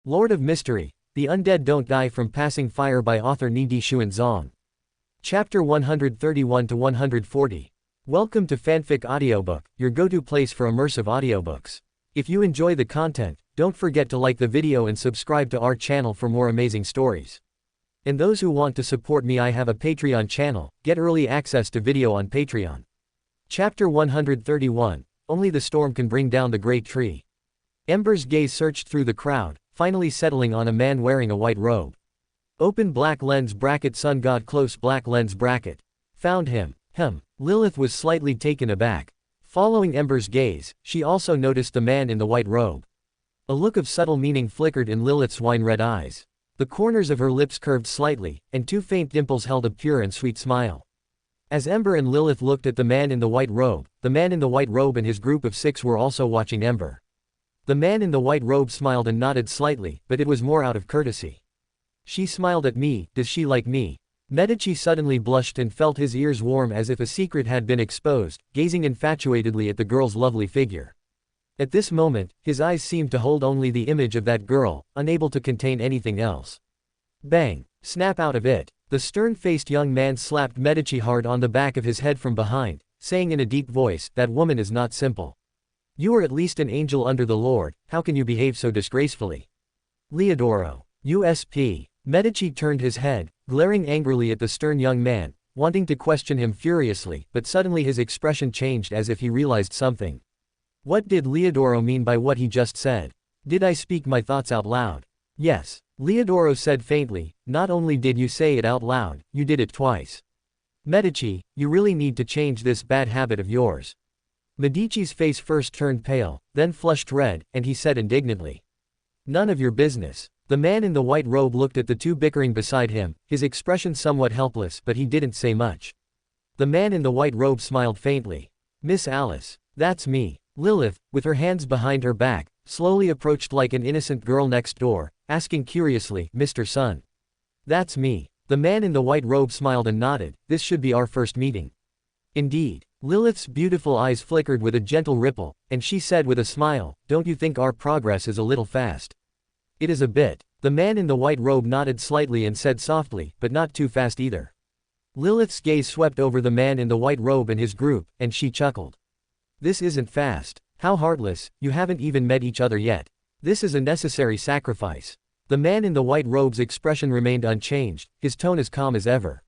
Lord of Mystery, The Undead Don't Die from Passing Fire by author Ni Di Xun Zong. Chapter 131-140. Welcome to Fanfic Audiobook, your go-to place for immersive audiobooks. If you enjoy the content, don't forget to like the video and subscribe to our channel for more amazing stories. And those who want to support me, I have a Patreon channel, get early access to video on Patreon. Chapter 131, Only the Storm Can Bring Down the Great Tree. Ember's gaze searched through the crowd, finally settling on a man wearing a white robe. Open black lens bracket sun god close black lens bracket. Found him. Lilith was slightly taken aback. Following Ember's gaze, she also noticed the man in the white robe. A look of subtle meaning flickered in Lilith's wine-red eyes. The corners of her lips curved slightly, and two faint dimples held a pure and sweet smile. As Ember and Lilith looked at the man in the white robe, the man in the white robe and his group of 6 were also watching Ember. The man in the white robe smiled and nodded slightly, but it was more out of courtesy. She smiled at me, does she like me? Medici suddenly blushed and felt his ears warm as if a secret had been exposed, gazing infatuatedly at the girl's lovely figure. At this moment, his eyes seemed to hold only the image of that girl, unable to contain anything else. Bang! Snap out of it! The stern-faced young man slapped Medici hard on the back of his head from behind, saying in a deep voice, that woman is not simple. You are at least an angel under the Lord, how can you behave so disgracefully? Leodoro. USP. Medici turned his head, glaring angrily at the stern young man, wanting to question him furiously, but suddenly his expression changed as if he realized something. What did Leodoro mean by what he just said? Did I speak my thoughts out loud? Yes. Leodoro said faintly, not only did you say it out loud, you did it twice. Medici, you really need to change this bad habit of yours. Medici's face first turned pale, then flushed red, and he said indignantly. None of your business. The man in the white robe looked at the two bickering beside him, his expression somewhat helpless, but he didn't say much. The man in the white robe smiled faintly. Miss Alice. That's me. Lilith, with her hands behind her back, slowly approached like an innocent girl next door, asking curiously, Mr. Sun. That's me. The man in the white robe smiled and nodded, this should be our first meeting. Indeed. Lilith's beautiful eyes flickered with a gentle ripple, and she said with a smile, don't you think our progress is a little fast? It is a bit. The man in the white robe nodded slightly and said softly, but not too fast either. Lilith's gaze swept over the man in the white robe and his group, and she chuckled. This isn't fast. How heartless, you haven't even met each other yet. This is a necessary sacrifice. The man in the white robe's expression remained unchanged, his tone as calm as ever.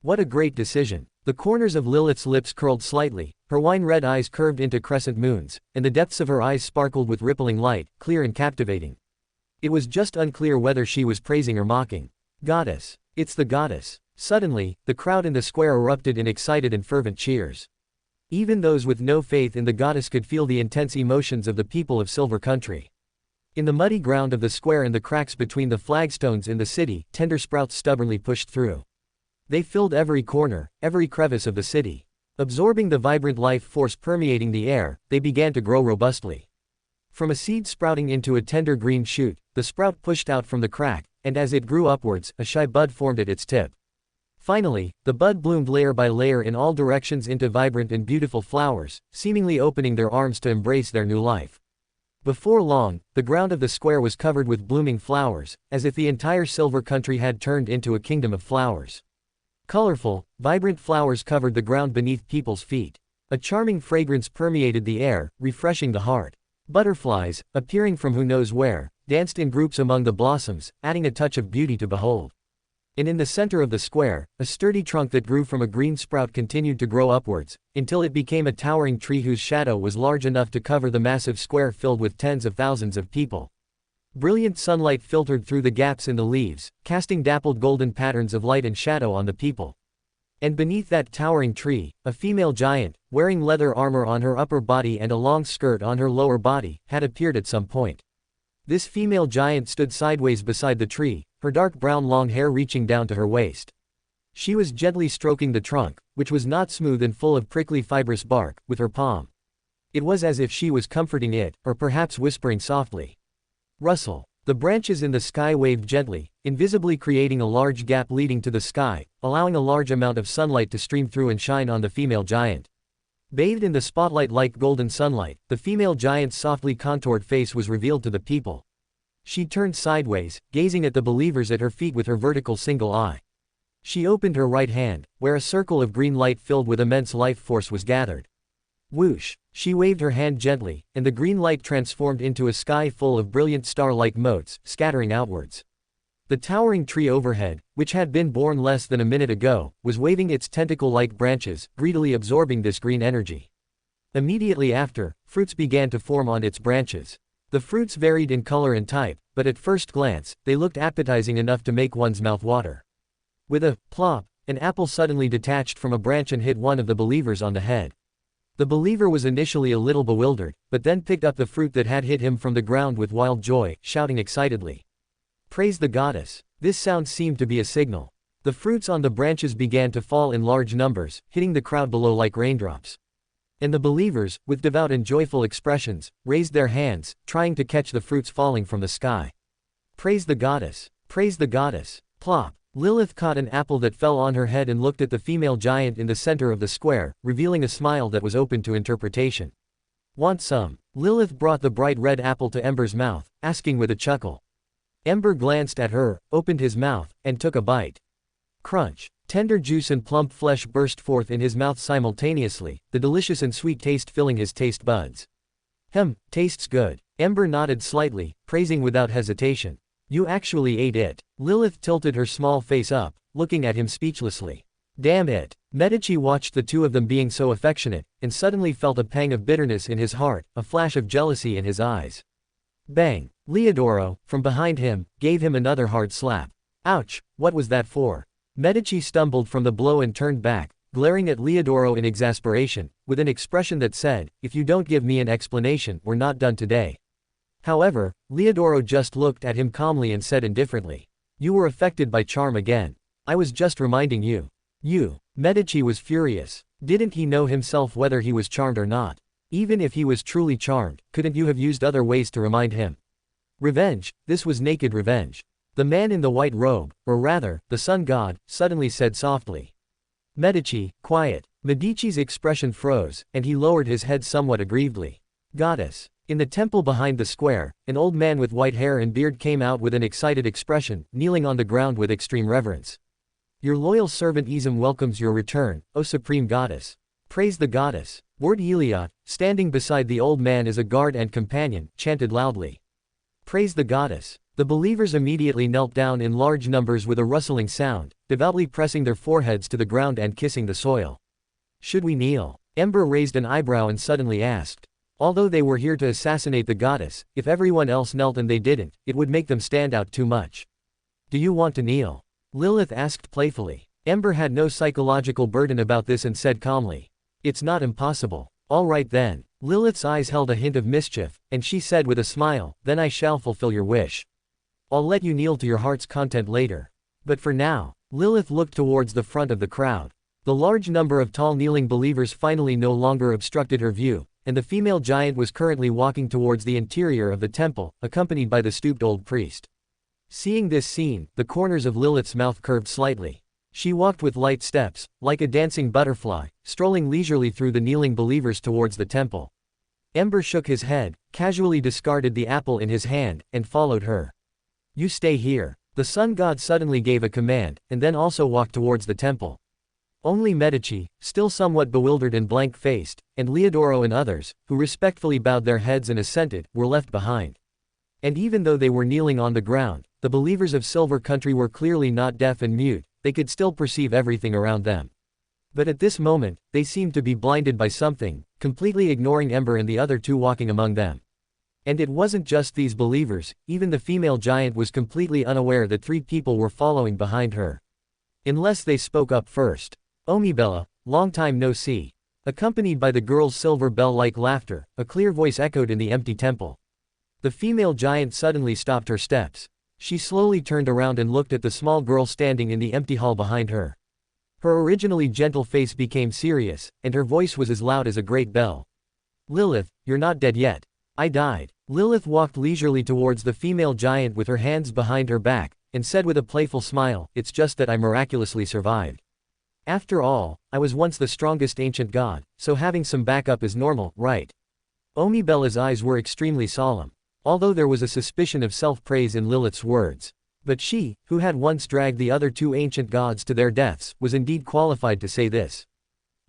What a great decision. The corners of Lilith's lips curled slightly, her wine-red eyes curved into crescent moons, and the depths of her eyes sparkled with rippling light, clear and captivating. It was just unclear whether she was praising or mocking. Goddess. It's the goddess. Suddenly, the crowd in the square erupted in excited and fervent cheers. Even those with no faith in the goddess could feel the intense emotions of the people of Silver Country. In the muddy ground of the square and the cracks between the flagstones in the city, tender sprouts stubbornly pushed through. They filled every corner, every crevice of the city. Absorbing the vibrant life force permeating the air, they began to grow robustly. From a seed sprouting into a tender green shoot, the sprout pushed out from the crack, and as it grew upwards, a shy bud formed at its tip. Finally, the bud bloomed layer by layer in all directions into vibrant and beautiful flowers, seemingly opening their arms to embrace their new life. Before long, the ground of the square was covered with blooming flowers, as if the entire Silver Country had turned into a kingdom of flowers. Colorful, vibrant flowers covered the ground beneath people's feet. A charming fragrance permeated the air, refreshing the heart. Butterflies, appearing from who knows where, danced in groups among the blossoms, adding a touch of beauty to behold. And in the center of the square, a sturdy trunk that grew from a green sprout continued to grow upwards, until it became a towering tree whose shadow was large enough to cover the massive square filled with tens of thousands of people. Brilliant sunlight filtered through the gaps in the leaves, casting dappled golden patterns of light and shadow on the people. And beneath that towering tree, a female giant, wearing leather armor on her upper body and a long skirt on her lower body, had appeared at some point. This female giant stood sideways beside the tree, her dark brown long hair reaching down to her waist. She was gently stroking the trunk, which was not smooth and full of prickly fibrous bark, with her palm. It was as if she was comforting it, or perhaps whispering softly. Rustle. The branches in the sky waved gently, invisibly creating a large gap leading to the sky, allowing a large amount of sunlight to stream through and shine on the female giant. Bathed in the spotlight like golden sunlight, the female giant's softly contoured face was revealed to the people. She turned sideways, gazing at the believers at her feet with her vertical single eye. She opened her right hand, where a circle of green light filled with immense life force was gathered. Whoosh! She waved her hand gently, and the green light transformed into a sky full of brilliant star-like motes, scattering outwards. The towering tree overhead, which had been born less than a minute ago, was waving its tentacle-like branches, greedily absorbing this green energy. Immediately after, fruits began to form on its branches. The fruits varied in color and type, but at first glance, they looked appetizing enough to make one's mouth water. With a plop, an apple suddenly detached from a branch and hit one of the believers on the head. The believer was initially a little bewildered, but then picked up the fruit that had hit him from the ground with wild joy, shouting excitedly, "Praise the goddess!" This sound seemed to be a signal. The fruits on the branches began to fall in large numbers, hitting the crowd below like raindrops. And the believers, with devout and joyful expressions, raised their hands, trying to catch the fruits falling from the sky. "Praise the goddess! Praise the goddess!" Plop! Lilith caught an apple that fell on her head and looked at the female giant in the center of the square, revealing a smile that was open to interpretation. "Want some?" Lilith brought the bright red apple to Ember's mouth, asking with a chuckle. Ember glanced at her, opened his mouth, and took a bite. Crunch! Tender juice and plump flesh burst forth in his mouth simultaneously, the delicious and sweet taste filling his taste buds. Tastes good. Ember nodded slightly, praising without hesitation. "You actually ate it." Lilith tilted her small face up, looking at him speechlessly. "Damn it." Medici watched the two of them being so affectionate, and suddenly felt a pang of bitterness in his heart, a flash of jealousy in his eyes. Bang! Leodoro, from behind him, gave him another hard slap. Ouch, what was that for? Medici stumbled from the blow and turned back, glaring at Leodoro in exasperation, with an expression that said, "If you don't give me an explanation, we're not done today." However, Leodoro just looked at him calmly and said indifferently, "You were affected by charm again. I was just reminding you." "You?" Medici was furious. Didn't he know himself whether he was charmed or not? Even if he was truly charmed, couldn't you have used other ways to remind him? Revenge, this was naked revenge. The man in the white robe, or rather, the sun god, suddenly said softly. "Medici, quiet." Medici's expression froze, and he lowered his head somewhat aggrievedly. "Goddess." In the temple behind the square, an old man with white hair and beard came out with an excited expression, kneeling on the ground with extreme reverence. "Your loyal servant Izum welcomes your return, O supreme goddess." "Praise the goddess." Word Eliot, standing beside the old man as a guard and companion, chanted loudly. "Praise the goddess." The believers immediately knelt down in large numbers with a rustling sound, devoutly pressing their foreheads to the ground and kissing the soil. "Should we kneel?" Ember raised an eyebrow and suddenly asked. Although they were here to assassinate the goddess, if everyone else knelt and they didn't, it would make them stand out too much. "Do you want to kneel?" Lilith asked playfully. Ember had no psychological burden about this and said calmly. "It's not impossible." "All right then." Lilith's eyes held a hint of mischief, and she said with a smile, "Then I shall fulfill your wish. I'll let you kneel to your heart's content later. But for now." Lilith looked towards the front of the crowd. The large number of tall kneeling believers finally no longer obstructed her view, and the female giant was currently walking towards the interior of the temple, accompanied by the stooped old priest. Seeing this scene, the corners of Lilith's mouth curved slightly. She walked with light steps, like a dancing butterfly, strolling leisurely through the kneeling believers towards the temple. Ember shook his head, casually discarded the apple in his hand, and followed her. "You stay here." The sun god suddenly gave a command, and then also walked towards the temple. Only Medici, still somewhat bewildered and blank-faced, and Leodoro and others, who respectfully bowed their heads and assented, were left behind. And even though they were kneeling on the ground, the believers of Silver Country were clearly not deaf and mute, they could still perceive everything around them. But at this moment, they seemed to be blinded by something, completely ignoring Ember and the other two walking among them. And it wasn't just these believers, even the female giant was completely unaware that three people were following behind her. Unless they spoke up first. "Omibella, long time no see." Accompanied by the girl's silver bell-like laughter, a clear voice echoed in the empty temple. The female giant suddenly stopped her steps. She slowly turned around and looked at the small girl standing in the empty hall behind her. Her originally gentle face became serious, and her voice was as loud as a great bell. "Lilith, you're not dead yet." "I died." Lilith walked leisurely towards the female giant with her hands behind her back, and said with a playful smile, "It's just that I miraculously survived. After all, I was once the strongest ancient god, so having some backup is normal, right?" Omibella's eyes were extremely solemn. although there was a suspicion of self-praise in Lilith's words. But she, who had once dragged the other two ancient gods to their deaths, was indeed qualified to say this.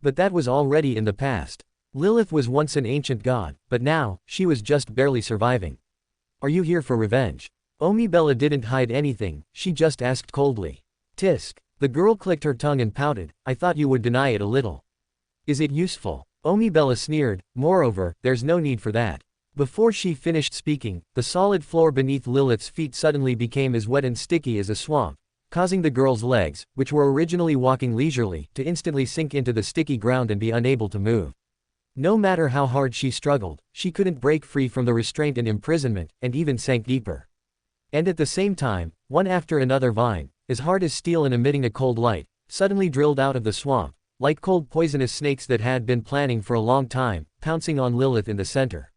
But that was already in the past. Lilith was once an ancient god, but now, she was just barely surviving. Are you here for revenge? Omibella didn't hide anything, she just asked coldly. Tisk. The girl clicked her tongue and pouted, I thought you would deny it a little. Is it useful? Omibella sneered, moreover, there's no need for that. Before she finished speaking, the solid floor beneath Lilith's feet suddenly became as wet and sticky as a swamp, causing the girl's legs, which were originally walking leisurely, to instantly sink into the sticky ground and be unable to move. No matter how hard she struggled, she couldn't break free from the restraint and imprisonment, and even sank deeper. And at the same time, one after another vine, as hard as steel and emitting a cold light, suddenly drilled out of the swamp, like cold poisonous snakes that had been planning for a long time, pouncing on Lilith in the center.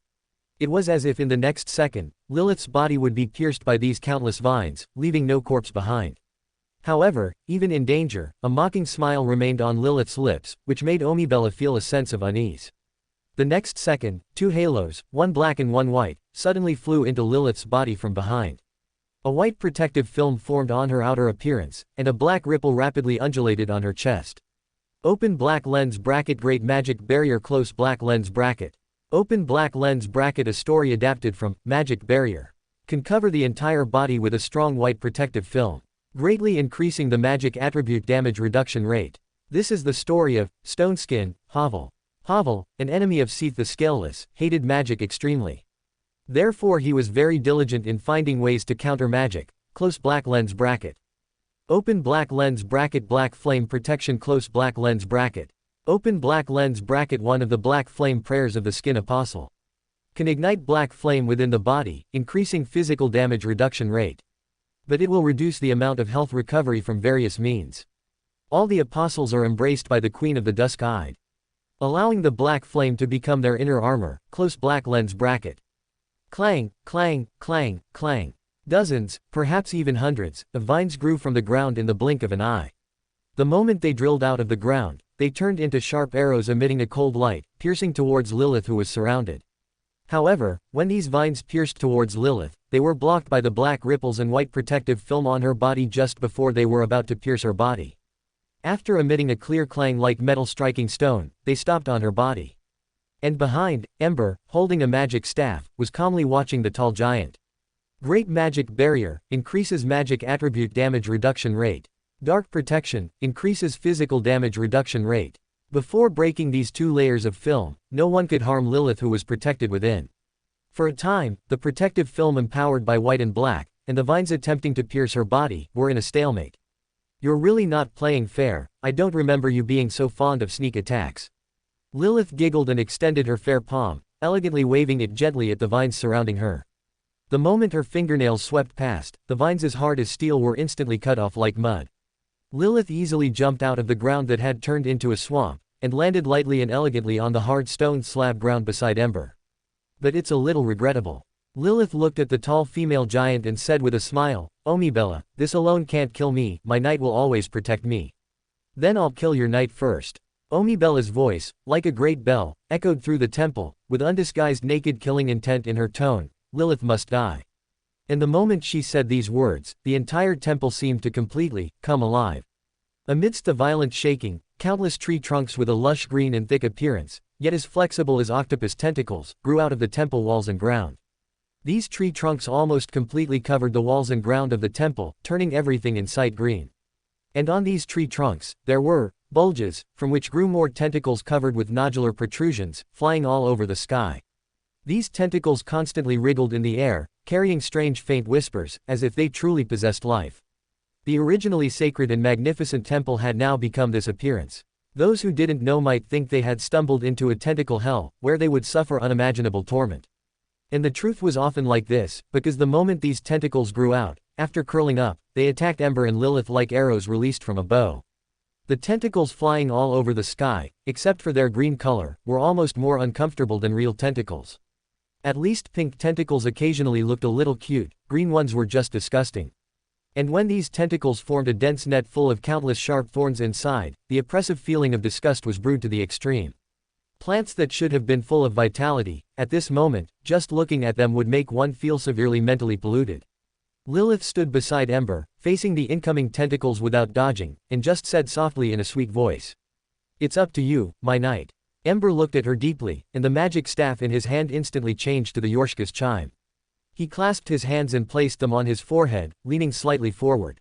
It was as if in the next second, Lilith's body would be pierced by these countless vines, leaving no corpse behind. However, even in danger, a mocking smile remained on Lilith's lips, which made Omibella feel a sense of unease. The next second, two halos, one black and one white, suddenly flew into Lilith's body from behind. A white protective film formed on her outer appearance, and a black ripple rapidly undulated on her chest. Open black lens bracket Great Magic Barrier Close black lens bracket. Open black lens bracket A story adapted from Magic Barrier. Can cover the entire body with a strong white protective film, greatly increasing the magic attribute damage reduction rate. This is the story of Stoneskin, Hovel. Hovel, an enemy of Seath the Scaleless, hated magic extremely. Therefore he was very diligent in finding ways to counter magic. Close black lens bracket. Open black lens bracket Black flame protection Close black lens bracket. Open black lens bracket One of the black flame prayers of the Skin Apostle. Can ignite black flame within the body, increasing physical damage reduction rate. But it will reduce the amount of health recovery from various means. All the apostles are embraced by the Queen of the Dusk-Eyed, allowing the black flame to become their inner armor. Close black lens bracket. Clang, clang, clang, clang. Dozens, perhaps even hundreds, of vines grew from the ground in the blink of an eye. The moment they drilled out of the ground, they turned into sharp arrows emitting a cold light, piercing towards Lilith who was surrounded. However, when these vines pierced towards Lilith, they were blocked by the black ripples and white protective film on her body just before they were about to pierce her body. After emitting a clear clang like metal striking stone, they stopped on her body. And behind, Ember, holding a magic staff, was calmly watching the tall giant. Great Magic Barrier, increases magic attribute damage reduction rate. Dark Protection, increases physical damage reduction rate. Before breaking these two layers of film, no one could harm Lilith who was protected within. For a time, the protective film empowered by white and black, and the vines attempting to pierce her body, were in a stalemate. You're really not playing fair, I don't remember you being so fond of sneak attacks. Lilith giggled and extended her fair palm, elegantly waving it gently at the vines surrounding her. The moment her fingernails swept past, the vines as hard as steel were instantly cut off like mud. Lilith easily jumped out of the ground that had turned into a swamp, and landed lightly and elegantly on the hard stone slab ground beside Ember. But it's a little regrettable. Lilith looked at the tall female giant and said with a smile, Omibella, this alone can't kill me, my knight will always protect me. Then I'll kill your knight first. Omibella's voice, like a great bell, echoed through the temple, with undisguised naked killing intent in her tone. Lilith must die. And the moment she said these words, the entire temple seemed to completely come alive. Amidst the violent shaking, countless tree trunks with a lush green and thick appearance, yet as flexible as octopus tentacles, grew out of the temple walls and ground. These tree trunks almost completely covered the walls and ground of the temple, turning everything in sight green. And on these tree trunks, there were bulges, from which grew more tentacles covered with nodular protrusions, flying all over the sky. These tentacles constantly wriggled in the air, carrying strange faint whispers, as if they truly possessed life. The originally sacred and magnificent temple had now become this appearance. Those who didn't know might think they had stumbled into a tentacle hell, where they would suffer unimaginable torment. And the truth was often like this, because the moment these tentacles grew out, after curling up, they attacked Ember and Lilith like arrows released from a bow. The tentacles flying all over the sky, except for their green color, were almost more uncomfortable than real tentacles. At least pink tentacles occasionally looked a little cute, green ones were just disgusting. And when these tentacles formed a dense net full of countless sharp thorns inside, the oppressive feeling of disgust was brewed to the extreme. Plants that should have been full of vitality, at this moment, just looking at them would make one feel severely mentally polluted. Lilith stood beside Ember, facing the incoming tentacles without dodging, and just said softly in a sweet voice. "It's up to you, my knight." Ember looked at her deeply, and the magic staff in his hand instantly changed to the Yorshka's chime. He clasped his hands and placed them on his forehead, leaning slightly forward.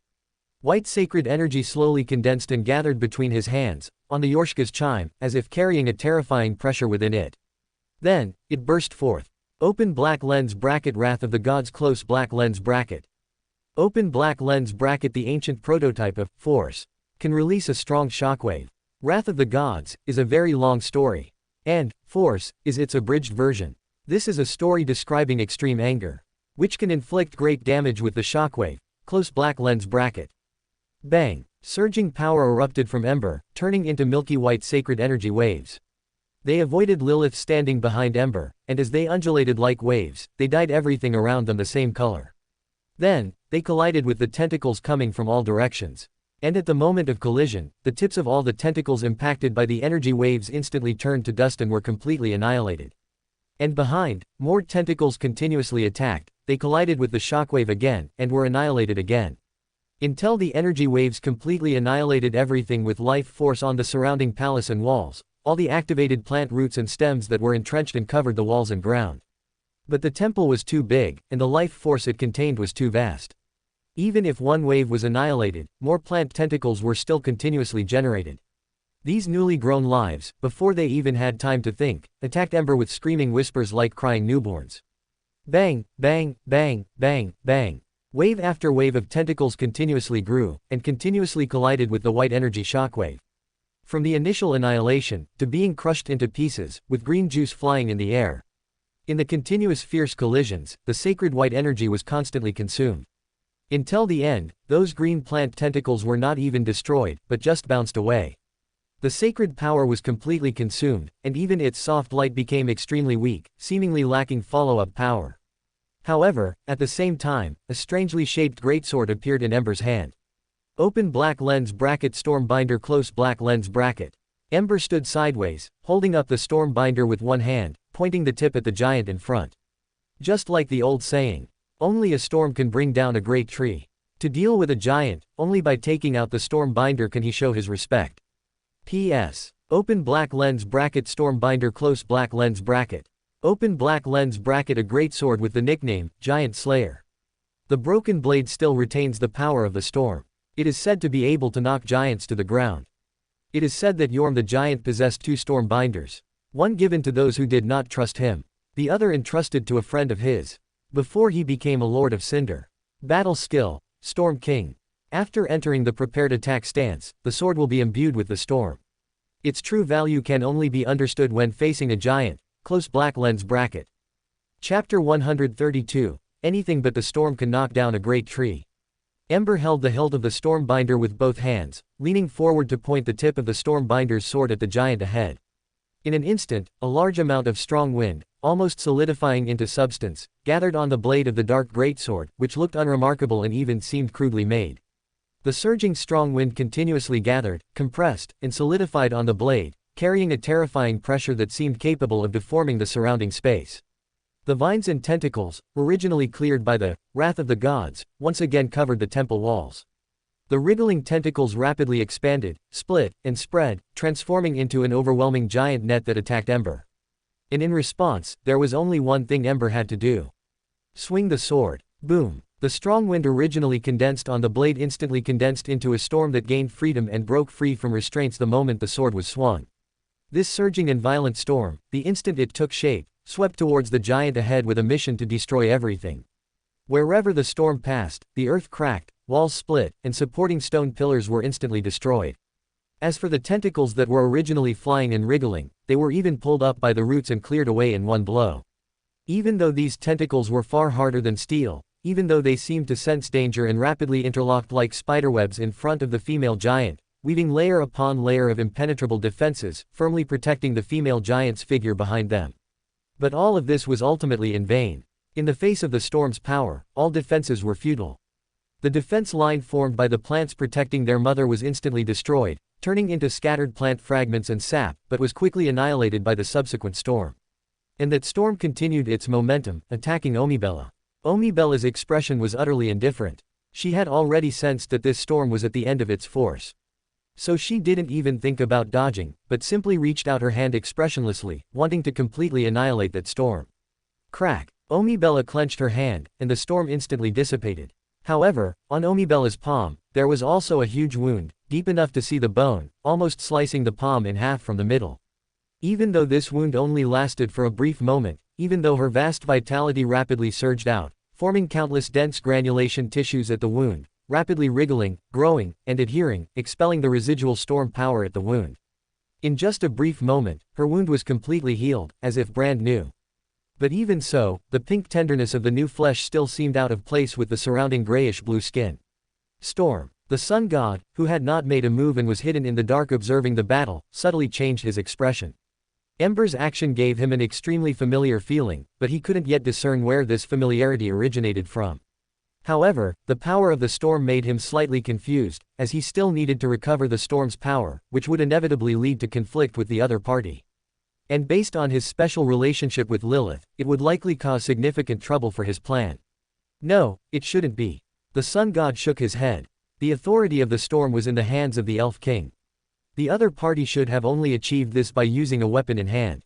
White sacred energy slowly condensed and gathered between his hands, on the Yorshka's chime, as if carrying a terrifying pressure within it. Then, it burst forth. Open black lens bracket Wrath of the Gods close black lens bracket. Open black lens bracket The ancient prototype of Force can release a strong shockwave. Wrath of the Gods is a very long story. And Force is its abridged version. This is a story describing extreme anger, which can inflict great damage with the shockwave. Close black lens bracket. Bang! Surging power erupted from Ember, turning into milky white sacred energy waves. They avoided Lilith standing behind Ember, and as they undulated like waves, they dyed everything around them the same color. Then, they collided with the tentacles coming from all directions. And at the moment of collision, the tips of all the tentacles impacted by the energy waves instantly turned to dust and were completely annihilated. And behind, more tentacles continuously attacked, they collided with the shockwave again, and were annihilated again. Until the energy waves completely annihilated everything with life force on the surrounding palace and walls, all the activated plant roots and stems that were entrenched and covered the walls and ground. But the temple was too big, and the life force it contained was too vast. Even if one wave was annihilated, more plant tentacles were still continuously generated. These newly grown lives, before they even had time to think, attacked Ember with screaming whispers like crying newborns. Bang, bang, bang, bang, bang. Wave after wave of tentacles continuously grew, and continuously collided with the white energy shockwave. From the initial annihilation, to being crushed into pieces, with green juice flying in the air. In the continuous fierce collisions, the sacred white energy was constantly consumed. Until the end, those green plant tentacles were not even destroyed, but just bounced away. The sacred power was completely consumed, and even its soft light became extremely weak, seemingly lacking follow-up power. However, at the same time, a strangely shaped greatsword appeared in Ember's hand. Open black lens bracket storm binder close black lens bracket. Ember stood sideways, holding up the storm binder with one hand, pointing the tip at the giant in front. Just like the old saying, only a storm can bring down a great tree. To deal with a giant, only by taking out the storm binder can he show his respect. P.S. Open black lens bracket storm binder close black lens bracket. Open black lens bracket a greatsword with the nickname, Giant Slayer. The broken blade still retains the power of the storm. It is said to be able to knock giants to the ground. It is said that Yorm the giant possessed two storm binders. One given to those who did not trust him. The other entrusted to a friend of his. Before he became a Lord of Cinder. Battle skill, Storm King. After entering the prepared attack stance, the sword will be imbued with the storm. Its true value can only be understood when facing a giant. Close black lens bracket. Chapter 132. Anything but the storm can knock down a great tree. Ember held the hilt of the storm binder with both hands, leaning forward to point the tip of the storm binder's sword at the giant ahead. In an instant, a large amount of strong wind, almost solidifying into substance, gathered on the blade of the dark greatsword, which looked unremarkable and even seemed crudely made. The surging strong wind continuously gathered, compressed, and solidified on the blade, carrying a terrifying pressure that seemed capable of deforming the surrounding space. The vines and tentacles, originally cleared by the Wrath of the Gods, once again covered the temple walls. The wriggling tentacles rapidly expanded, split, and spread, transforming into an overwhelming giant net that attacked Ember. And in response, there was only one thing Ember had to do. Swing the sword. Boom. The strong wind originally condensed on the blade instantly condensed into a storm that gained freedom and broke free from restraints the moment the sword was swung. This surging and violent storm, the instant it took shape, swept towards the giant ahead with a mission to destroy everything. Wherever the storm passed, the earth cracked, walls split, and supporting stone pillars were instantly destroyed. As for the tentacles that were originally flying and wriggling, they were even pulled up by the roots and cleared away in one blow. Even though these tentacles were far harder than steel, even though they seemed to sense danger and rapidly interlocked like spiderwebs in front of the female giant, weaving layer upon layer of impenetrable defenses, firmly protecting the female giant's figure behind them. But all of this was ultimately in vain. In the face of the storm's power, all defenses were futile. The defense line formed by the plants protecting their mother was instantly destroyed, turning into scattered plant fragments and sap, but was quickly annihilated by the subsequent storm. And that storm continued its momentum, attacking Omibella. Omibella's expression was utterly indifferent. She had already sensed that this storm was at the end of its force. So she didn't even think about dodging, but simply reached out her hand expressionlessly, wanting to completely annihilate that storm. Crack! Omibella clenched her hand, and the storm instantly dissipated. However, on Omibella's palm, there was also a huge wound, deep enough to see the bone, almost slicing the palm in half from the middle. Even though this wound only lasted for a brief moment, even though her vast vitality rapidly surged out, forming countless dense granulation tissues at the wound, rapidly wriggling, growing, and adhering, expelling the residual storm power at the wound. In just a brief moment, her wound was completely healed, as if brand new. But even so, the pink tenderness of the new flesh still seemed out of place with the surrounding grayish-blue skin. Storm. The sun god, who had not made a move and was hidden in the dark observing the battle, subtly changed his expression. Ember's action gave him an extremely familiar feeling, but he couldn't yet discern where this familiarity originated from. However, the power of the storm made him slightly confused, as he still needed to recover the storm's power, which would inevitably lead to conflict with the other party. And based on his special relationship with Lilith, it would likely cause significant trouble for his plan. No, it shouldn't be. The sun god shook his head. The authority of the storm was in the hands of the Elf King. The other party should have only achieved this by using a weapon in hand.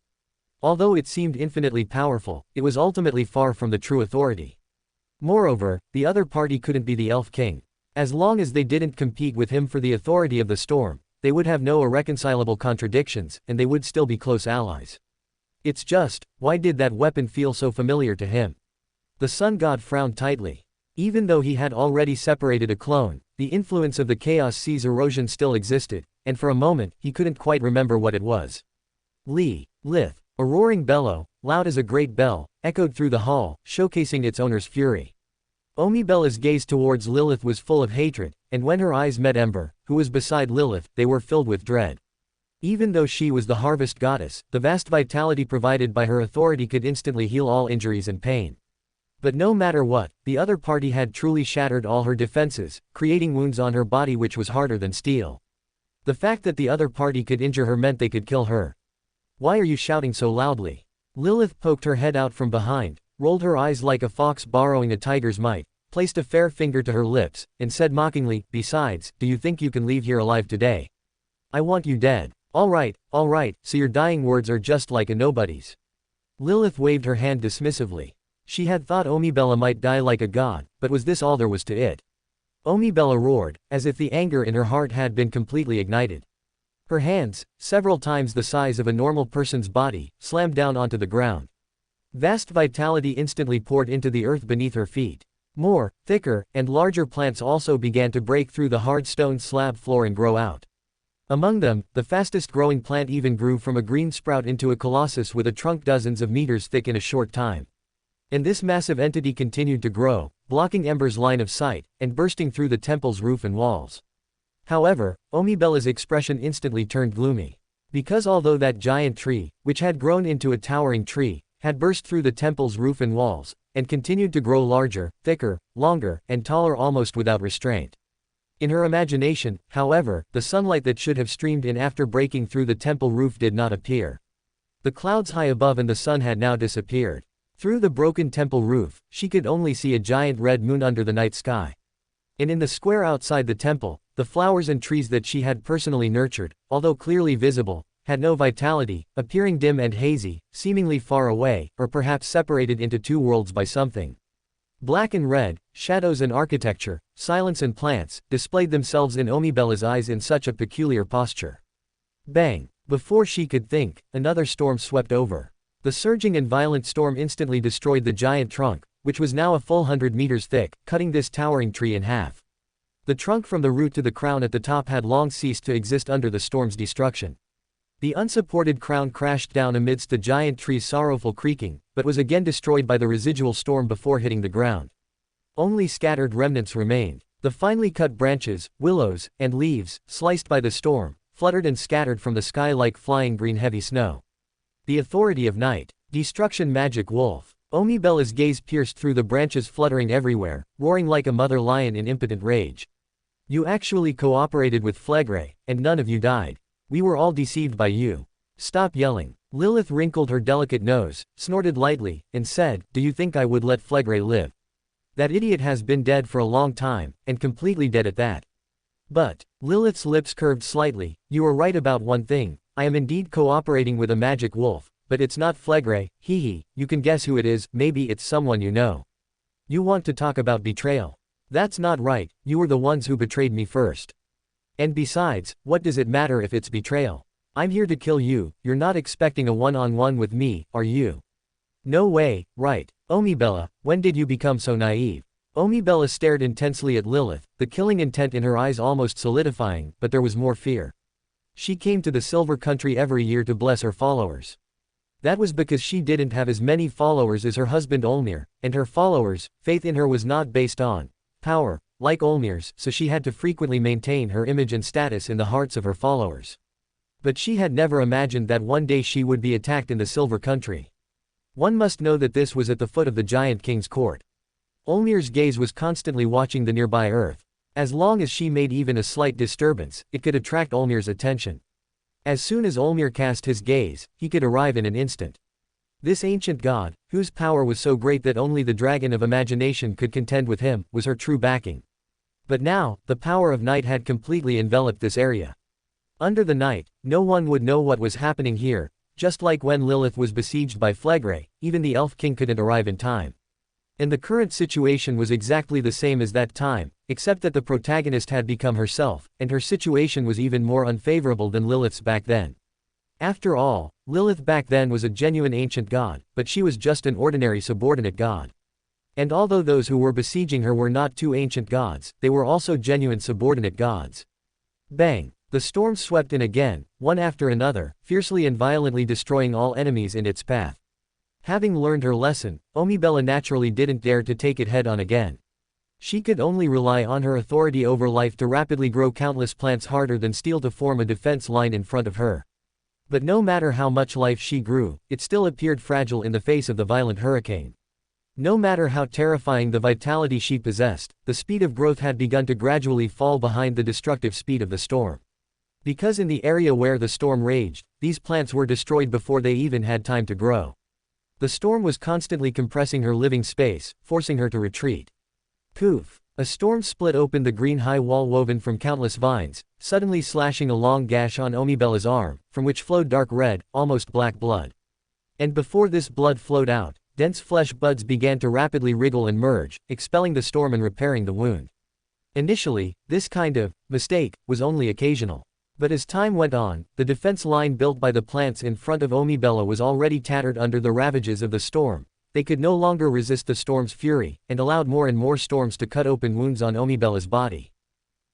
Although it seemed infinitely powerful, it was ultimately far from the true authority. Moreover, the other party couldn't be the Elf King. As long as they didn't compete with him for the authority of the storm, they would have no irreconcilable contradictions, and they would still be close allies. It's just, why did that weapon feel so familiar to him? The sun god frowned tightly. Even though he had already separated a clone, the influence of the Chaos Sea's erosion still existed, and for a moment, he couldn't quite remember what it was. Lith. A roaring bellow, loud as a great bell, echoed through the hall, showcasing its owner's fury. Omibella's gaze towards Lilith was full of hatred, and when her eyes met Ember, who was beside Lilith, they were filled with dread. Even though she was the harvest goddess, the vast vitality provided by her authority could instantly heal all injuries and pain. But no matter what, the other party had truly shattered all her defenses, creating wounds on her body which was harder than steel. The fact that the other party could injure her meant they could kill her. Why are you shouting so loudly? Lilith poked her head out from behind, rolled her eyes like a fox borrowing a tiger's might, placed a fair finger to her lips, and said mockingly, "Besides, do you think you can leave here alive today? I want you dead." All right, so your dying words are just like a nobody's." Lilith waved her hand dismissively. She had thought Omibella might die like a god, but was this all there was to it? Omibella roared, as if the anger in her heart had been completely ignited. Her hands, several times the size of a normal person's body, slammed down onto the ground. Vast vitality instantly poured into the earth beneath her feet. More, thicker, and larger plants also began to break through the hard stone slab floor and grow out. Among them, the fastest growing plant even grew from a green sprout into a colossus with a trunk dozens of meters thick in a short time. And this massive entity continued to grow, blocking Ember's line of sight, and bursting through the temple's roof and walls. However, Omibella's expression instantly turned gloomy. Because although that giant tree, which had grown into a towering tree, had burst through the temple's roof and walls, and continued to grow larger, thicker, longer, and taller almost without restraint. In her imagination, however, the sunlight that should have streamed in after breaking through the temple roof did not appear. The clouds high above and the sun had now disappeared. Through the broken temple roof, she could only see a giant red moon under the night sky. And in the square outside the temple, the flowers and trees that she had personally nurtured, although clearly visible, had no vitality, appearing dim and hazy, seemingly far away, or perhaps separated into two worlds by something. Black and red, shadows and architecture, silence and plants, displayed themselves in Omibella's eyes in such a peculiar posture. Bang! Before she could think, another storm swept over. The surging and violent storm instantly destroyed the giant trunk, which was now a full 100 meters thick, cutting this towering tree in half. The trunk from the root to the crown at the top had long ceased to exist under the storm's destruction. The unsupported crown crashed down amidst the giant tree's sorrowful creaking, but was again destroyed by the residual storm before hitting the ground. Only scattered remnants remained. The finely cut branches, willows, and leaves, sliced by the storm, fluttered and scattered from the sky like flying green heavy snow. The authority of night. Destruction magic wolf. Omibella's gaze pierced through the branches fluttering everywhere, roaring like a mother lion in impotent rage. You actually cooperated with Flegre, and none of you died. We were all deceived by you. Stop yelling. Lilith wrinkled her delicate nose, snorted lightly, and said, do you think I would let Flegre live? That idiot has been dead for a long time, and completely dead at that. But, Lilith's lips curved slightly, you were right about one thing, I am indeed cooperating with a magic wolf, but it's not Flegre, hee, you can guess who it is, maybe it's someone you know. You want to talk about betrayal? That's not right, you were the ones who betrayed me first. And besides, what does it matter if it's betrayal? I'm here to kill you, you're not expecting a one-on-one with me, are you? No way, right. Omibella, when did you become so naive? Omibella stared intensely at Lilith, the killing intent in her eyes almost solidifying, but there was more fear. She came to the Silver Country every year to bless her followers. That was because she didn't have as many followers as her husband Olmir, and her followers' faith in her was not based on power, like Olmir's, so she had to frequently maintain her image and status in the hearts of her followers. But she had never imagined that one day she would be attacked in the Silver Country. One must know that this was at the foot of the Giant King's court. Olmir's gaze was constantly watching the nearby earth. As long as she made even a slight disturbance, it could attract Olmir's attention. As soon as Olmir cast his gaze, he could arrive in an instant. This ancient god, whose power was so great that only the dragon of imagination could contend with him, was her true backing. But now, the power of night had completely enveloped this area. Under the night, no one would know what was happening here, just like when Lilith was besieged by Flegre, even the Elf King couldn't arrive in time. And the current situation was exactly the same as that time, except that the protagonist had become herself, and her situation was even more unfavorable than Lilith's back then. After all, Lilith back then was a genuine ancient god, but she was just an ordinary subordinate god. And although those who were besieging her were not two ancient gods, they were also genuine subordinate gods. Bang! The storm swept in again, one after another, fiercely and violently destroying all enemies in its path. Having learned her lesson, Omibella naturally didn't dare to take it head-on again. She could only rely on her authority over life to rapidly grow countless plants harder than steel to form a defense line in front of her. But no matter how much life she grew, it still appeared fragile in the face of the violent hurricane. No matter how terrifying the vitality she possessed, the speed of growth had begun to gradually fall behind the destructive speed of the storm. Because in the area where the storm raged, these plants were destroyed before they even had time to grow. The storm was constantly compressing her living space, forcing her to retreat. Poof! A storm split open the green high wall woven from countless vines, suddenly slashing a long gash on Omibella's arm, from which flowed dark red, almost black blood. And before this blood flowed out, dense flesh buds began to rapidly wriggle and merge, expelling the storm and repairing the wound. Initially, this kind of mistake was only occasional. But as time went on, the defense line built by the plants in front of Omibella was already tattered under the ravages of the storm. They could no longer resist the storm's fury, and allowed more and more storms to cut open wounds on Omibella's body.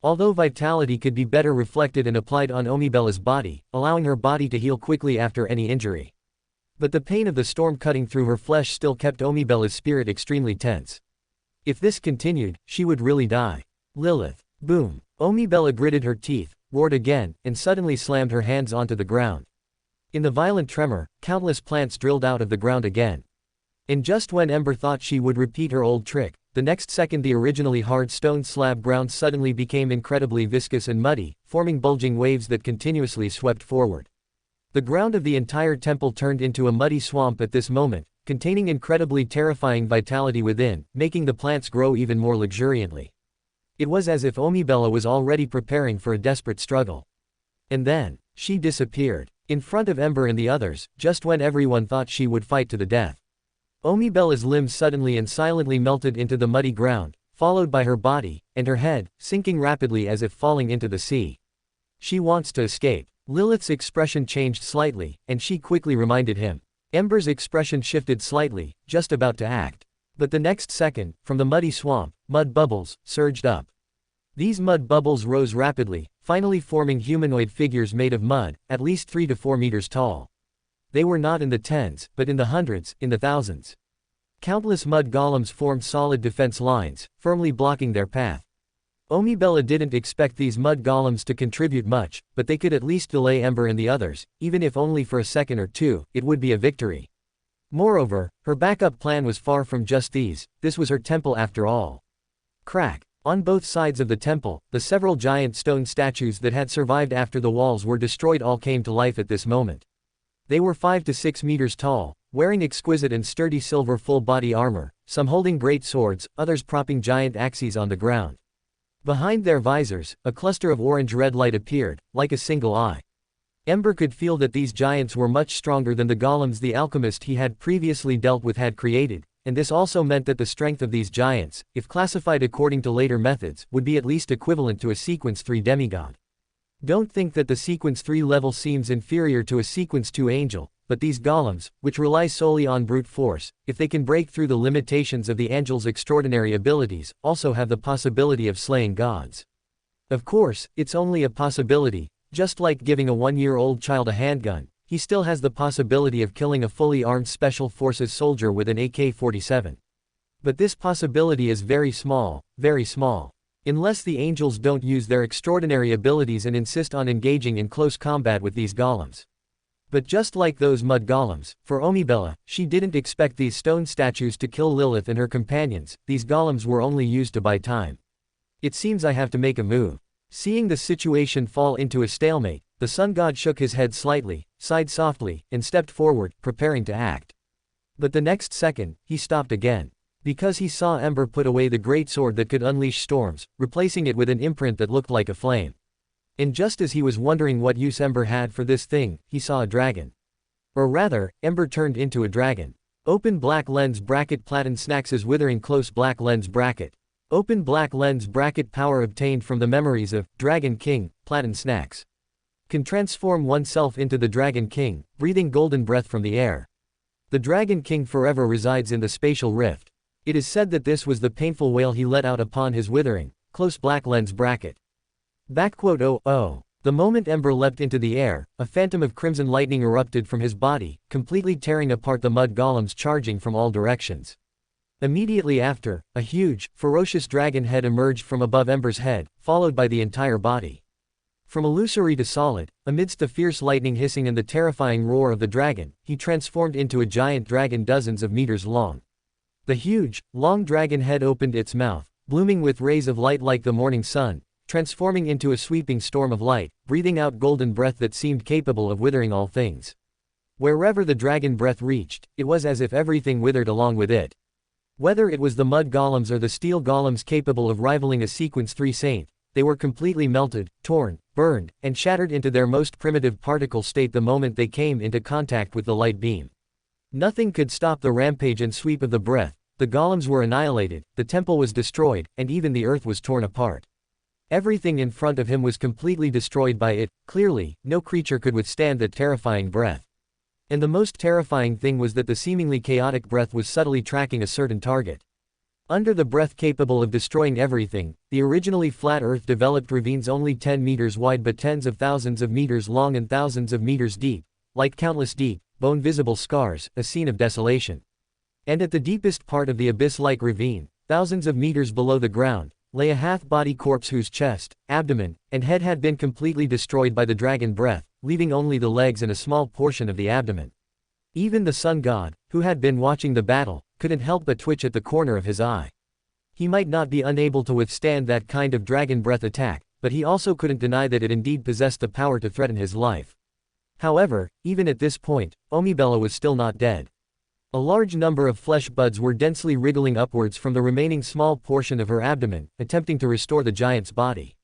Although vitality could be better reflected and applied on Omibella's body, allowing her body to heal quickly after any injury. But the pain of the storm cutting through her flesh still kept Omibella's spirit extremely tense. If this continued, she would really die. Lilith. Boom. Omibella gritted her teeth, roared again, and suddenly slammed her hands onto the ground. In the violent tremor, countless plants drilled out of the ground again. And just when Ember thought she would repeat her old trick, the next second the originally hard stone slab ground suddenly became incredibly viscous and muddy, forming bulging waves that continuously swept forward. The ground of the entire temple turned into a muddy swamp at this moment, containing incredibly terrifying vitality within, making the plants grow even more luxuriantly. It was as if Omibella was already preparing for a desperate struggle. And then, she disappeared, in front of Ember and the others, just when everyone thought she would fight to the death. Omibella's limbs suddenly and silently melted into the muddy ground, followed by her body, and her head, sinking rapidly as if falling into the sea. She wants to escape. Lilith's expression changed slightly, and she quickly reminded him. Ember's expression shifted slightly, just about to act. But the next second, from the muddy swamp, mud bubbles surged up. These mud bubbles rose rapidly, finally forming humanoid figures made of mud, at least 3 to 4 meters tall. They were not in the tens, but in the hundreds, in the thousands. Countless mud golems formed solid defense lines, firmly blocking their path. Omibella didn't expect these mud golems to contribute much, but they could at least delay Ember and the others, even if only for a second or two, it would be a victory. Moreover, her backup plan was far from just these, this was her temple after all. Crack. On both sides of the temple, the several giant stone statues that had survived after the walls were destroyed all came to life at this moment. They were 5 to 6 meters tall, wearing exquisite and sturdy silver full-body armor, some holding great swords, others propping giant axes on the ground. Behind their visors, a cluster of orange-red light appeared, like a single eye. Ember could feel that these giants were much stronger than the golems the alchemist he had previously dealt with had created, and this also meant that the strength of these giants, if classified according to later methods, would be at least equivalent to a Sequence 3 demigod. Don't think that the Sequence 3 level seems inferior to a Sequence 2 angel, but these golems, which rely solely on brute force, if they can break through the limitations of the angel's extraordinary abilities, also have the possibility of slaying gods. Of course, it's only a possibility, just like giving a 1-year-old child a handgun. He still has the possibility of killing a fully armed Special Forces soldier with an AK-47. But this possibility is very small, very small. Unless the angels don't use their extraordinary abilities and insist on engaging in close combat with these golems. But just like those mud golems, for Omibella, she didn't expect these stone statues to kill Lilith and her companions. These golems were only used to buy time. It seems I have to make a move. Seeing the situation fall into a stalemate, the sun god shook his head slightly, sighed softly, and stepped forward, preparing to act. But the next second, he stopped again. Because he saw Ember put away the great sword that could unleash storms, replacing it with an imprint that looked like a flame. And just as he was wondering what use Ember had for this thing, he saw a dragon. Or rather, Ember turned into a dragon. Open black lens bracket Platin Snacks's withering close black lens bracket. Open black lens bracket power obtained from the memories of Dragon King, Platin Snacks. Can transform oneself into the Dragon King, breathing golden breath from the air. The Dragon King forever resides in the spatial rift. It is said that this was the painful wail he let out upon his withering, close black lens bracket. Oh. The moment Ember leapt into the air, a phantom of crimson lightning erupted from his body, completely tearing apart the mud golems charging from all directions. Immediately after, a huge, ferocious dragon head emerged from above Ember's head, followed by the entire body. From illusory to solid, amidst the fierce lightning hissing and the terrifying roar of the dragon, he transformed into a giant dragon dozens of meters long. The huge, long dragon head opened its mouth, blooming with rays of light like the morning sun, transforming into a sweeping storm of light, breathing out golden breath that seemed capable of withering all things. Wherever the dragon breath reached, it was as if everything withered along with it. Whether it was the mud golems or the steel golems capable of rivaling a Sequence 3 saint, they were completely melted, torn, burned, and shattered into their most primitive particle state the moment they came into contact with the light beam. Nothing could stop the rampage and sweep of the breath. The golems were annihilated, the temple was destroyed, and even the earth was torn apart. Everything in front of him was completely destroyed by it. Clearly, no creature could withstand that terrifying breath. And the most terrifying thing was that the seemingly chaotic breath was subtly tracking a certain target. Under the breath capable of destroying everything, the originally flat earth developed ravines only 10 meters wide but tens of thousands of meters long and thousands of meters deep, like countless deep, bone-visible scars, a scene of desolation. And at the deepest part of the abyss-like ravine, thousands of meters below the ground, lay a half-body corpse whose chest, abdomen, and head had been completely destroyed by the dragon breath, leaving only the legs and a small portion of the abdomen. Even the sun god, who had been watching the battle, couldn't help but twitch at the corner of his eye. He might not be unable to withstand that kind of dragon breath attack, but he also couldn't deny that it indeed possessed the power to threaten his life. However, even at this point, Omibella was still not dead. A large number of flesh buds were densely wriggling upwards from the remaining small portion of her abdomen, attempting to restore the giant's body.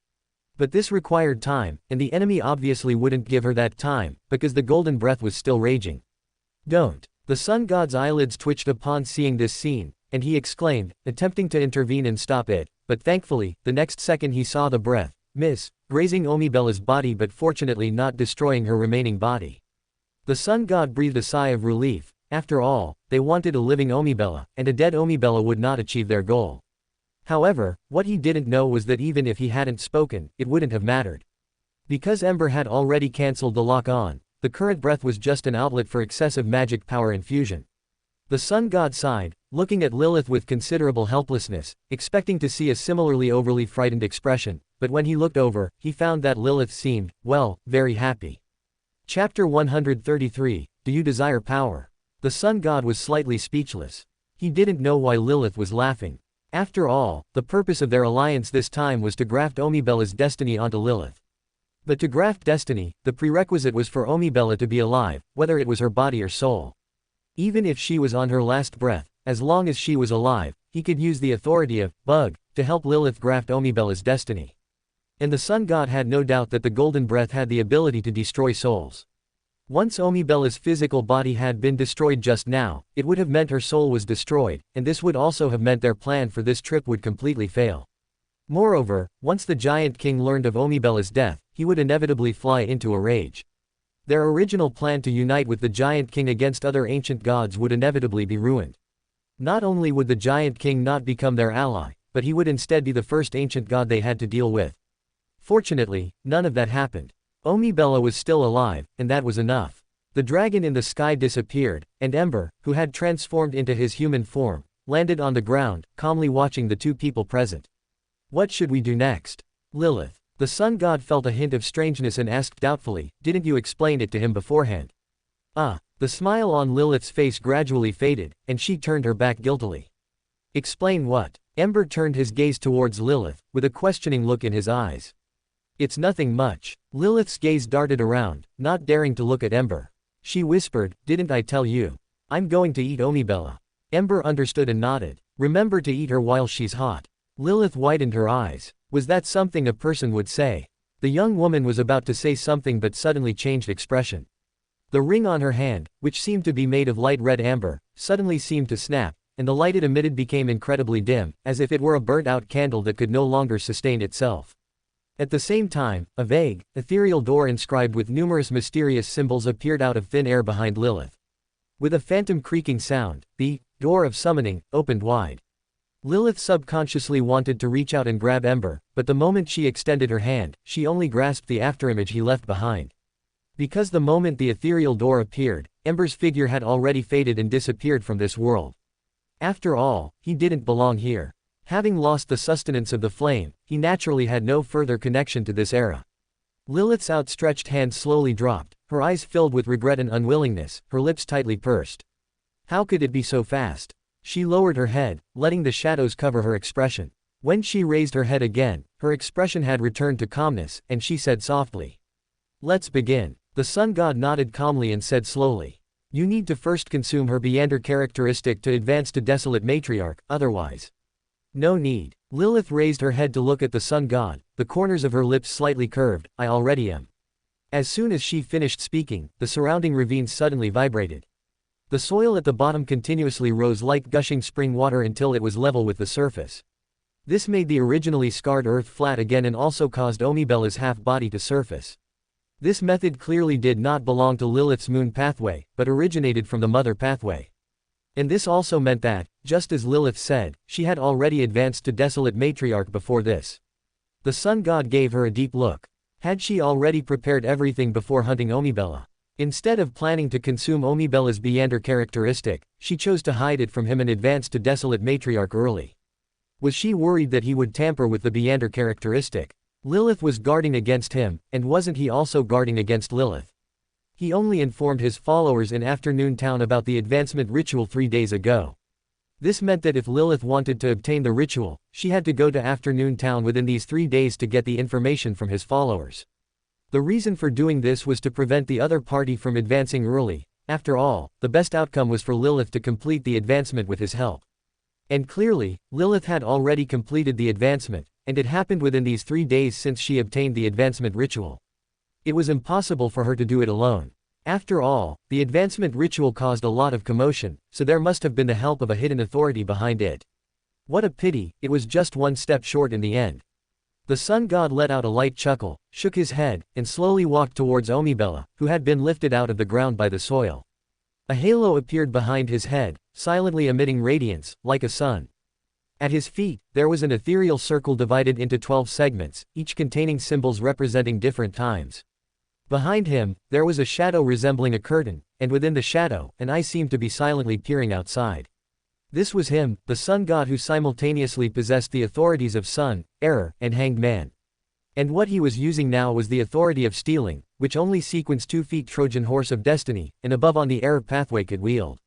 But this required time, and the enemy obviously wouldn't give her that time, because the golden breath was still raging. Don't. The sun god's eyelids twitched upon seeing this scene, and he exclaimed, attempting to intervene and stop it, but thankfully, the next second he saw the breath grazing Omibella's body but fortunately not destroying her remaining body. The sun god breathed a sigh of relief. After all, they wanted a living Omibella, and a dead Omibella would not achieve their goal. However, what he didn't know was that even if he hadn't spoken, it wouldn't have mattered. Because Ember had already cancelled the lock-on, the current breath was just an outlet for excessive magic power infusion. The sun god sighed, looking at Lilith with considerable helplessness, expecting to see a similarly overly frightened expression, but when he looked over, he found that Lilith seemed, well, very happy. Chapter 133, Do You Desire Power? The sun god was slightly speechless. He didn't know why Lilith was laughing. After all, the purpose of their alliance this time was to graft Omibella's destiny onto Lilith. But to graft destiny, the prerequisite was for Omibella to be alive, whether it was her body or soul. Even if she was on her last breath, as long as she was alive, he could use the authority of Bug to help Lilith graft Omibella's destiny. And the Sun God had no doubt that the Golden Breath had the ability to destroy souls. Once Omibella's physical body had been destroyed just now, it would have meant her soul was destroyed, and this would also have meant their plan for this trip would completely fail. Moreover, once the Giant King learned of Omibella's death, he would inevitably fly into a rage. Their original plan to unite with the Giant King against other ancient gods would inevitably be ruined. Not only would the Giant King not become their ally, but he would instead be the first ancient god they had to deal with. Fortunately, none of that happened. Omibella was still alive, and that was enough. The dragon in the sky disappeared, and Ember, who had transformed into his human form, landed on the ground, calmly watching the two people present. What should we do next? Lilith. The sun god felt a hint of strangeness and asked doubtfully, didn't you explain it to him beforehand? The smile on Lilith's face gradually faded, and she turned her back guiltily. Explain what? Ember turned his gaze towards Lilith, with a questioning look in his eyes. It's nothing much. Lilith's gaze darted around, not daring to look at Ember. She whispered, didn't I tell you? I'm going to eat Omibella. Ember understood and nodded. Remember to eat her while she's hot. Lilith widened her eyes. Was that something a person would say? The young woman was about to say something but suddenly changed expression. The ring on her hand, which seemed to be made of light red amber, suddenly seemed to snap, and the light it emitted became incredibly dim, as if it were a burnt-out candle that could no longer sustain itself. At the same time, a vague, ethereal door inscribed with numerous mysterious symbols appeared out of thin air behind Lilith. With a phantom creaking sound, the door of summoning opened wide. Lilith subconsciously wanted to reach out and grab Ember, but the moment she extended her hand, she only grasped the afterimage he left behind. Because the moment the ethereal door appeared, Ember's figure had already faded and disappeared from this world. After all, he didn't belong here. Having lost the sustenance of the flame, he naturally had no further connection to this era. Lilith's outstretched hand slowly dropped, her eyes filled with regret and unwillingness, her lips tightly pursed. How could it be so fast? She lowered her head, letting the shadows cover her expression. When she raised her head again, her expression had returned to calmness, and she said softly, let's begin. The sun god nodded calmly and said slowly, you need to first consume her Beander characteristic to advance to Desolate Matriarch, otherwise. No need. Lilith raised her head to look at the sun god, the corners of her lips slightly curved, I already am. As soon as she finished speaking, the surrounding ravine suddenly vibrated. The soil at the bottom continuously rose like gushing spring water until it was level with the surface. This made the originally scarred earth flat again and also caused Omibella's half-body to surface. This method clearly did not belong to Lilith's moon pathway, but originated from the mother pathway. And this also meant that, just as Lilith said, she had already advanced to Desolate Matriarch before this. The sun god gave her a deep look. Had she already prepared everything before hunting Omibella? Instead of planning to consume Omibella's Beander characteristic, she chose to hide it from him and advance to Desolate Matriarch early. Was she worried that he would tamper with the Beander characteristic? Lilith was guarding against him, and wasn't he also guarding against Lilith? He only informed his followers in Afternoon Town about the advancement ritual 3 days ago. This meant that if Lilith wanted to obtain the ritual, she had to go to Afternoon Town within these 3 days to get the information from his followers. The reason for doing this was to prevent the other party from advancing early. After all, the best outcome was for Lilith to complete the advancement with his help. And clearly, Lilith had already completed the advancement, and it happened within these 3 days since she obtained the advancement ritual. It was impossible for her to do it alone. After all, the advancement ritual caused a lot of commotion, so there must have been the help of a hidden authority behind it. What a pity, it was just one step short in the end. The sun god let out a light chuckle, shook his head, and slowly walked towards Omibella, who had been lifted out of the ground by the soil. A halo appeared behind his head, silently emitting radiance, like a sun. At his feet, there was an ethereal circle divided into 12 segments, each containing symbols representing different times. Behind him, there was a shadow resembling a curtain, and within the shadow, an eye seemed to be silently peering outside. This was him, the sun god who simultaneously possessed the authorities of Sun, Error, and Hanged Man. And what he was using now was the authority of Stealing, which only Sequence 2 feet Trojan Horse of Destiny, and above on the Error pathway could wield.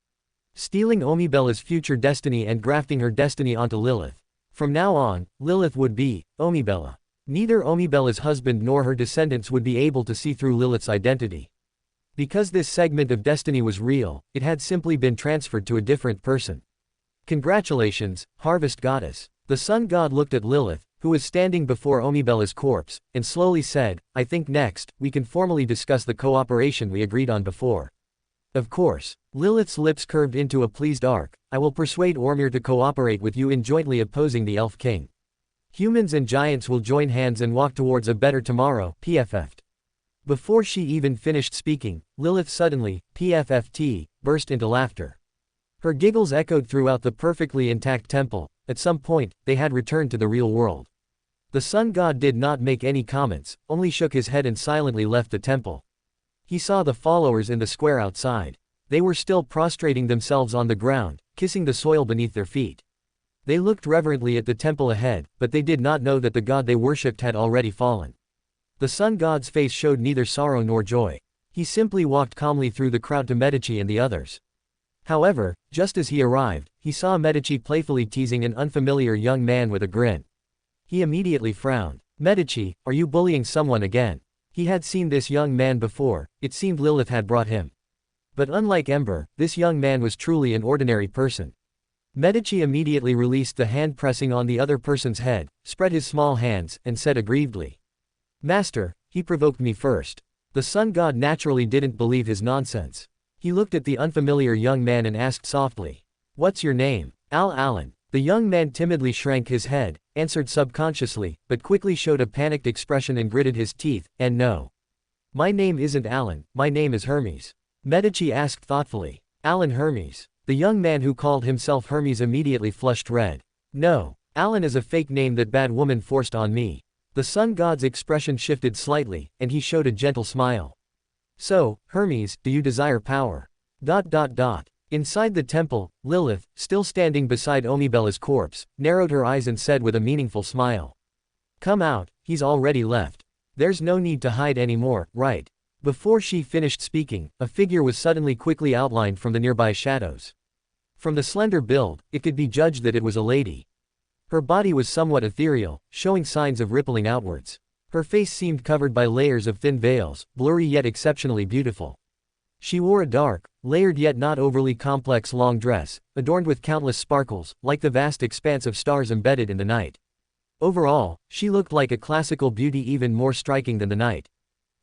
Stealing Omibella's future destiny and grafting her destiny onto Lilith. From now on, Lilith would be Omibella. Neither Omibella's husband nor her descendants would be able to see through Lilith's identity. Because this segment of destiny was real, it had simply been transferred to a different person. Congratulations, Harvest Goddess. The Sun God looked at Lilith, who was standing before Omibella's corpse, and slowly said, I think next, we can formally discuss the cooperation we agreed on before. Of course. Lilith's lips curved into a pleased arc. I will persuade Ormir to cooperate with you in jointly opposing the Elf King. Humans and giants will join hands and walk towards a better tomorrow, PFF'd. Before she even finished speaking, Lilith suddenly, PFFT, burst into laughter. Her giggles echoed throughout the perfectly intact temple. At some point, they had returned to the real world. The Sun God did not make any comments, only shook his head and silently left the temple. He saw the followers in the square outside. They were still prostrating themselves on the ground, kissing the soil beneath their feet. They looked reverently at the temple ahead, but they did not know that the god they worshipped had already fallen. The Sun God's face showed neither sorrow nor joy. He simply walked calmly through the crowd to Medici and the others. However, just as he arrived, he saw Medici playfully teasing an unfamiliar young man with a grin. He immediately frowned. Medici, are you bullying someone again? He had seen this young man before, it seemed Lilith had brought him. But unlike Ember, this young man was truly an ordinary person. Medici immediately released the hand pressing on the other person's head, spread his small hands, and said aggrievedly. Master, he provoked me first. The Sun God naturally didn't believe his nonsense. He looked at the unfamiliar young man and asked softly. What's your name? Alan. The young man timidly shrank his head, answered subconsciously, but quickly showed a panicked expression and gritted his teeth, and no. My name isn't Alan, my name is Hermes. Medici asked thoughtfully. Alan Hermes. The young man who called himself Hermes immediately flushed red. No, Alan is a fake name that bad woman forced on me. The Sun God's expression shifted slightly, and he showed a gentle smile. So, Hermes, do you desire power? Inside the temple, Lilith, still standing beside Omibella's corpse, narrowed her eyes and said with a meaningful smile. Come out, he's already left. There's no need to hide anymore, right? Before she finished speaking, a figure was suddenly quickly outlined from the nearby shadows. From the slender build, it could be judged that it was a lady. Her body was somewhat ethereal, showing signs of rippling outwards. Her face seemed covered by layers of thin veils, blurry yet exceptionally beautiful. She wore a dark, layered yet not overly complex long dress, adorned with countless sparkles, like the vast expanse of stars embedded in the night. Overall, she looked like a classical beauty, even more striking than the night.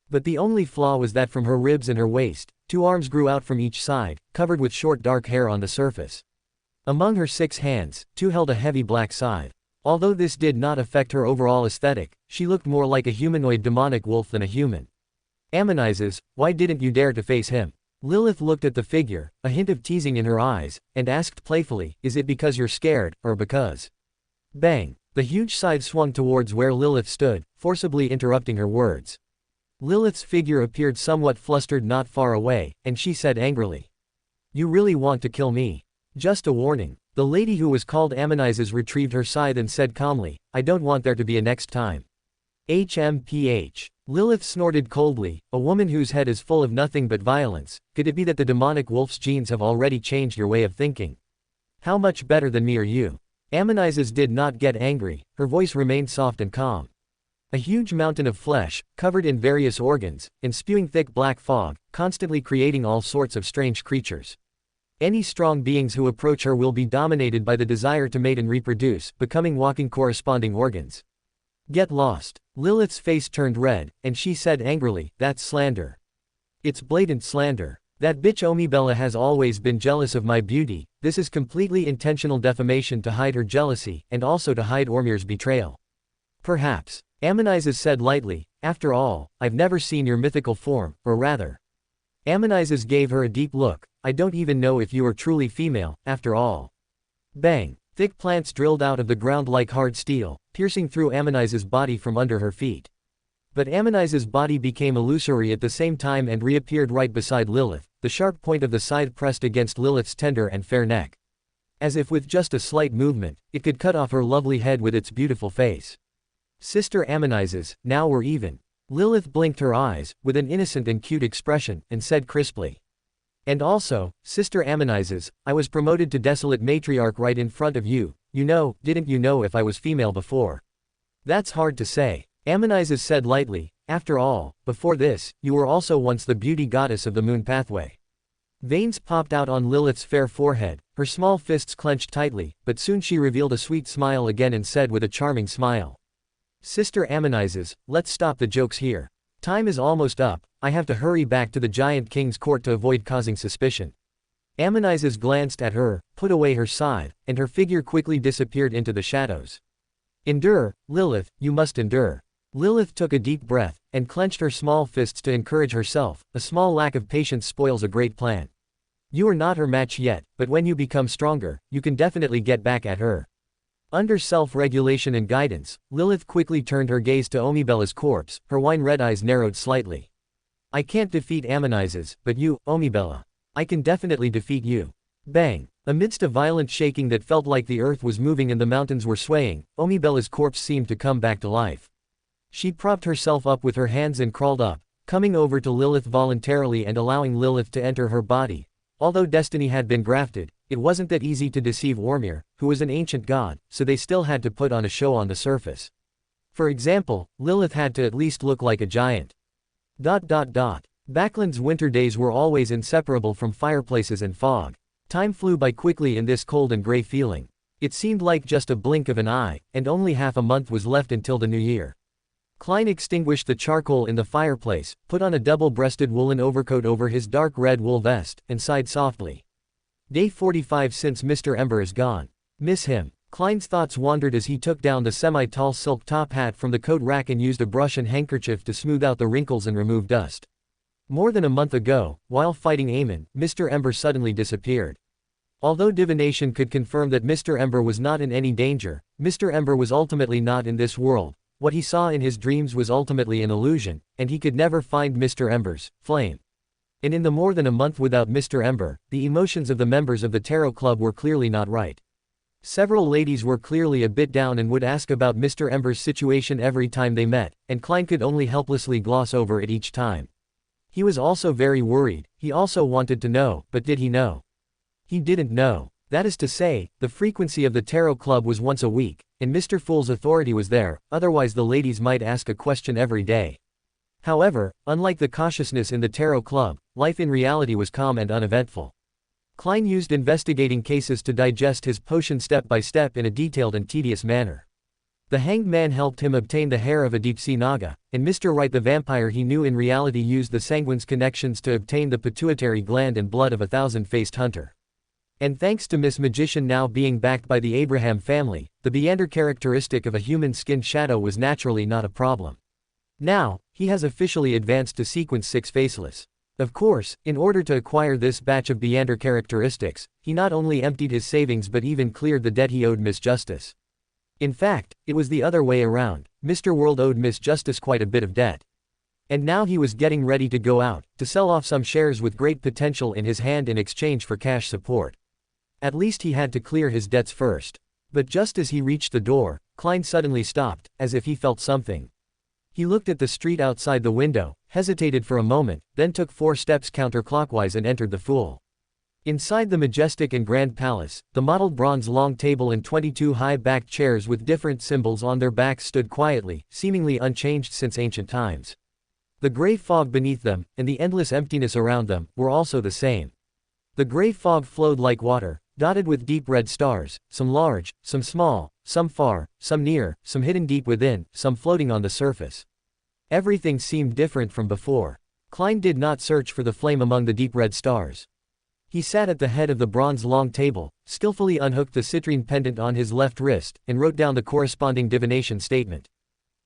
But the only flaw was that from her ribs and her waist, 2 arms grew out from each side, covered with short dark hair on the surface. Among her 6 hands, 2 held a heavy black scythe. Although this did not affect her overall aesthetic, she looked more like a humanoid demonic wolf than a human. Ammonizes, why didn't you dare to face him? Lilith looked at the figure, a hint of teasing in her eyes, and asked playfully, is it because you're scared, or because? Bang! The huge scythe swung towards where Lilith stood, forcibly interrupting her words. Lilith's figure appeared somewhat flustered not far away, and she said angrily. You really want to kill me? Just a warning. The lady who was called Ammonizes retrieved her scythe and said calmly, I don't want there to be a next time. HMPH. Lilith snorted coldly, a woman whose head is full of nothing but violence. Could it be that the demonic wolf's genes have already changed your way of thinking? How much better than me are you? Ammonizes did not get angry, her voice remained soft and calm. A huge mountain of flesh, covered in various organs, and spewing thick black fog, constantly creating all sorts of strange creatures. Any strong beings who approach her will be dominated by the desire to mate and reproduce, becoming walking corresponding organs. Get lost. Lilith's face turned red, and she said angrily, that's slander. It's blatant slander. That bitch Omibella has always been jealous of my beauty. This is completely intentional defamation to hide her jealousy, and also to hide Ormir's betrayal. Perhaps. Ammonizes said lightly, after all, I've never seen your mythical form, or rather. Ammonizes gave her a deep look, I don't even know if you are truly female, after all. Bang! Thick plants drilled out of the ground like hard steel, piercing through Ammonizes' body from under her feet. But Ammonizes' body became illusory at the same time and reappeared right beside Lilith, the sharp point of the scythe pressed against Lilith's tender and fair neck. As if with just a slight movement, it could cut off her lovely head with its beautiful face. Sister Ammonizes, now we're even. Lilith blinked her eyes, with an innocent and cute expression, and said crisply. And also, Sister Ammonizes, I was promoted to desolate matriarch right in front of you. didn't you know if I was female before? That's hard to say. Ammonizes said lightly, after all, before this, you were also once the beauty goddess of the moon pathway. Veins popped out on Lilith's fair forehead, her small fists clenched tightly, but soon she revealed a sweet smile again and said with a charming smile. Sister Ammonizes, let's stop the jokes here. Time is almost up, I have to hurry back to the Giant King's court to avoid causing suspicion. Ammonizes glanced at her, put away her scythe, and her figure quickly disappeared into the shadows. Endure, Lilith, you must endure. Lilith took a deep breath, and clenched her small fists to encourage herself. A small lack of patience spoils a great plan. You are not her match yet, but when you become stronger, you can definitely get back at her. Under self-regulation and guidance, Lilith quickly turned her gaze to Omibella's corpse, her wine-red eyes narrowed slightly. I can't defeat Ammonizes, but you, Omibella. I can definitely defeat you. Bang! Amidst a violent shaking that felt like the earth was moving and the mountains were swaying, Omibella's corpse seemed to come back to life. She propped herself up with her hands and crawled up, coming over to Lilith voluntarily and allowing Lilith to enter her body. Although destiny had been grafted, it wasn't that easy to deceive Ormir, who was an ancient god, so they still had to put on a show on the surface. For example, Lilith had to at least look like a giant. Backland's winter days were always inseparable from fireplaces and fog. Time flew by quickly in this cold and gray feeling. It seemed like just a blink of an eye, and only half a month was left until the new year. Klein extinguished the charcoal in the fireplace, put on a double-breasted woolen overcoat over his dark red wool vest, and sighed softly. Day 45 since Mr. Ember is gone. Miss him. Klein's thoughts wandered as he took down the semi-tall silk top hat from the coat rack and used a brush and handkerchief to smooth out the wrinkles and remove dust. More than a month ago, while fighting Aemon, Mr. Ember suddenly disappeared. Although divination could confirm that Mr. Ember was not in any danger, Mr. Ember was ultimately not in this world. What he saw in his dreams was ultimately an illusion, and he could never find Mr. Ember's flame. And in the more than a month without Mr. Ember, the emotions of the members of the Tarot Club were clearly not right. Several ladies were clearly a bit down and would ask about Mr. Ember's situation every time they met, and Klein could only helplessly gloss over it each time. He was also very worried. He also wanted to know, but did he know? He didn't know. That is to say, the frequency of the Tarot Club was once a week, and Mr. Fool's authority was there, otherwise the ladies might ask a question every day. However, unlike the cautiousness in the Tarot Club, life in reality was calm and uneventful. Klein used investigating cases to digest his potion step by step in a detailed and tedious manner. The Hanged Man helped him obtain the hair of a deep-sea naga, and Mr. Wright the vampire he knew in reality used the Sanguine's connections to obtain the pituitary gland and blood of a thousand-faced hunter. And thanks to Miss Magician now being backed by the Abraham family, the Beander characteristic of a human-skinned shadow was naturally not a problem. Now, he has officially advanced to sequence 6 Faceless. Of course, in order to acquire this batch of Beander characteristics, he not only emptied his savings but even cleared the debt he owed Miss Justice. In fact, it was the other way around. Mr. World owed Miss Justice quite a bit of debt. And now he was getting ready to go out, to sell off some shares with great potential in his hand in exchange for cash support. At least he had to clear his debts first. But just as he reached the door, Klein suddenly stopped, as if he felt something. He looked at the street outside the window, hesitated for a moment, then took 4 steps counterclockwise and entered the Fool. Inside the majestic and grand palace, the mottled bronze long table and 22 high-backed chairs with different symbols on their backs stood quietly, seemingly unchanged since ancient times. The gray fog beneath them, and the endless emptiness around them, were also the same. The gray fog flowed like water, dotted with deep red stars, some large, some small, some far, some near, some hidden deep within, some floating on the surface. Everything seemed different from before. Klein did not search for the flame among the deep red stars. He sat at the head of the bronze long table, skillfully unhooked the citrine pendant on his left wrist, and wrote down the corresponding divination statement.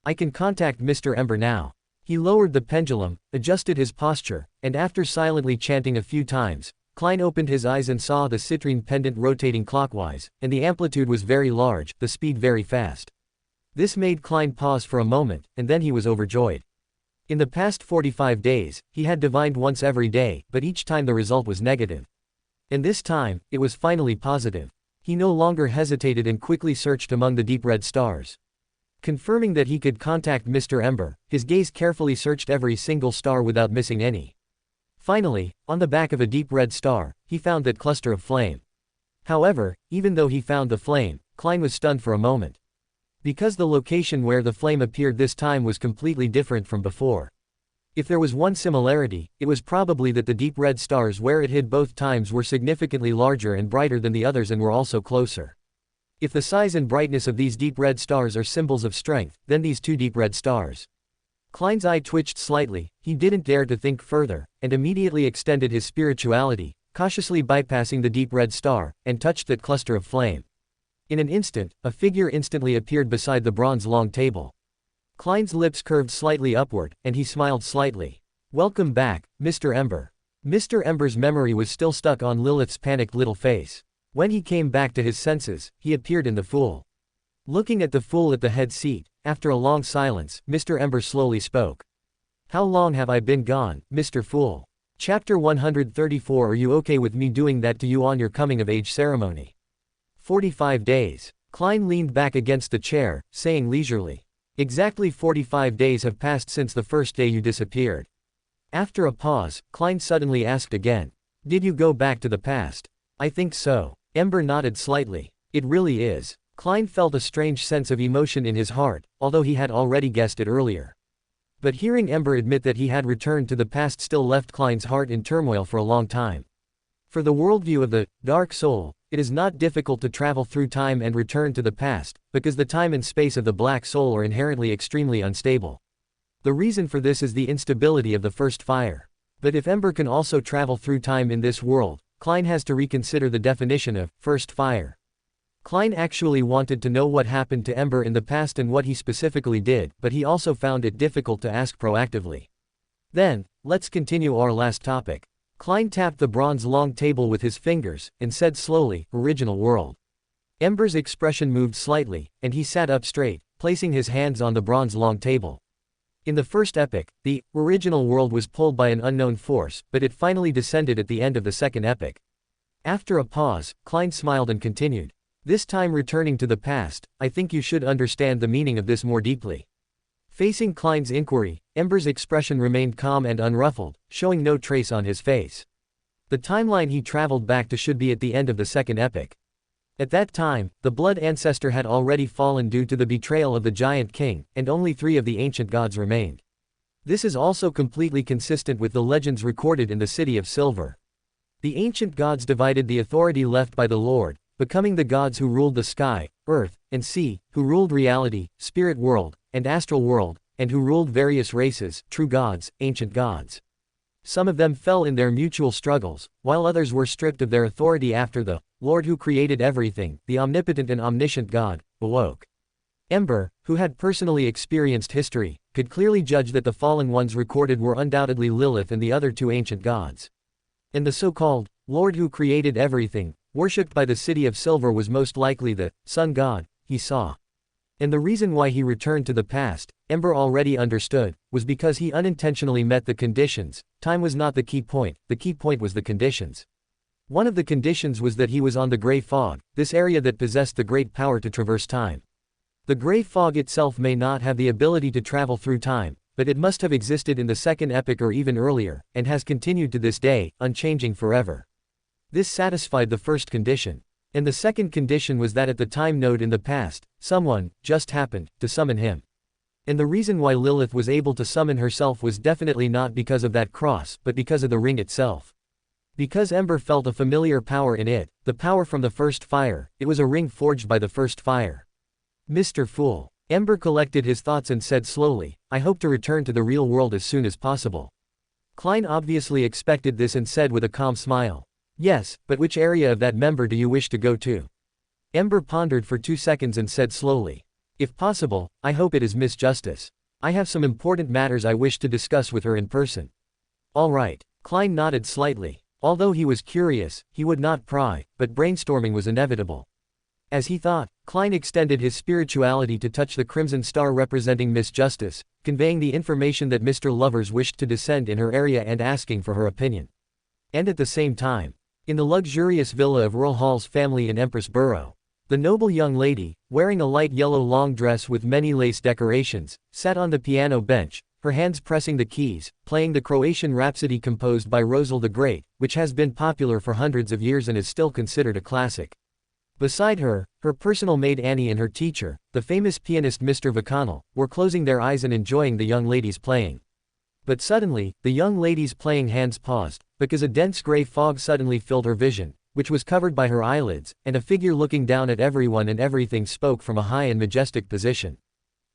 I can contact Mr. Ember now. He lowered the pendulum, adjusted his posture, and after silently chanting a few times, Klein opened his eyes and saw the citrine pendant rotating clockwise, and the amplitude was very large, the speed very fast. This made Klein pause for a moment, and then he was overjoyed. In the past 45 days, he had divined once every day, but each time the result was negative. And this time, it was finally positive. He no longer hesitated and quickly searched among the deep red stars. Confirming that he could contact Mr. Ember, his gaze carefully searched every single star without missing any. Finally, on the back of a deep red star, he found that cluster of flame. However, even though he found the flame, Klein was stunned for a moment. Because the location where the flame appeared this time was completely different from before. If there was one similarity, it was probably that the deep red stars where it hid both times were significantly larger and brighter than the others and were also closer. If the size and brightness of these deep red stars are symbols of strength, then these two deep red stars. Klein's eye twitched slightly, he didn't dare to think further, and immediately extended his spirituality, cautiously bypassing the deep red star, and touched that cluster of flame. In an instant, a figure instantly appeared beside the bronze long table. Klein's lips curved slightly upward, and he smiled slightly. "Welcome back, Mr. Ember." Mr. Ember's memory was still stuck on Lilith's panicked little face. When he came back to his senses, he appeared in the Fool. Looking at the Fool at the head seat, after a long silence, Mr. Ember slowly spoke. "How long have I been gone, Mr. Fool?" Chapter 134. Are you okay with me doing that to you on your coming-of-age ceremony? 45 days. Klein leaned back against the chair, saying leisurely. Exactly 45 days have passed since the first day you disappeared. After a pause, Klein suddenly asked again. Did you go back to the past? I think so. Ember nodded slightly. It really is. Klein felt a strange sense of emotion in his heart, although he had already guessed it earlier. But hearing Ember admit that he had returned to the past still left Klein's heart in turmoil for a long time. For the worldview of the Dark Soul, it is not difficult to travel through time and return to the past, because the time and space of the Black Soul are inherently extremely unstable. The reason for this is the instability of the first fire. But if Ember can also travel through time in this world, Klein has to reconsider the definition of first fire. Klein actually wanted to know what happened to Ember in the past and what he specifically did, but he also found it difficult to ask proactively. Then, let's continue our last topic. Klein tapped the bronze long table with his fingers, and said slowly, Original World. Ember's expression moved slightly, and he sat up straight, placing his hands on the bronze long table. In the first epic, the Original World was pulled by an unknown force, but it finally descended at the end of the second epic. After a pause, Klein smiled and continued. This time returning to the past, I think you should understand the meaning of this more deeply. Facing Klein's inquiry, Ember's expression remained calm and unruffled, showing no trace on his face. The timeline he traveled back to should be at the end of the second epic. At that time, the Blood Ancestor had already fallen due to the betrayal of the Giant King, and only 3 of the ancient gods remained. This is also completely consistent with the legends recorded in the City of Silver. The ancient gods divided the authority left by the Lord, becoming the gods who ruled the sky, earth, and sea, who ruled reality, spirit world, and astral world, and who ruled various races, true gods, ancient gods. Some of them fell in their mutual struggles, while others were stripped of their authority after the Lord who created everything, the omnipotent and omniscient God, awoke. Ember, who had personally experienced history, could clearly judge that the fallen ones recorded were undoubtedly Lilith and the other 2 ancient gods. And the so-called Lord who created everything, worshipped by the City of Silver was most likely the Sun God, he saw. And the reason why he returned to the past, Ember already understood, was because he unintentionally met the conditions. Time was not the key point was the conditions. One of the conditions was that he was on the Grey Fog, this area that possessed the great power to traverse time. The Grey Fog itself may not have the ability to travel through time, but it must have existed in the second epic or even earlier, and has continued to this day, unchanging forever. This satisfied the first condition. And the second condition was that at the time node in the past, someone just happened to summon him. And the reason why Lilith was able to summon herself was definitely not because of that cross, but because of the ring itself. Because Ember felt a familiar power in it, the power from the first fire, it was a ring forged by the first fire. Mr. Fool. Ember collected his thoughts and said slowly, I hope to return to the real world as soon as possible. Klein obviously expected this and said with a calm smile. Yes, but which area of that member do you wish to go to? Ember pondered for 2 seconds and said slowly. If possible, I hope it is Miss Justice. I have some important matters I wish to discuss with her in person. All right. Klein nodded slightly. Although he was curious, he would not pry, but brainstorming was inevitable. As he thought, Klein extended his spirituality to touch the crimson star representing Miss Justice, conveying the information that Mr. Lovers wished to descend in her area and asking for her opinion. And at the same time, in the luxurious villa of Earl Hall's family in Empress Borough, the noble young lady, wearing a light yellow long dress with many lace decorations, sat on the piano bench, her hands pressing the keys, playing the Croatian Rhapsody composed by Rosal the Great, which has been popular for hundreds of years and is still considered a classic. Beside her, her personal maid Annie and her teacher, the famous pianist Mr. Vacannel, were closing their eyes and enjoying the young lady's playing. But suddenly, the young lady's playing hands paused, because a dense gray fog suddenly filled her vision, which was covered by her eyelids, and a figure looking down at everyone and everything spoke from a high and majestic position.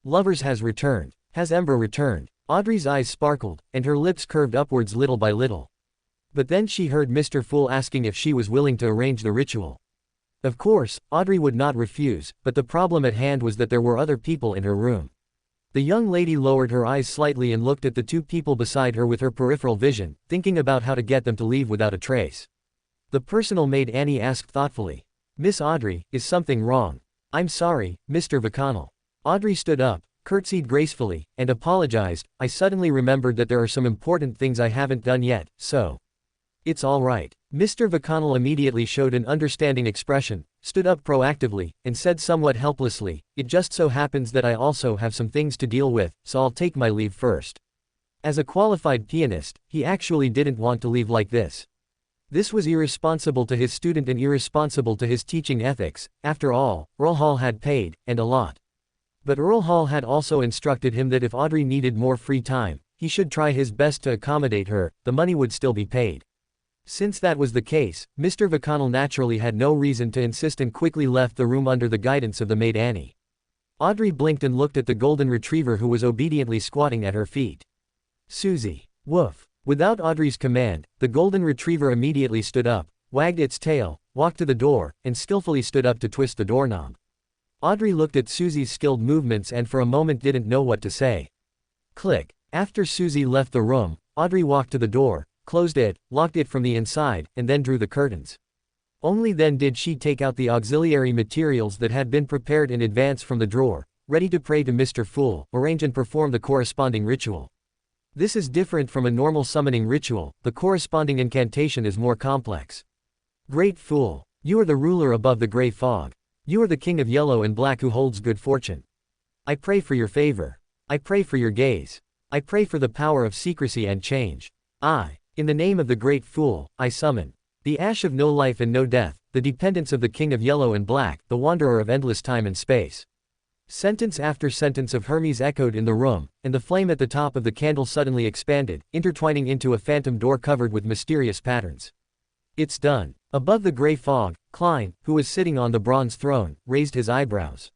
Lovers has returned. Has Ember returned? Audrey's eyes sparkled, and her lips curved upwards little by little. But then she heard Mr. Fool asking if she was willing to arrange the ritual. Of course, Audrey would not refuse, but the problem at hand was that there were other people in her room. The young lady lowered her eyes slightly and looked at the two people beside her with her peripheral vision, thinking about how to get them to leave without a trace. The personal maid Annie asked thoughtfully, "Miss Audrey, is something wrong?" "I'm sorry, Mr. Vacannel." Audrey stood up, curtsied gracefully, and apologized. "I suddenly remembered that there are some important things I haven't done yet, so it's all right." Mr. Vacannel immediately showed an understanding expression, stood up proactively, and said somewhat helplessly, "It just so happens that I also have some things to deal with, so I'll take my leave first." As a qualified pianist, he actually didn't want to leave like this. This was irresponsible to his student and irresponsible to his teaching ethics. After all, Earl Hall had paid, and a lot. But Earl Hall had also instructed him that if Audrey needed more free time, he should try his best to accommodate her, the money would still be paid. Since that was the case, Mr. Vacannel naturally had no reason to insist and quickly left the room under the guidance of the maid Annie. Audrey blinked and looked at the golden retriever who was obediently squatting at her feet. "Susie. Woof." Without Audrey's command, the golden retriever immediately stood up, wagged its tail, walked to the door, and skillfully stood up to twist the doorknob. Audrey looked at Susie's skilled movements and for a moment didn't know what to say. Click. After Susie left the room, Audrey walked to the door, closed it, locked it from the inside, and then drew the curtains. Only then did she take out the auxiliary materials that had been prepared in advance from the drawer, ready to pray to Mr. Fool, arrange and perform the corresponding ritual. This is different from a normal summoning ritual, the corresponding incantation is more complex. Great Fool, you are the ruler above the gray fog. You are the king of yellow and black who holds good fortune. I pray for your favor. I pray for your gaze. I pray for the power of secrecy and change. In the name of the great Fool, I summon the ash of no life and no death, the dependence of the king of yellow and black, the wanderer of endless time and space. Sentence after sentence of Hermes echoed in the room, and the flame at the top of the candle suddenly expanded, intertwining into a phantom door covered with mysterious patterns. It's done. Above the gray fog, Klein, who was sitting on the bronze throne, raised his eyebrows.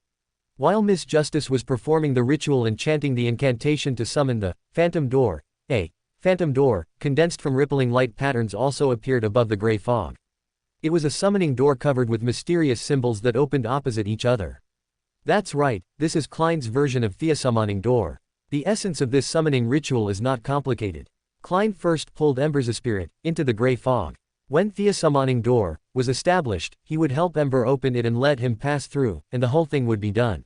While Miss Justice was performing the ritual and chanting the incantation to summon the phantom door, a phantom door, condensed from rippling light patterns also appeared above the gray fog. It was a summoning door covered with mysterious symbols that opened opposite each other. That's right, this is Klein's version of the summoning door. The essence of this summoning ritual is not complicated. Klein first pulled Ember's spirit into the gray fog. When the summoning door was established, he would help Ember open it and let him pass through, and the whole thing would be done.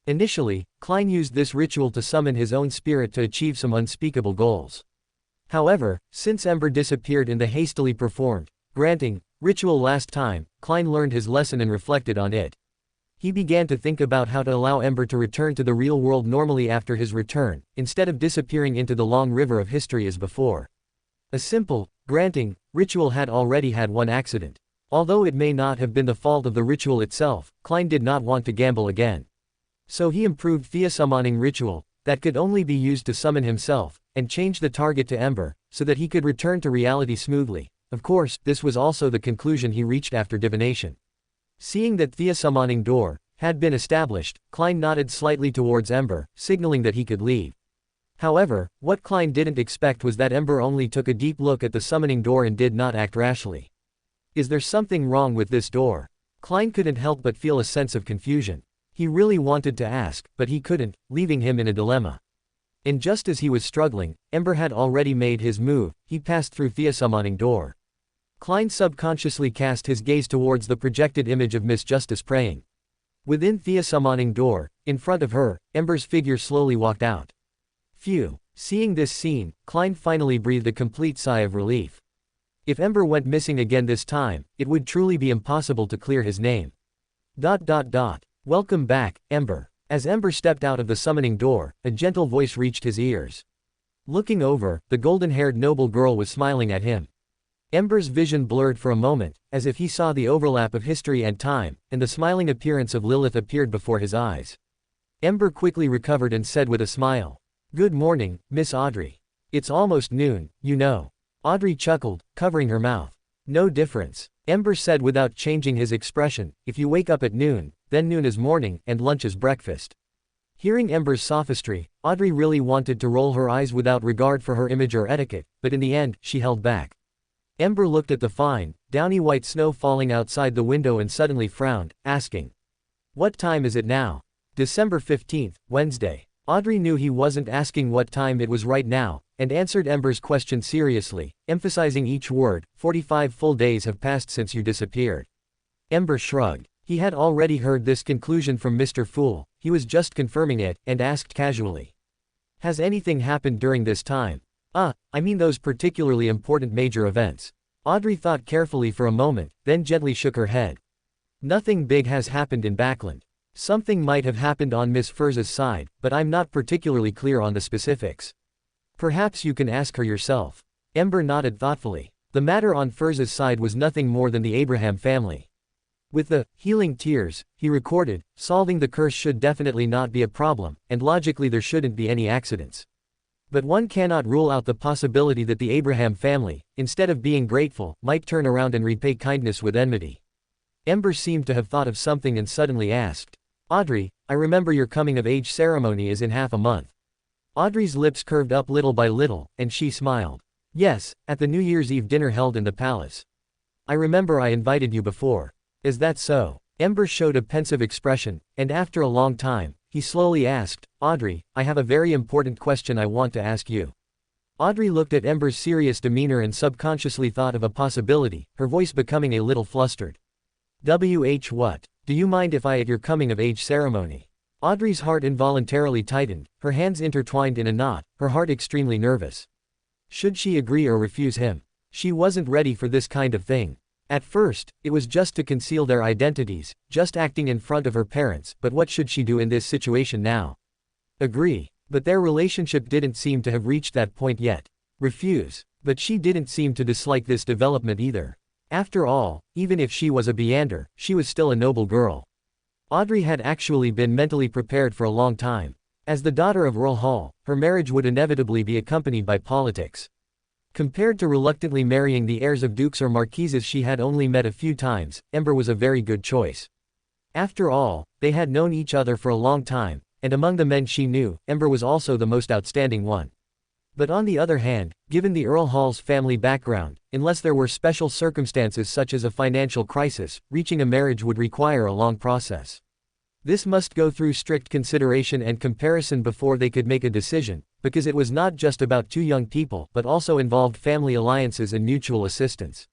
Initially, Klein used this ritual to summon his own spirit to achieve some unspeakable goals. However, since Ember disappeared in the hastily performed Grafting ritual last time, Klein learned his lesson and reflected on it. He began to think about how to allow Ember to return to the real world normally after his return, instead of disappearing into the long river of history as before. A simple Grafting ritual had already had one accident. Although it may not have been the fault of the ritual itself, Klein did not want to gamble again. So he improved the summoning ritual, that could only be used to summon himself, and changed the target to Ember, so that he could return to reality smoothly. Of course, this was also the conclusion he reached after divination. Seeing that the summoning door had been established, Klein nodded slightly towards Ember, signaling that he could leave. However, what Klein didn't expect was that Ember only took a deep look at the summoning door and did not act rashly. Is there something wrong with this door? Klein couldn't help but feel a sense of confusion. He really wanted to ask, but he couldn't, leaving him in a dilemma. And just as he was struggling, Ember had already made his move. He passed through the summoning door. Klein subconsciously cast his gaze towards the projected image of Miss Justice praying. Within the summoning door, in front of her, Ember's figure slowly walked out. Phew. Seeing this scene, Klein finally breathed a complete sigh of relief. If Ember went missing again this time, it would truly be impossible to clear his name. Welcome back, Ember. As Ember stepped out of the summoning door, a gentle voice reached his ears. Looking over, the golden-haired noble girl was smiling at him. Ember's vision blurred for a moment, as if he saw the overlap of history and time, and the smiling appearance of Lilith appeared before his eyes. Ember quickly recovered and said with a smile, "Good morning, Miss Audrey. It's almost noon, you know." Audrey chuckled, covering her mouth. "No difference," Ember said without changing his expression. "If you wake up at noon, then noon is morning, and lunch is breakfast." Hearing Ember's sophistry, Audrey really wanted to roll her eyes without regard for her image or etiquette, but in the end, she held back. Ember looked at the fine, downy white snow falling outside the window and suddenly frowned, asking, "What time is it now?" December 15th, Wednesday. Audrey knew he wasn't asking what time it was right now, and answered Ember's question seriously, emphasizing each word. 45 full days have passed since you disappeared." Ember shrugged. He had already heard this conclusion from Mr. Fool, he was just confirming it, and asked casually, "Has anything happened during this time?" I mean those particularly important major events." Audrey thought carefully for a moment, then gently shook her head. "Nothing big has happened in Backland. Something might have happened on Miss Furz's side, but I'm not particularly clear on the specifics. Perhaps you can ask her yourself." Ember nodded thoughtfully. The matter on Furz's side was nothing more than the Abraham family. With the healing tears he recorded, solving the curse should definitely not be a problem, and logically there shouldn't be any accidents. But one cannot rule out the possibility that the Abraham family, instead of being grateful, might turn around and repay kindness with enmity. Ember seemed to have thought of something and suddenly asked, "Audrey, I remember your coming-of-age ceremony is in half a month." Audrey's lips curved up little by little, and she smiled. "Yes, at the New Year's Eve dinner held in the palace. I remember I invited you before." "Is that so?" Ember showed a pensive expression, and after a long time, he slowly asked, "Audrey, I have a very important question I want to ask you." Audrey looked at Ember's serious demeanor and subconsciously thought of a possibility, her voice becoming a little flustered. What? Do you mind if I at your coming-of-age ceremony?" Audrey's heart involuntarily tightened, her hands intertwined in a knot, her heart extremely nervous. Should she agree or refuse him? She wasn't ready for this kind of thing. At first, it was just to conceal their identities, just acting in front of her parents, but what should she do in this situation now? Agree. But their relationship didn't seem to have reached that point yet. Refuse. But she didn't seem to dislike this development either. After all, even if she was a Beander, she was still a noble girl. Audrey had actually been mentally prepared for a long time. As the daughter of Earl Hall, her marriage would inevitably be accompanied by politics. Compared to reluctantly marrying the heirs of dukes or marquises she had only met a few times, Ember was a very good choice. After all, they had known each other for a long time, and among the men she knew, Ember was also the most outstanding one. But on the other hand, given the Earl Hall's family background, unless there were special circumstances such as a financial crisis, reaching a marriage would require a long process. This must go through strict consideration and comparison before they could make a decision, because it was not just about two young people but also involved family alliances and mutual assistance.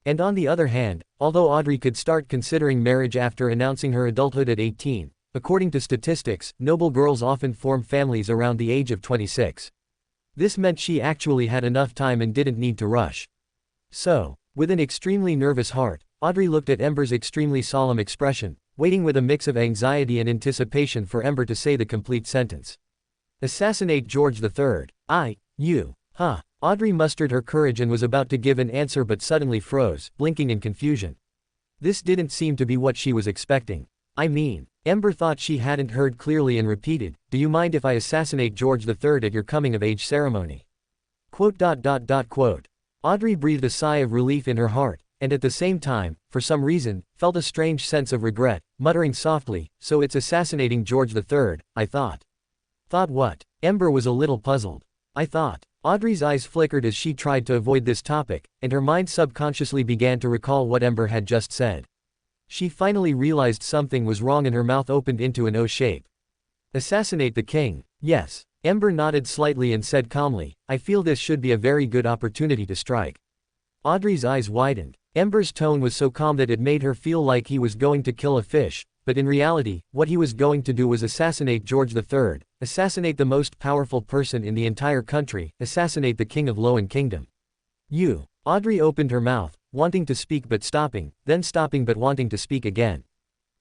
And on the other hand, although Audrey could start considering marriage after announcing her adulthood at 18, according to statistics, noble girls often form families around the age of 26. This meant she actually had enough time and didn't need to rush. So, with an extremely nervous heart, Audrey looked at Ember's extremely solemn expression, waiting with a mix of anxiety and anticipation for Ember to say the complete sentence. "Assassinate George III. You. Huh." Audrey mustered her courage and was about to give an answer but suddenly froze, blinking in confusion. This didn't seem to be what she was expecting. Ember thought she hadn't heard clearly and repeated, "Do you mind if I assassinate George III at your coming-of-age ceremony?" Audrey breathed a sigh of relief in her heart, and at the same time, for some reason, felt a strange sense of regret, muttering softly, "So it's assassinating George III, I thought." "Thought what?" Ember was a little puzzled. "I thought." Audrey's eyes flickered as she tried to avoid this topic, and her mind subconsciously began to recall what Ember had just said. She finally realized something was wrong and her mouth opened into an O shape. "Assassinate the king." "Yes." Ember nodded slightly and said calmly, "I feel this should be a very good opportunity to strike." Audrey's eyes widened. Ember's tone was so calm that it made her feel like he was going to kill a fish, but in reality, what he was going to do was assassinate George III, assassinate the most powerful person in the entire country, assassinate the king of Lowen Kingdom. "You." Audrey opened her mouth, wanting to speak but stopping, then stopping but wanting to speak again.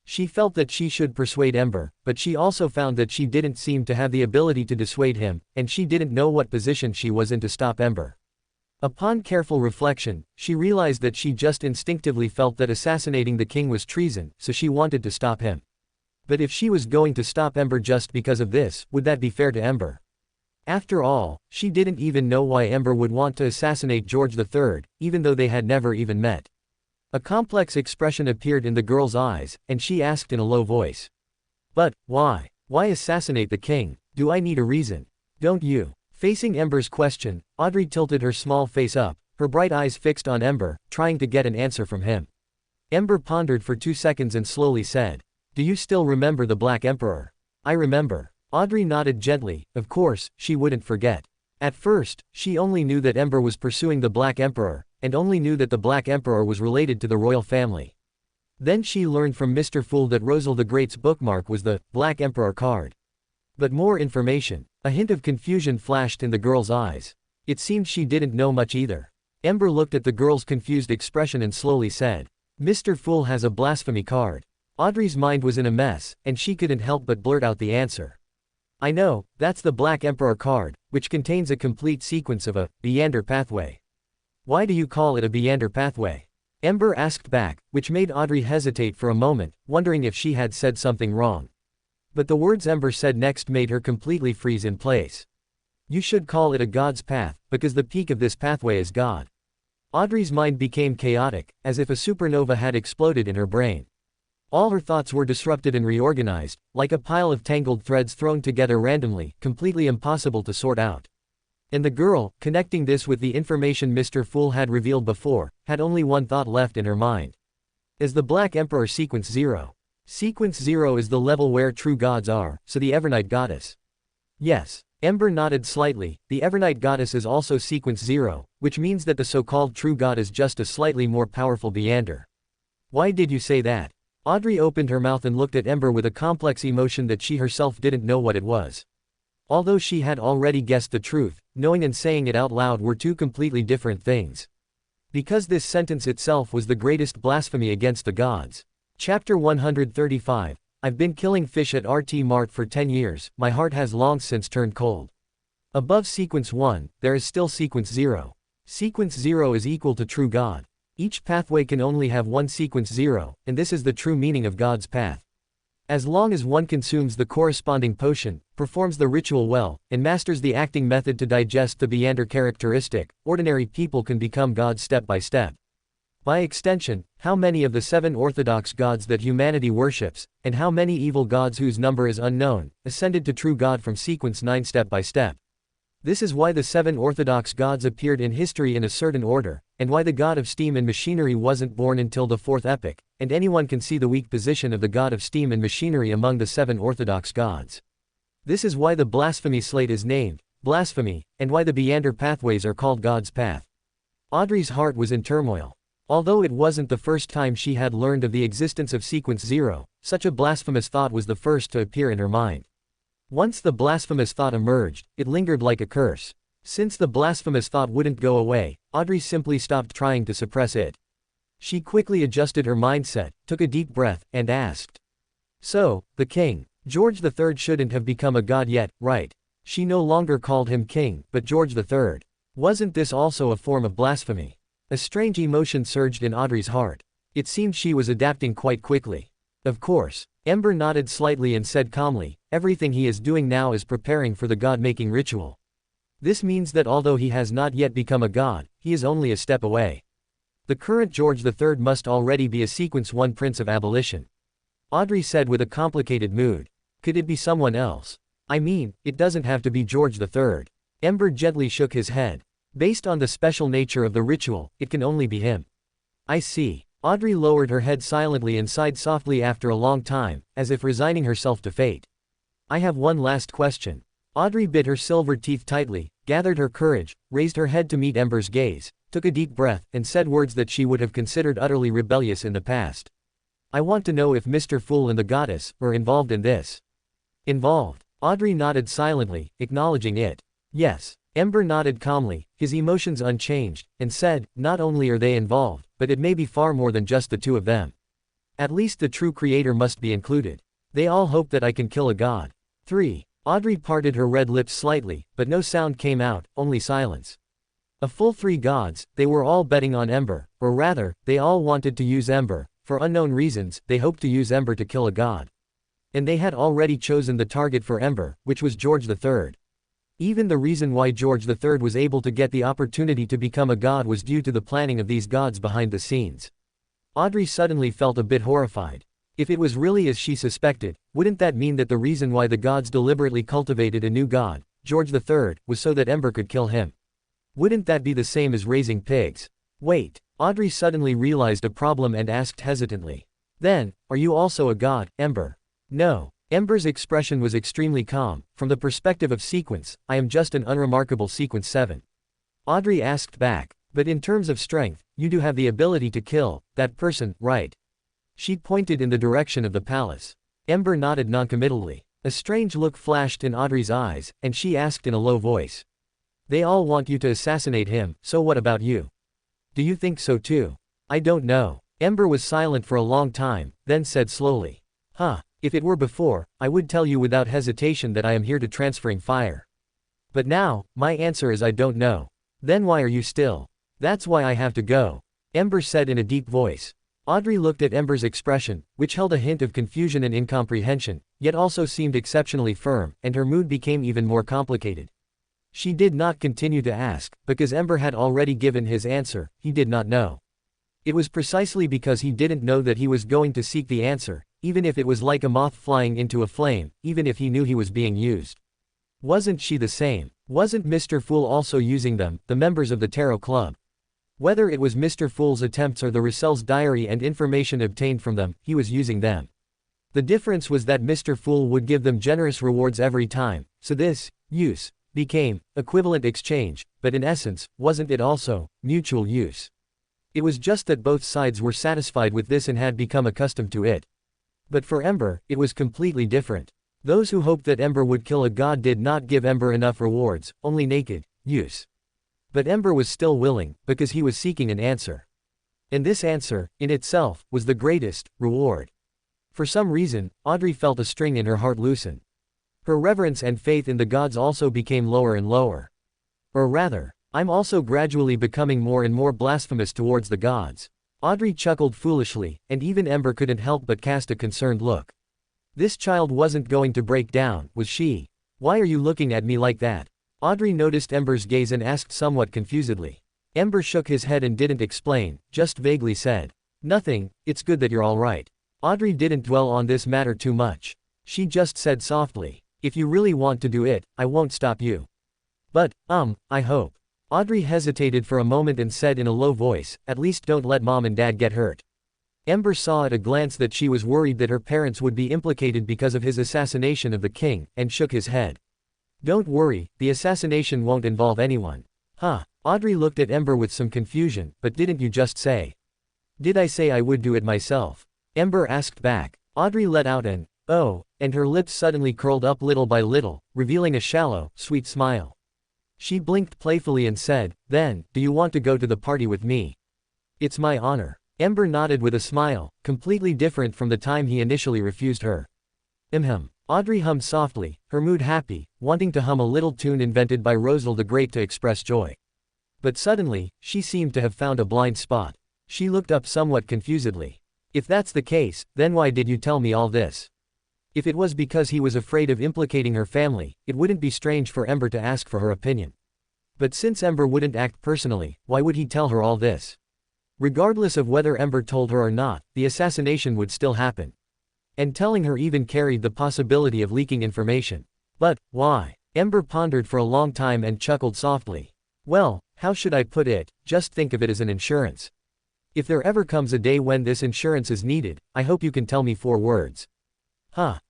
She felt that she should persuade Ember, but she also found that she didn't seem to have the ability to dissuade him, and she didn't know what position she was in to stop Ember. Upon careful reflection, she realized that she just instinctively felt that assassinating the king was treason, so she wanted to stop him. But if she was going to stop Ember just because of this, would that be fair to Ember? After all, she didn't even know why Ember would want to assassinate George III, even though they had never even met. A complex expression appeared in the girl's eyes, and she asked in a low voice. But, why? Why assassinate the king? Do I need a reason? Don't you? Facing Ember's question, Audrey tilted her small face up, her bright eyes fixed on Ember, trying to get an answer from him. Ember pondered for 2 seconds and slowly said, "Do you still remember the Black Emperor?" "I remember." Audrey nodded gently. Of course, she wouldn't forget. At first, she only knew that Ember was pursuing the Black Emperor, and only knew that the Black Emperor was related to the royal family. Then she learned from Mr. Fool that Rosal the Great's bookmark was the Black Emperor card. But more information. A hint of confusion flashed in the girl's eyes. It seemed she didn't know much either. Ember looked at the girl's confused expression and slowly said, "Mr. Fool has a blasphemy card." Audrey's mind was in a mess, and she couldn't help but blurt out the answer. "I know, that's the Black Emperor card, which contains a complete sequence of a meander pathway." "Why do you call it a meander pathway?" Ember asked back, which made Audrey hesitate for a moment, wondering if she had said something wrong. But the words Ember said next made her completely freeze in place. "You should call it a God's path, because the peak of this pathway is God." Audrey's mind became chaotic, as if a supernova had exploded in her brain. All her thoughts were disrupted and reorganized, like a pile of tangled threads thrown together randomly, completely impossible to sort out. And the girl, connecting this with the information Mr. Fool had revealed before, had only one thought left in her mind. Is the Black Emperor Sequence 0? Sequence 0 is the level where true gods are, so the Evernight Goddess. Yes. Ember nodded slightly. The Evernight Goddess is also Sequence 0, which means that the so-called true god is just a slightly more powerful meander. Why did you say that? Audrey opened her mouth and looked at Ember with a complex emotion that she herself didn't know what it was. Although she had already guessed the truth, knowing and saying it out loud were two completely different things. Because this sentence itself was the greatest blasphemy against the gods. Chapter 135. I've been killing fish at RT Mart for 10 years, my heart has long since turned cold. Above Sequence 1, there is still Sequence 0. Sequence 0 is equal to true God. Each pathway can only have one Sequence 0, and this is the true meaning of God's path. As long as one consumes the corresponding potion, performs the ritual well, and masters the acting method to digest the meander characteristic, ordinary people can become gods step by step. By extension, how many of the 7 orthodox gods that humanity worships, and how many evil gods whose number is unknown, ascended to true God from Sequence 9 step by step? This is why the 7 orthodox gods appeared in history in a certain order, and why the god of steam and machinery wasn't born until the 4th epoch, and anyone can see the weak position of the god of steam and machinery among the 7 orthodox gods. This is why the blasphemy slate is named Blasphemy, and why the meander pathways are called God's path. Audrey's heart was in turmoil. Although it wasn't the first time she had learned of the existence of Sequence 0, such a blasphemous thought was the first to appear in her mind. Once the blasphemous thought emerged, it lingered like a curse. Since the blasphemous thought wouldn't go away, Audrey simply stopped trying to suppress it. She quickly adjusted her mindset, took a deep breath, and asked. So, the king, George III shouldn't have become a god yet, right? She no longer called him king, but George III. Wasn't this also a form of blasphemy? A strange emotion surged in Audrey's heart. It seemed she was adapting quite quickly. Of course. Ember nodded slightly and said calmly, everything he is doing now is preparing for the god-making ritual. This means that although he has not yet become a god, he is only a step away. The current George III must already be a Sequence 1 Prince of Abolition. Audrey said with a complicated mood. Could it be someone else? I mean, it doesn't have to be George III. Ember gently shook his head. Based on the special nature of the ritual, it can only be him. I see. Audrey lowered her head silently and sighed softly after a long time, as if resigning herself to fate. I have one last question. Audrey bit her silver teeth tightly, gathered her courage, raised her head to meet Ember's gaze, took a deep breath, and said words that she would have considered utterly rebellious in the past. I want to know if Mr. Fool and the goddess were involved in this. Involved? Audrey nodded silently, acknowledging it. Yes. Ember nodded calmly, his emotions unchanged, and said, not only are they involved, but it may be far more than just the two of them. At least the true creator must be included. They all hope that I can kill a god. 3. Audrey parted her red lips slightly, but no sound came out, only silence. A full 3 gods, they were all betting on Ember, or rather, they all wanted to use Ember. For unknown reasons, they hoped to use Ember to kill a god. And they had already chosen the target for Ember, which was George III. Even the reason why George III was able to get the opportunity to become a god was due to the planning of these gods behind the scenes. Audrey suddenly felt a bit horrified. If it was really as she suspected, wouldn't that mean that the reason why the gods deliberately cultivated a new god, George III, was so that Ember could kill him? Wouldn't that be the same as raising pigs? Wait, Audrey suddenly realized a problem and asked hesitantly. Then, are you also a god, Ember? No. Ember's expression was extremely calm. From the perspective of sequence, I am just an unremarkable sequence 7. Audrey asked back, but in terms of strength, you do have the ability to kill that person, right? She pointed in the direction of the palace. Ember nodded noncommittally. A strange look flashed in Audrey's eyes, and she asked in a low voice. They all want you to assassinate him, so what about you? Do you think so too? I don't know. Ember was silent for a long time, then said slowly. If it were before, I would tell you without hesitation that I am here to transferring fire. But now, my answer is I don't know. Then why are you still? That's why I have to go. Ember said in a deep voice. Audrey looked at Ember's expression, which held a hint of confusion and incomprehension, yet also seemed exceptionally firm, and her mood became even more complicated. She did not continue to ask, because Ember had already given his answer. He did not know. It was precisely because he didn't know that he was going to seek the answer, even if it was like a moth flying into a flame, even if he knew he was being used. Wasn't she the same? Wasn't Mr. Fool also using them, the members of the Tarot Club? Whether it was Mr. Fool's attempts or the Russell's diary and information obtained from them, he was using them. The difference was that Mr. Fool would give them generous rewards every time, so this use became equivalent exchange, but in essence, wasn't it also mutual use? It was just that both sides were satisfied with this and had become accustomed to it. But for Ember, it was completely different. Those who hoped that Ember would kill a god did not give Ember enough rewards, only naked use. But Ember was still willing, because he was seeking an answer. And this answer, in itself, was the greatest reward. For some reason, Audrey felt a string in her heart loosen. Her reverence and faith in the gods also became lower and lower. Or rather, I'm also gradually becoming more and more blasphemous towards the gods. Audrey chuckled foolishly, and even Ember couldn't help but cast a concerned look. This child wasn't going to break down, was she? Why are you looking at me like that? Audrey noticed Ember's gaze and asked somewhat confusedly. Ember shook his head and didn't explain, just vaguely said. Nothing, it's good that you're all right. Audrey didn't dwell on this matter too much. She just said softly. If you really want to do it, I won't stop you. But, I hope. Audrey hesitated for a moment and said in a low voice, at least don't let Mom and Dad get hurt. Ember saw at a glance that she was worried that her parents would be implicated because of his assassination of the king, and shook his head. Don't worry, the assassination won't involve anyone. Audrey looked at Ember with some confusion, but didn't you just say? Did I say I would do it myself? Ember asked back. Audrey let out an, oh, and her lips suddenly curled up little by little, revealing a shallow, sweet smile. She blinked playfully and said, then, do you want to go to the party with me? It's my honor. Ember nodded with a smile, completely different from the time he initially refused her. Audrey hummed softly, her mood happy, wanting to hum a little tune invented by Rosal the Great to express joy. But suddenly, she seemed to have found a blind spot. She looked up somewhat confusedly. If that's the case, then why did you tell me all this? If it was because he was afraid of implicating her family, it wouldn't be strange for Ember to ask for her opinion. But since Ember wouldn't act personally, why would he tell her all this? Regardless of whether Ember told her or not, the assassination would still happen. And telling her even carried the possibility of leaking information. But, why? Ember pondered for a long time and chuckled softly. Well, how should I put it, just think of it as an insurance. If there ever comes a day when this insurance is needed, I hope you can tell me 4 words.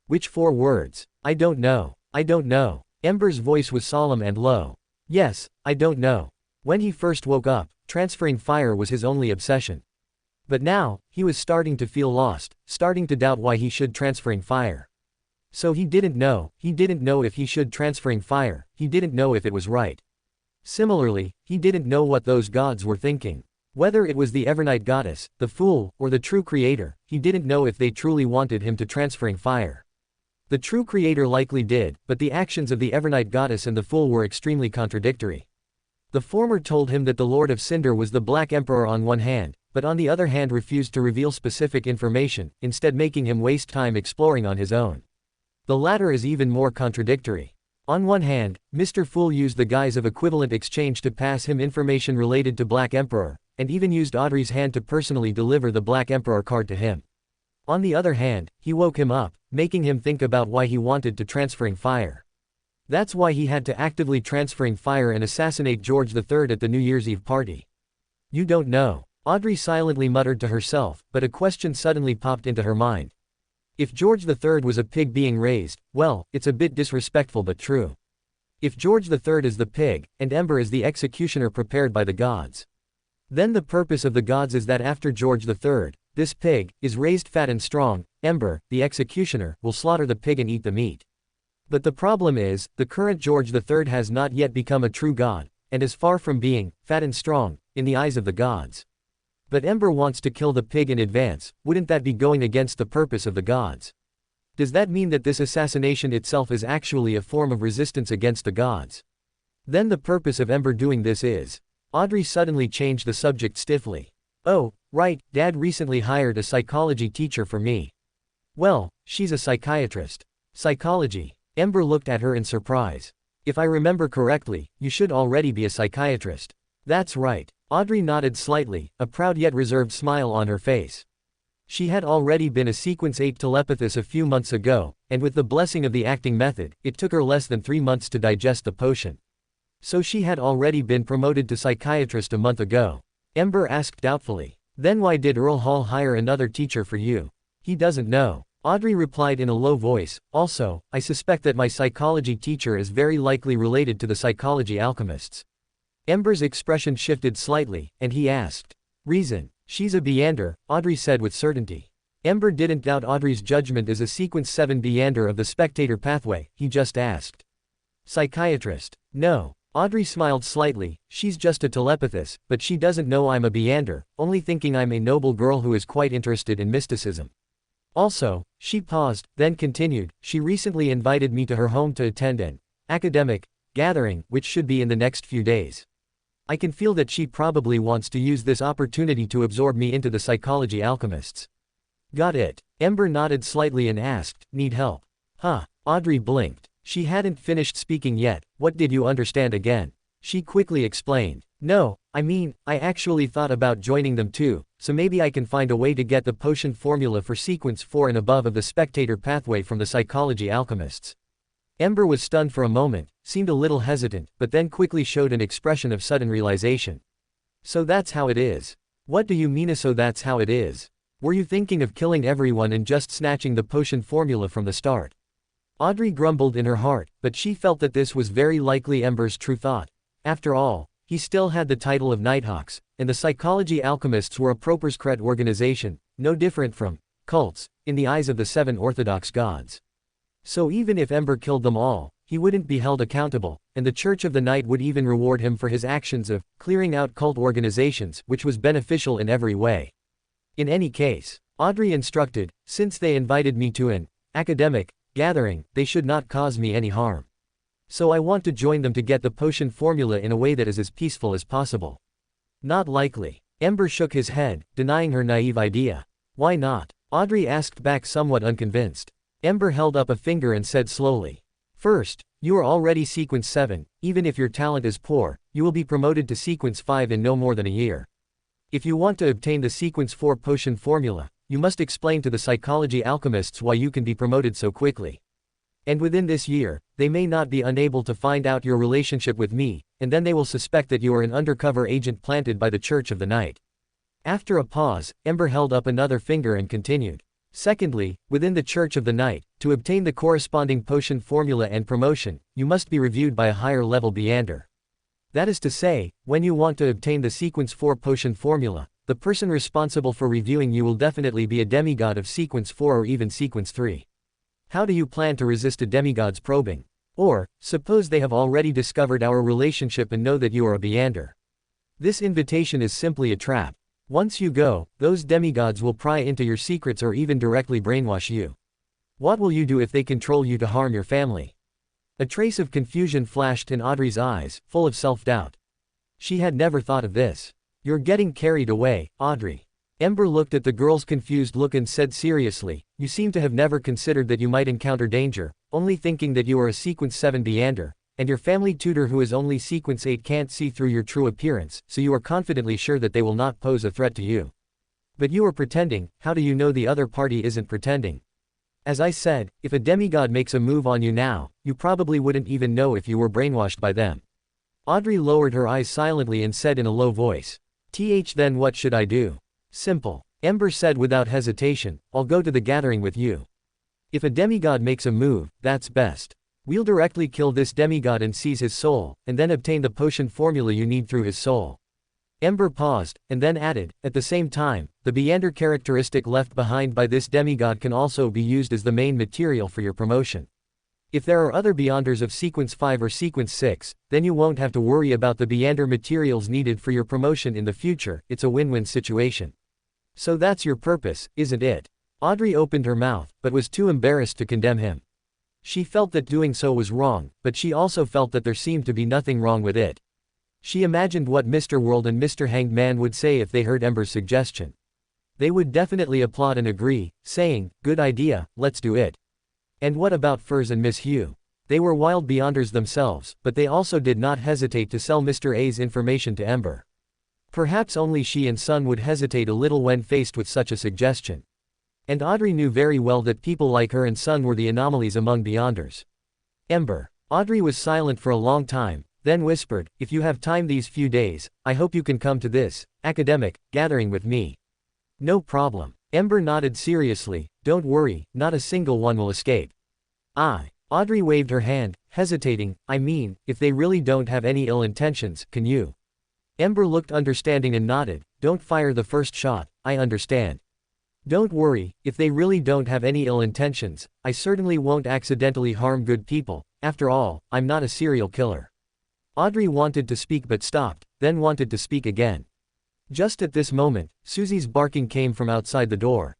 Which 4 words? I don't know. I don't know. Ember's voice was solemn and low. Yes, I don't know. When he first woke up, transferring fire was his only obsession. But now, he was starting to feel lost, starting to doubt why he should transferring fire. So he didn't know if he should transferring fire, he didn't know if it was right. Similarly, he didn't know what those gods were thinking. Whether it was the Evernight goddess, the fool, or the true creator, he didn't know if they truly wanted him to transferring fire. The true creator likely did, but the actions of the Evernight goddess and the fool were extremely contradictory. The former told him that the Lord of Cinder was the Black Emperor on one hand, but on the other hand refused to reveal specific information, instead making him waste time exploring on his own. The latter is even more contradictory. On one hand, Mr. Fool used the guise of equivalent exchange to pass him information related to Black Emperor, and even used Audrey's hand to personally deliver the Black Emperor card to him. On the other hand, he woke him up, making him think about why he wanted to transferring fire. That's why he had to actively transferring fire and assassinate George III at the New Year's Eve party. You don't know. Audrey silently muttered to herself, but a question suddenly popped into her mind. If George III was a pig being raised, well, it's a bit disrespectful but true. If George III is the pig, and Ember is the executioner prepared by the gods, then the purpose of the gods is that after George III, this pig, is raised fat and strong, Ember, the executioner, will slaughter the pig and eat the meat. But the problem is, the current George III has not yet become a true god, and is far from being fat and strong, in the eyes of the gods. But Ember wants to kill the pig in advance. Wouldn't that be going against the purpose of the gods? Does that mean that this assassination itself is actually a form of resistance against the gods? Then the purpose of Ember doing this is... Audrey suddenly changed the subject stiffly. Oh, right, Dad recently hired a psychology teacher for me. Well, she's a psychiatrist. Psychology. Ember looked at her in surprise. If I remember correctly, you should already be a psychiatrist. That's right. Audrey nodded slightly, a proud yet reserved smile on her face. She had already been a Sequence 8 telepathist a few months ago, and with the blessing of the acting method, it took her less than 3 months to digest the potion. So she had already been promoted to psychiatrist a month ago. Ember asked doubtfully. Then why did Earl Hall hire another teacher for you? He doesn't know. Audrey replied in a low voice. Also, I suspect that my psychology teacher is very likely related to the psychology alchemists. Ember's expression shifted slightly, and he asked. Reason. She's a Beander, Audrey said with certainty. Ember didn't doubt Audrey's judgment as a Sequence 7 Beander of the spectator pathway, he just asked. Psychiatrist. No. Audrey smiled slightly. She's just a telepathist, but she doesn't know I'm a Beander, only thinking I'm a noble girl who is quite interested in mysticism. Also, she paused, then continued, she recently invited me to her home to attend an academic gathering, which should be in the next few days. I can feel that she probably wants to use this opportunity to absorb me into the psychology alchemists. Got it. Ember nodded slightly and asked, need help? Huh. Audrey blinked. She hadn't finished speaking yet. What did you understand again? She quickly explained. No, I mean, I actually thought about joining them too, so maybe I can find a way to get the potion formula for Sequence 4 and above of the spectator pathway from the psychology alchemists. Ember was stunned for a moment, seemed a little hesitant, but then quickly showed an expression of sudden realization. So that's how it is. What do you mean so that's how it is? Were you thinking of killing everyone and just snatching the potion formula from the start? Audrey grumbled in her heart, but she felt that this was very likely Ember's true thought. After all, he still had the title of Nighthawks, and the psychology alchemists were a proscribed organization, no different from cults, in the eyes of the 7 orthodox gods. So even if Ember killed them all, he wouldn't be held accountable, and the Church of the Night would even reward him for his actions of clearing out cult organizations, which was beneficial in every way. In any case, Audrey instructed, since they invited me to an academic gathering, they should not cause me any harm. So I want to join them to get the potion formula in a way that is as peaceful as possible. Not likely. Ember shook his head, denying her naive idea. Why not? Audrey asked back somewhat unconvinced. Ember held up a finger and said slowly. First, you are already Sequence 7, even if your talent is poor, you will be promoted to Sequence 5 in no more than a year. If you want to obtain the Sequence 4 potion formula, you must explain to the psychology alchemists why you can be promoted so quickly. And within this year, they may not be unable to find out your relationship with me, and then they will suspect that you are an undercover agent planted by the Church of the Night. After a pause, Ember held up another finger and continued. Secondly, within the Church of the Night, to obtain the corresponding potion formula and promotion, you must be reviewed by a higher level Beander. That is to say, when you want to obtain the Sequence 4 potion formula, the person responsible for reviewing you will definitely be a demigod of Sequence 4 or even Sequence 3. How do you plan to resist a demigod's probing? Or, suppose they have already discovered our relationship and know that you are a Beander. This invitation is simply a trap. Once you go, those demigods will pry into your secrets or even directly brainwash you. What will you do if they control you to harm your family? A trace of confusion flashed in Audrey's eyes, full of self-doubt. She had never thought of this. You're getting carried away, Audrey. Ember looked at the girl's confused look and said seriously, you seem to have never considered that you might encounter danger, only thinking that you are a Sequence 7 Beander, and your family tutor who is only Sequence 8 can't see through your true appearance, so you are confidently sure that they will not pose a threat to you. But you are pretending. How do you know the other party isn't pretending? As I said, if a demigod makes a move on you now, you probably wouldn't even know if you were brainwashed by them. Audrey lowered her eyes silently and said in a low voice. Then what should I do? Simple. Ember said without hesitation, I'll go to the gathering with you. If a demigod makes a move, that's best. We'll directly kill this demigod and seize his soul, and then obtain the potion formula you need through his soul. Ember paused, and then added, at the same time, the Beander characteristic left behind by this demigod can also be used as the main material for your promotion. If there are other Beanders of Sequence 5 or Sequence 6, then you won't have to worry about the Beander materials needed for your promotion in the future. It's a win-win situation. So that's your purpose, isn't it? Audrey opened her mouth, but was too embarrassed to condemn him. She felt that doing so was wrong, but she also felt that there seemed to be nothing wrong with it. She imagined what Mr. World and Mr. Hanged Man would say if they heard Ember's suggestion. They would definitely applaud and agree, saying, good idea, let's do it. And what about Furs and Miss Hugh? They were wild Beanders themselves, but they also did not hesitate to sell Mr. A's information to Ember. Perhaps only she and Sun would hesitate a little when faced with such a suggestion. And Audrey knew very well that people like her and Sun were the anomalies among Beanders. Ember. Audrey was silent for a long time, then whispered, if you have time these few days, I hope you can come to this academic gathering with me. No problem. Ember nodded seriously, don't worry, not a single one will escape. Audrey waved her hand, hesitating, I mean, if they really don't have any ill intentions, can you? Ember looked understanding and nodded, don't fire the first shot, I understand. Don't worry, if they really don't have any ill intentions, I certainly won't accidentally harm good people, after all, I'm not a serial killer. Audrey wanted to speak but stopped, then wanted to speak again. Just at this moment, Susie's barking came from outside the door.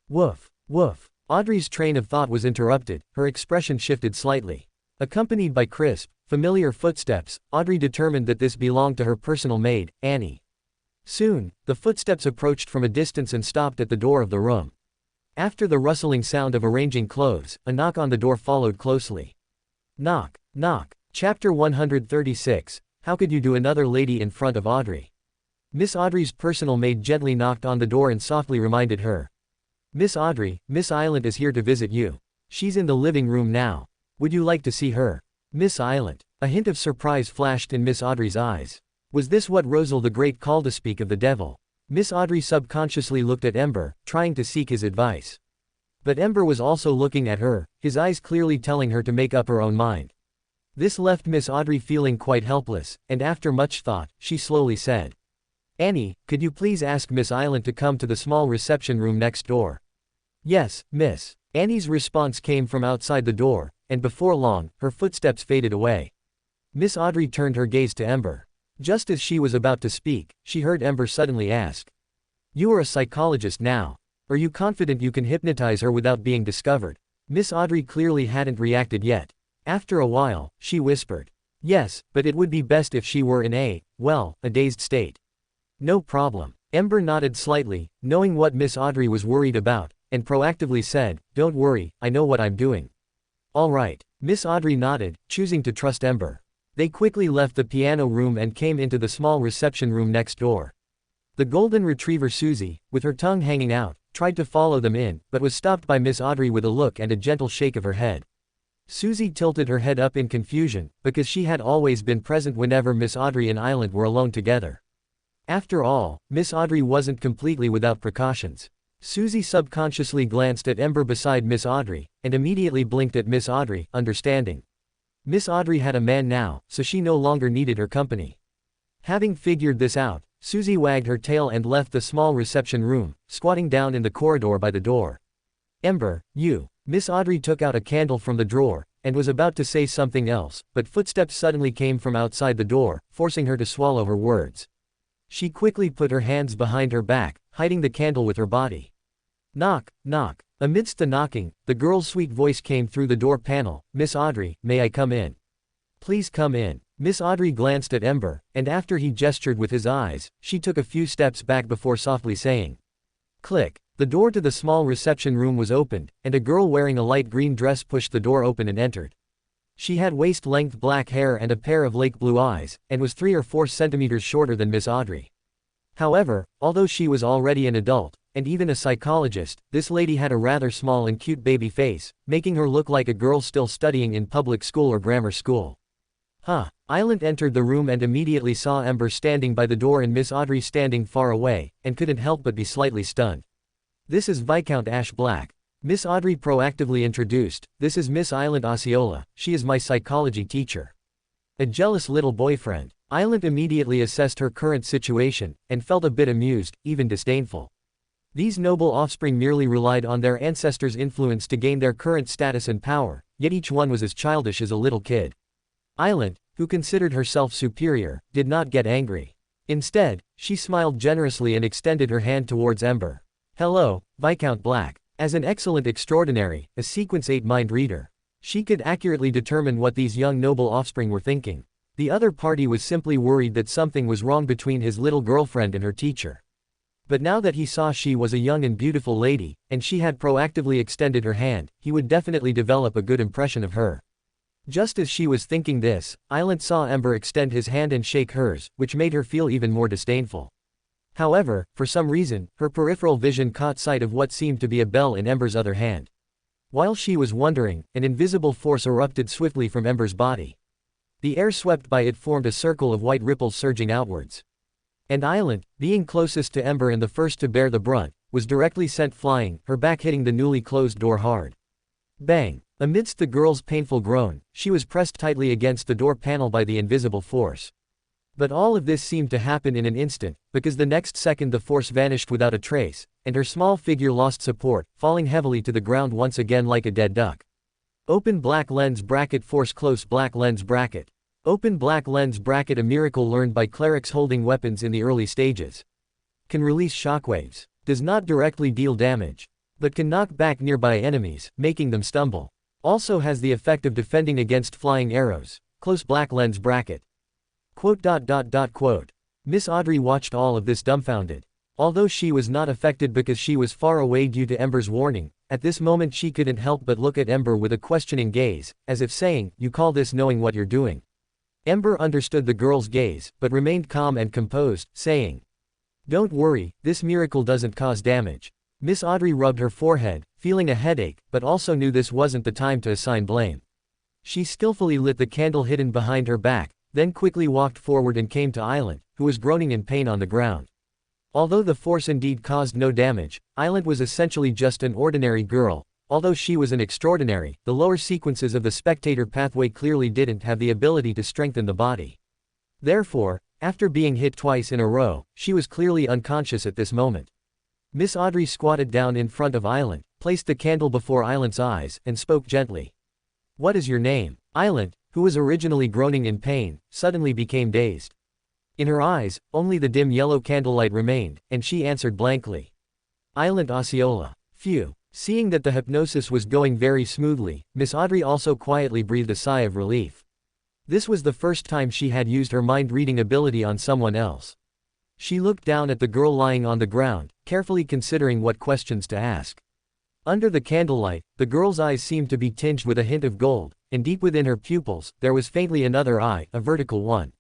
Woof, woof. Audrey's train of thought was interrupted, her expression shifted slightly. Accompanied by crisp, familiar footsteps, Audrey determined that this belonged to her personal maid, Annie. Soon, the footsteps approached from a distance and stopped at the door of the room. After the rustling sound of arranging clothes, a knock on the door followed closely. Knock, knock. Chapter 136, How could you do another lady in front of Audrey? Miss Audrey's personal maid gently knocked on the door and softly reminded her. Miss Audrey, Miss Island is here to visit you. She's in the living room now. Would you like to see her? Miss Island. A hint of surprise flashed in Miss Audrey's eyes. Was this what Rosal the Great called to speak of the devil? Miss Audrey subconsciously looked at Ember, trying to seek his advice. But Ember was also looking at her, his eyes clearly telling her to make up her own mind. This left Miss Audrey feeling quite helpless, and after much thought, she slowly said. Annie, could you please ask Miss Island to come to the small reception room next door? Yes, miss. Annie's response came from outside the door, and before long, her footsteps faded away. Miss Audrey turned her gaze to Ember. Just as she was about to speak, she heard Ember suddenly ask. You are a psychologist now. Are you confident you can hypnotize her without being discovered? Miss Audrey clearly hadn't reacted yet. After a while, she whispered. Yes, but it would be best if she were in a dazed state. No problem. Ember nodded slightly, knowing what Miss Audrey was worried about, and proactively said, don't worry, I know what I'm doing. All right. Miss Audrey nodded, choosing to trust Ember. They quickly left the piano room and came into the small reception room next door. The golden retriever Susie, with her tongue hanging out, tried to follow them in, but was stopped by Miss Audrey with a look and a gentle shake of her head. Susie tilted her head up in confusion, because she had always been present whenever Miss Audrey and Island were alone together. After all, Miss Audrey wasn't completely without precautions. Susie subconsciously glanced at Ember beside Miss Audrey, and immediately blinked at Miss Audrey, understanding. Miss Audrey had a man now, so she no longer needed her company. Having figured this out, Susie wagged her tail and left the small reception room, squatting down in the corridor by the door. Ember, you. Miss Audrey took out a candle from the drawer, and was about to say something else, but footsteps suddenly came from outside the door, forcing her to swallow her words. She quickly put her hands behind her back, hiding the candle with her body. Knock, knock. Amidst the knocking, the girl's sweet voice came through the door panel. Miss Audrey, may I come in? Please come in. Miss Audrey glanced at Ember, and after he gestured with his eyes, she took a few steps back before softly saying, "Click." The door to the small reception room was opened, and a girl wearing a light green dress pushed the door open and entered. She had waist-length black hair and a pair of lake blue eyes, and was 3 or 4 centimeters shorter than Miss Audrey. However, although she was already an adult, and even a psychologist, this lady had a rather small and cute baby face, making her look like a girl still studying in public school or grammar school. Island entered the room and immediately saw Ember standing by the door and Miss Audrey standing far away, and couldn't help but be slightly stunned. "This is Viscount Ash Black." Miss Audrey proactively introduced, "This is Miss Island Osceola, she is my psychology teacher." A jealous little boyfriend. Island immediately assessed her current situation, and felt a bit amused, even disdainful. These noble offspring merely relied on their ancestors' influence to gain their current status and power, yet each one was as childish as a little kid. Island, who considered herself superior, did not get angry. Instead, she smiled generously and extended her hand towards Ember. "Hello, Viscount Black." As an excellent extraordinary, a Sequence 8 mind reader, she could accurately determine what these young noble offspring were thinking. The other party was simply worried that something was wrong between his little girlfriend and her teacher. But now that he saw she was a young and beautiful lady, and she had proactively extended her hand, he would definitely develop a good impression of her. Just as she was thinking this, Island saw Ember extend his hand and shake hers, which made her feel even more disdainful. However, for some reason, her peripheral vision caught sight of what seemed to be a bell in Ember's other hand. While she was wondering, an invisible force erupted swiftly from Ember's body. The air swept by it formed a circle of white ripples surging outwards. And Island, being closest to Ember and the first to bear the brunt, was directly sent flying, her back hitting the newly closed door hard. Bang! Amidst the girl's painful groan, she was pressed tightly against the door panel by the invisible force. But all of this seemed to happen in an instant, because the next second the force vanished without a trace, and her small figure lost support, falling heavily to the ground once again like a dead duck. Open black lens bracket force close black lens bracket. Open black lens bracket, a miracle learned by clerics holding weapons in the early stages. Can release shockwaves. Does not directly deal damage, but can knock back nearby enemies, making them stumble. Also has the effect of defending against flying arrows. Close black lens bracket. Quote. Miss Audrey watched all of this dumbfounded. Although she was not affected because she was far away due to Ember's warning, at this moment she couldn't help but look at Ember with a questioning gaze, as if saying, "You call this knowing what you're doing?" Ember understood the girl's gaze, but remained calm and composed, saying, "Don't worry, this miracle doesn't cause damage." Miss Audrey rubbed her forehead, feeling a headache, but also knew this wasn't the time to assign blame. She skillfully lit the candle hidden behind her back, then quickly walked forward and came to Island, who was groaning in pain on the ground. Although the force indeed caused no damage, Island was essentially just an ordinary girl. Although she was an extraordinary, the lower sequences of the spectator pathway clearly didn't have the ability to strengthen the body. Therefore, after being hit twice in a row, she was clearly unconscious at this moment. Miss Audrey squatted down in front of Island, placed the candle before Island's eyes, and spoke gently. "What is your name?" Island, who was originally groaning in pain, suddenly became dazed. In her eyes, only the dim yellow candlelight remained, and she answered blankly. "Island Osceola." Phew. Seeing that the hypnosis was going very smoothly, Miss Audrey also quietly breathed a sigh of relief. This was the first time she had used her mind-reading ability on someone else. She looked down at the girl lying on the ground, carefully considering what questions to ask. Under the candlelight, the girl's eyes seemed to be tinged with a hint of gold, and deep within her pupils, there was faintly another eye, a vertical one.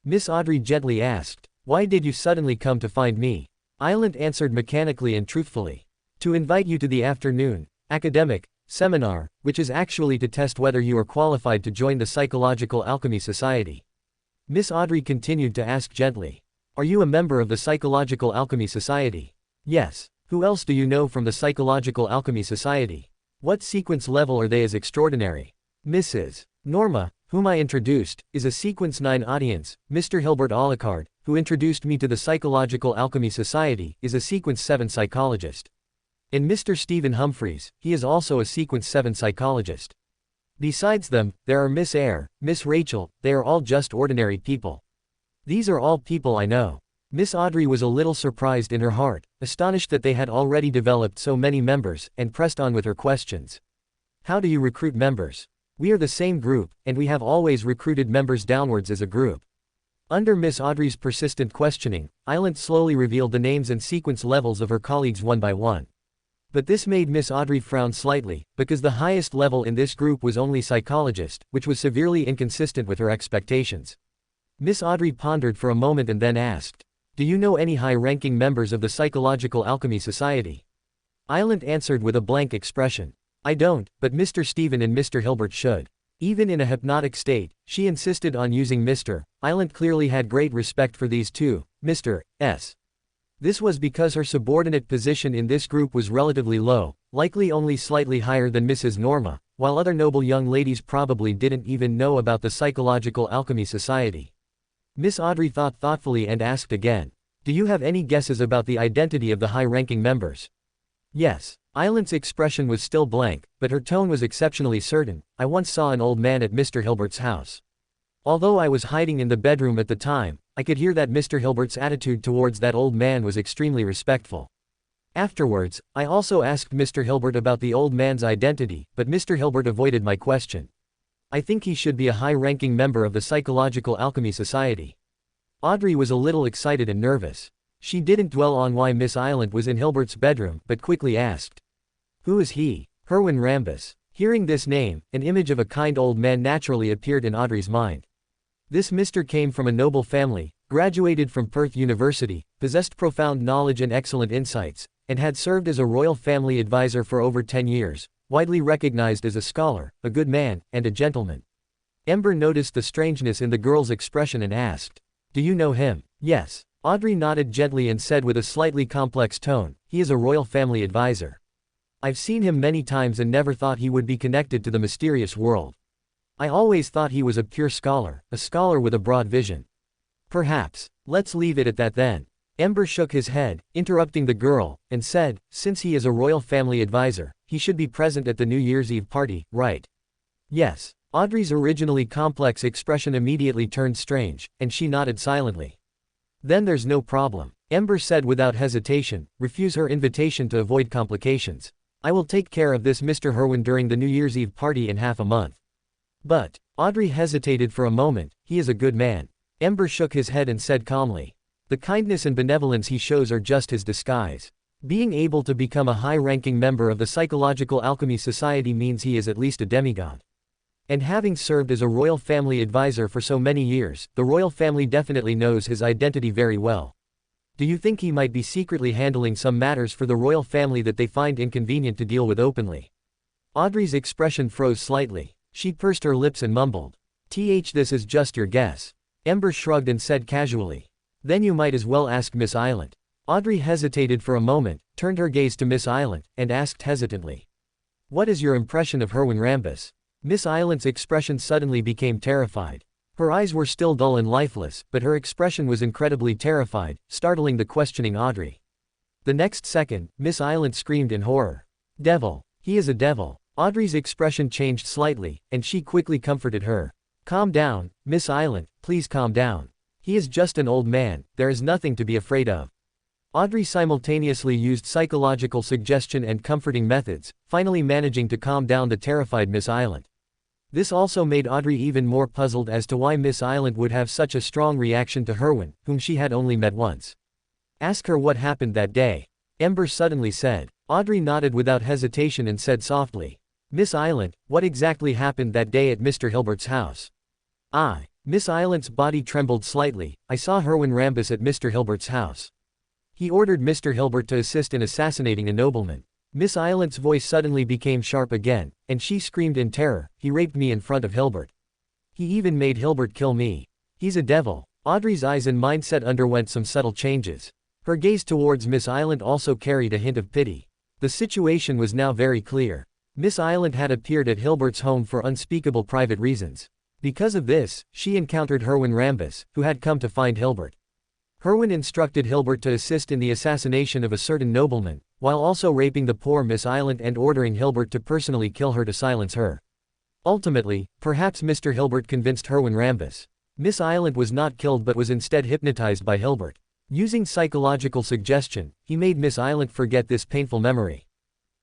Miss Audrey gently asked, "Why did you suddenly come to find me?" Island answered mechanically and truthfully. "To invite you to the afternoon academic seminar, which is actually to test whether you are qualified to join the Psychological Alchemy Society." Miss Audrey continued to ask gently, "Are you a member of the Psychological Alchemy Society?" "Yes." "Who else do you know from the Psychological Alchemy Society? What sequence level are they as extraordinary?" "Mrs. Norma, whom I introduced, is a Sequence 9 audience. Mr. Hilbert Alucard, who introduced me to the Psychological Alchemy Society, is a Sequence 7 psychologist. And Mr. Stephen Humphreys, he is also a Sequence 7 psychologist. Besides them, there are Miss Eyre, Miss Rachel, they are all just ordinary people. These are all people I know." Miss Audrey was a little surprised in her heart, astonished that they had already developed so many members, and pressed on with her questions. "How do you recruit members?" We are the same group, and we have always recruited members downwards as a group. Under Miss Audrey's persistent questioning, Island slowly revealed the names and sequence levels of her colleagues one by one. But this made Miss Audrey frown slightly, because the highest level in this group was only psychologist, which was severely inconsistent with her expectations. Miss Audrey pondered for a moment and then asked, "Do you know any high-ranking members of the Psychological Alchemy Society?" Island answered with a blank expression. "I don't, but Mr. Stephen and Mr. Hilbert should." Even in a hypnotic state, she insisted on using Mr. Island clearly had great respect for these two, Mr. S. This was because her subordinate position in this group was relatively low, likely only slightly higher than Mrs. Norma, while other noble young ladies probably didn't even know about the Psychological Alchemy Society. Miss Audrey thought thoughtfully and asked again, "Do you have any guesses about the identity of the high-ranking members?" "Yes." Island's expression was still blank, but her tone was exceptionally certain. "I once saw an old man at Mr. Hilbert's house. Although I was hiding in the bedroom at the time, I could hear that Mr. Hilbert's attitude towards that old man was extremely respectful. Afterwards, I also asked Mr. Hilbert about the old man's identity, but Mr. Hilbert avoided my question. I think he should be a high-ranking member of the Psychological Alchemy Society." Audrey was a little excited and nervous. She didn't dwell on why Miss Island was in Hilbert's bedroom, but quickly asked, "Who is he?" "Herwin Rambus." Hearing this name, an image of a kind old man naturally appeared in Audrey's mind. This Mr. came from a noble family, graduated from Perth University, possessed profound knowledge and excellent insights, and had served as a royal family advisor for over 10 years, widely recognized as a scholar, a good man, and a gentleman. Ember noticed the strangeness in the girl's expression and asked, "Do you know him?" "Yes." Audrey nodded gently and said with a slightly complex tone, "He is a royal family advisor. I've seen him many times and never thought he would be connected to the mysterious world. I always thought he was a pure scholar, a scholar with a broad vision." "Perhaps. Let's leave it at that then." Ember shook his head, interrupting the girl, and said, "Since he is a royal family advisor, he should be present at the New Year's Eve party, right?" "Yes." Audrey's originally complex expression immediately turned strange, and she nodded silently. "Then there's no problem," Ember said without hesitation. "Refuse her invitation to avoid complications. I will take care of this Mr. Herwin during the New Year's Eve party in half a month." "But," Audrey hesitated for a moment, "he is a good man." Ember shook his head and said calmly, "The kindness and benevolence he shows are just his disguise. Being able to become a high-ranking member of the Psychological Alchemy Society means he is at least a demigod. And having served as a royal family advisor for so many years, the royal family definitely knows his identity very well. Do you think he might be secretly handling some matters for the royal family that they find inconvenient to deal with openly?" Audrey's expression froze slightly. She pursed her lips and mumbled, This is just your guess." Ember shrugged and said casually, "Then you might as well ask Miss Island." Audrey hesitated for a moment, turned her gaze to Miss Island, and asked hesitantly, "What is your impression of Herwin Rambus?" Miss Island's expression suddenly became terrified. Her eyes were still dull and lifeless, but her expression was incredibly terrified, startling the questioning Audrey. The next second, Miss Island screamed in horror. "Devil! He is a devil!" Audrey's expression changed slightly, and she quickly comforted her. "Calm down, Miss Island, please calm down. He is just an old man, there is nothing to be afraid of." Audrey simultaneously used psychological suggestion and comforting methods, finally managing to calm down the terrified Miss Island. This also made Audrey even more puzzled as to why Miss Island would have such a strong reaction to Herwin, whom she had only met once. "Ask her what happened that day," Ember suddenly said. Audrey nodded without hesitation and said softly, "Miss Island, what exactly happened that day at Mr. Hilbert's house?" Miss Island's body trembled slightly. "I saw Herwin Rambus at Mr. Hilbert's house. He ordered Mr. Hilbert to assist in assassinating a nobleman." Miss Island's voice suddenly became sharp again, and she screamed in terror, "He raped me in front of Hilbert. He even made Hilbert kill me. He's a devil." Audrey's eyes and mindset underwent some subtle changes. Her gaze towards Miss Island also carried a hint of pity. The situation was now very clear. Miss Island had appeared at Hilbert's home for unspeakable private reasons. Because of this, she encountered Herwin Rambus, who had come to find Hilbert. Herwin instructed Hilbert to assist in the assassination of a certain nobleman, while also raping the poor Miss Island and ordering Hilbert to personally kill her to silence her. Ultimately, perhaps Mr. Hilbert convinced Herwin Rambus. Miss Island was not killed but was instead hypnotized by Hilbert. Using psychological suggestion, he made Miss Island forget this painful memory.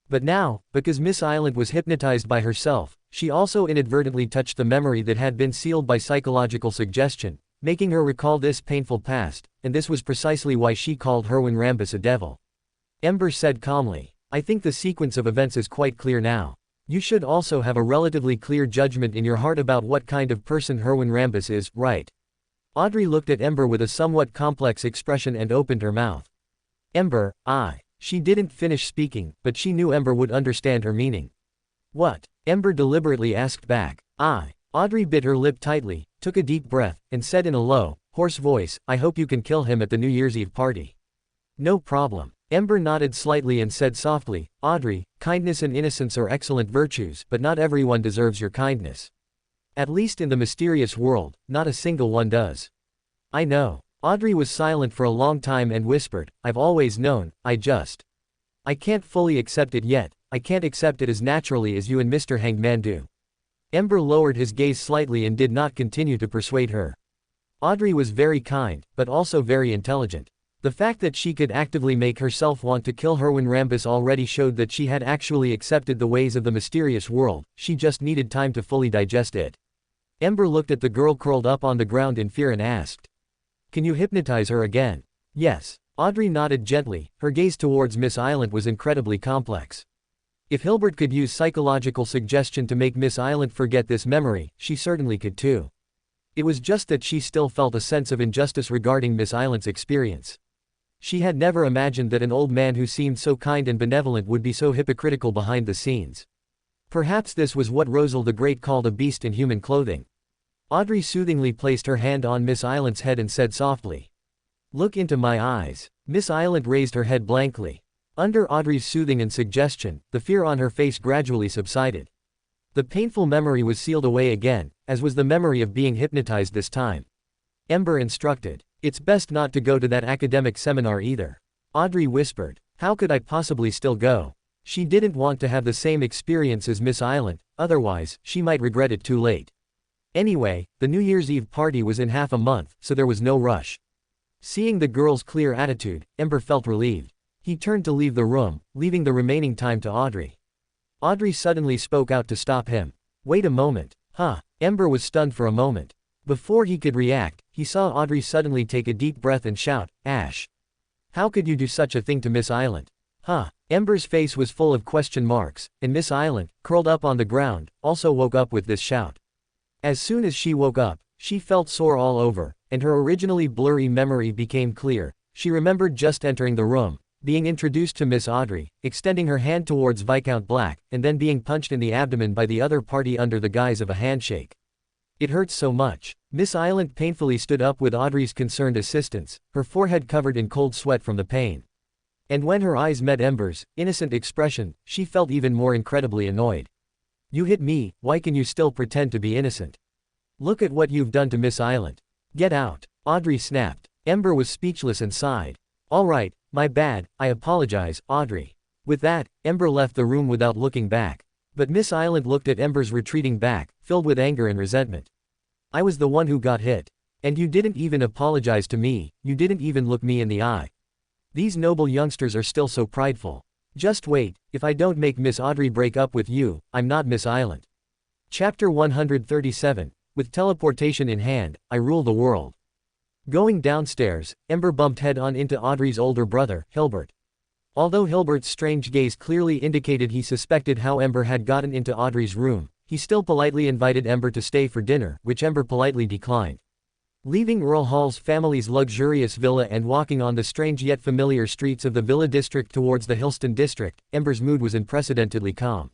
But now, because Miss Island was hypnotized by herself, She also inadvertently touched the memory that had been sealed by psychological suggestion, making her recall this painful past, and this was precisely why she called Herwin Rambus a devil. Ember said calmly, I think the sequence of events is quite clear now. You should also have a relatively clear judgment in your heart about what kind of person Herwin Rambus is, right? Audrey looked at Ember with a somewhat complex expression and opened her mouth. Ember, She didn't finish speaking, but she knew Ember would understand her meaning. What? Ember deliberately asked back. Audrey bit her lip tightly, took a deep breath, and said in a low, hoarse voice, I hope you can kill him at the New Year's Eve party. No problem. Ember nodded slightly and said softly, Audrey, kindness and innocence are excellent virtues, but not everyone deserves your kindness. At least in the mysterious world, not a single one does. I know. Audrey was silent for a long time and whispered, I've always known, I can't fully accept it yet, I can't accept it as naturally as you and Mr. Hangman do. Ember lowered his gaze slightly and did not continue to persuade her. Audrey was very kind, but also very intelligent. The fact that she could actively make herself want to kill Herwin Rambus already showed that she had actually accepted the ways of the mysterious world, she just needed time to fully digest it. Ember looked at the girl curled up on the ground in fear and asked, Can you hypnotize her again? Yes. Audrey nodded gently, her gaze towards Miss Island was incredibly complex. If Hilbert could use psychological suggestion to make Miss Island forget this memory, she certainly could too. It was just that she still felt a sense of injustice regarding Miss Island's experience. She had never imagined that an old man who seemed so kind and benevolent would be so hypocritical behind the scenes. Perhaps this was what Rosal the Great called a beast in human clothing. Audrey soothingly placed her hand on Miss Island's head and said softly, Look into my eyes. Miss Island raised her head blankly. Under Audrey's soothing and suggestion, the fear on her face gradually subsided. The painful memory was sealed away again, as was the memory of being hypnotized this time. Ember instructed, It's best not to go to that academic seminar either. Audrey whispered, How could I possibly still go? She didn't want to have the same experience as Miss Island, otherwise, she might regret it too late. Anyway, the New Year's Eve party was in half a month, so there was no rush. Seeing the girl's clear attitude, Ember felt relieved. He turned to leave the room, leaving the remaining time to Audrey. Audrey suddenly spoke out to stop him. Wait a moment. Ember was stunned for a moment. Before he could react, he saw Audrey suddenly take a deep breath and shout, Ash. How could you do such a thing to Miss Island? Ember's face was full of question marks, and Miss Island, curled up on the ground, also woke up with this shout. As soon as she woke up, she felt sore all over, and her originally blurry memory became clear. She remembered just entering the room, being introduced to Miss Audrey, extending her hand towards Viscount Black, and then being punched in the abdomen by the other party under the guise of a handshake. It hurt so much. Miss Island painfully stood up with Audrey's concerned assistance, her forehead covered in cold sweat from the pain. And when her eyes met Ember's innocent expression, she felt even more incredibly annoyed. You hit me, why can you still pretend to be innocent? Look at what you've done to Miss Island. Get out. Audrey snapped. Ember was speechless and sighed. All right, my bad, I apologize, Audrey. With that, Ember left the room without looking back. But Miss Island looked at Ember's retreating back, filled with anger and resentment. I was the one who got hit. And you didn't even apologize to me, you didn't even look me in the eye. These noble youngsters are still so prideful. Just wait, if I don't make Miss Audrey break up with you, I'm not Miss Island. Chapter 137, With teleportation in hand, I rule the world. Going downstairs, Ember bumped head-on into Audrey's older brother, Hilbert. Although Hilbert's strange gaze clearly indicated he suspected how Ember had gotten into Audrey's room, he still politely invited Ember to stay for dinner, which Ember politely declined. Leaving Earl Hall's family's luxurious villa and walking on the strange yet familiar streets of the Villa District towards the Hillston District, Ember's mood was unprecedentedly calm.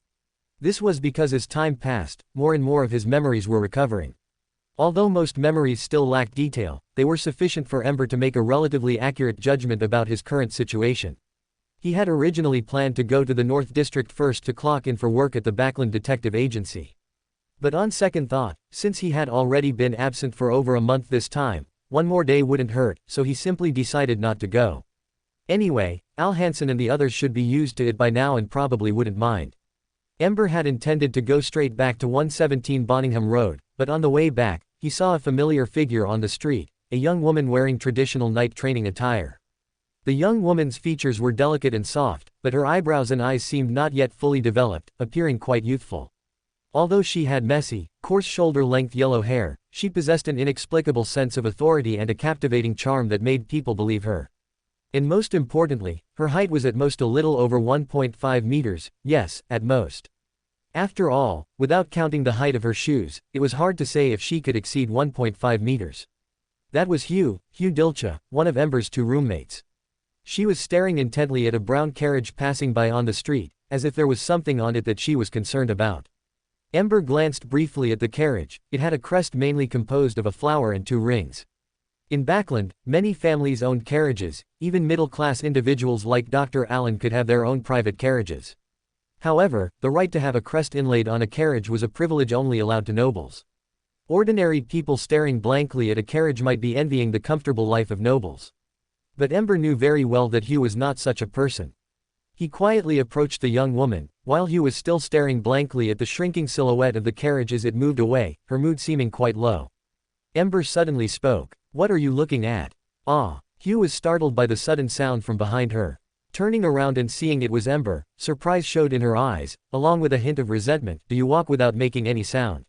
This was because as time passed, more and more of his memories were recovering. Although most memories still lacked detail, they were sufficient for Ember to make a relatively accurate judgment about his current situation. He had originally planned to go to the North District first to clock in for work at the Backland Detective Agency. But on second thought, since he had already been absent for over a month this time, one more day wouldn't hurt, so he simply decided not to go. Anyway, Al Hansen and the others should be used to it by now and probably wouldn't mind. Ember had intended to go straight back to 117 Bonningham Road, but on the way back, he saw a familiar figure on the street, a young woman wearing traditional night training attire. The young woman's features were delicate and soft, but her eyebrows and eyes seemed not yet fully developed, appearing quite youthful. Although she had messy, coarse shoulder-length yellow hair, she possessed an inexplicable sense of authority and a captivating charm that made people believe her. And most importantly, her height was at most a little over 1.5 meters, yes, at most. After all, without counting the height of her shoes, it was hard to say if she could exceed 1.5 meters. That was Hugh Dilcha, one of Ember's two roommates. She was staring intently at a brown carriage passing by on the street, as if there was something on it that she was concerned about. Ember glanced briefly at the carriage. It had a crest mainly composed of a flower and two rings. In Backland, many families owned carriages, even middle-class individuals like Dr. Allen could have their own private carriages. However, the right to have a crest inlaid on a carriage was a privilege only allowed to nobles. Ordinary people staring blankly at a carriage might be envying the comfortable life of nobles. But Ember knew very well that Hugh was not such a person. He quietly approached the young woman, while Hugh was still staring blankly at the shrinking silhouette of the carriage as it moved away, her mood seeming quite low. Ember suddenly spoke. "What are you looking at?" "Ah." Hugh was startled by the sudden sound from behind her. Turning around and seeing it was Ember, surprise showed in her eyes, along with a hint of resentment. "Do you walk without making any sound?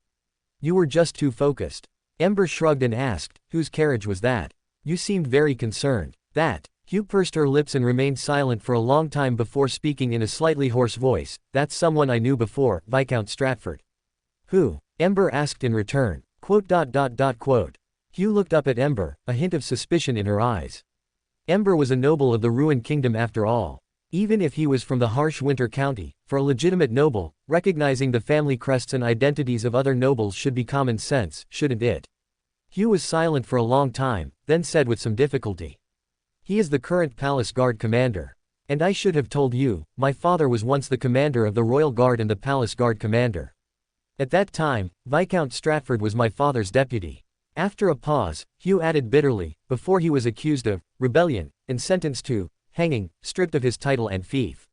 You were just too focused." Ember shrugged and asked, "Whose carriage was that? You seemed very concerned." "That." Hugh pursed her lips and remained silent for a long time before speaking in a slightly hoarse voice. "That's someone I knew before, Viscount Stratford." "Who?" Ember asked in return. Quote. Hugh looked up at Ember, a hint of suspicion in her eyes. Ember was a noble of the ruined kingdom after all. Even if he was from the harsh winter county, for a legitimate noble, recognizing the family crests and identities of other nobles should be common sense, shouldn't it? Hugh was silent for a long time, then said with some difficulty. "He is the current palace guard commander. And I should have told you, my father was once the commander of the royal guard and the palace guard commander. At that time, Viscount Stratford was my father's deputy." After a pause, Hugh added bitterly, "before he was accused of rebellion, and sentenced to hanging, stripped of his title and fief."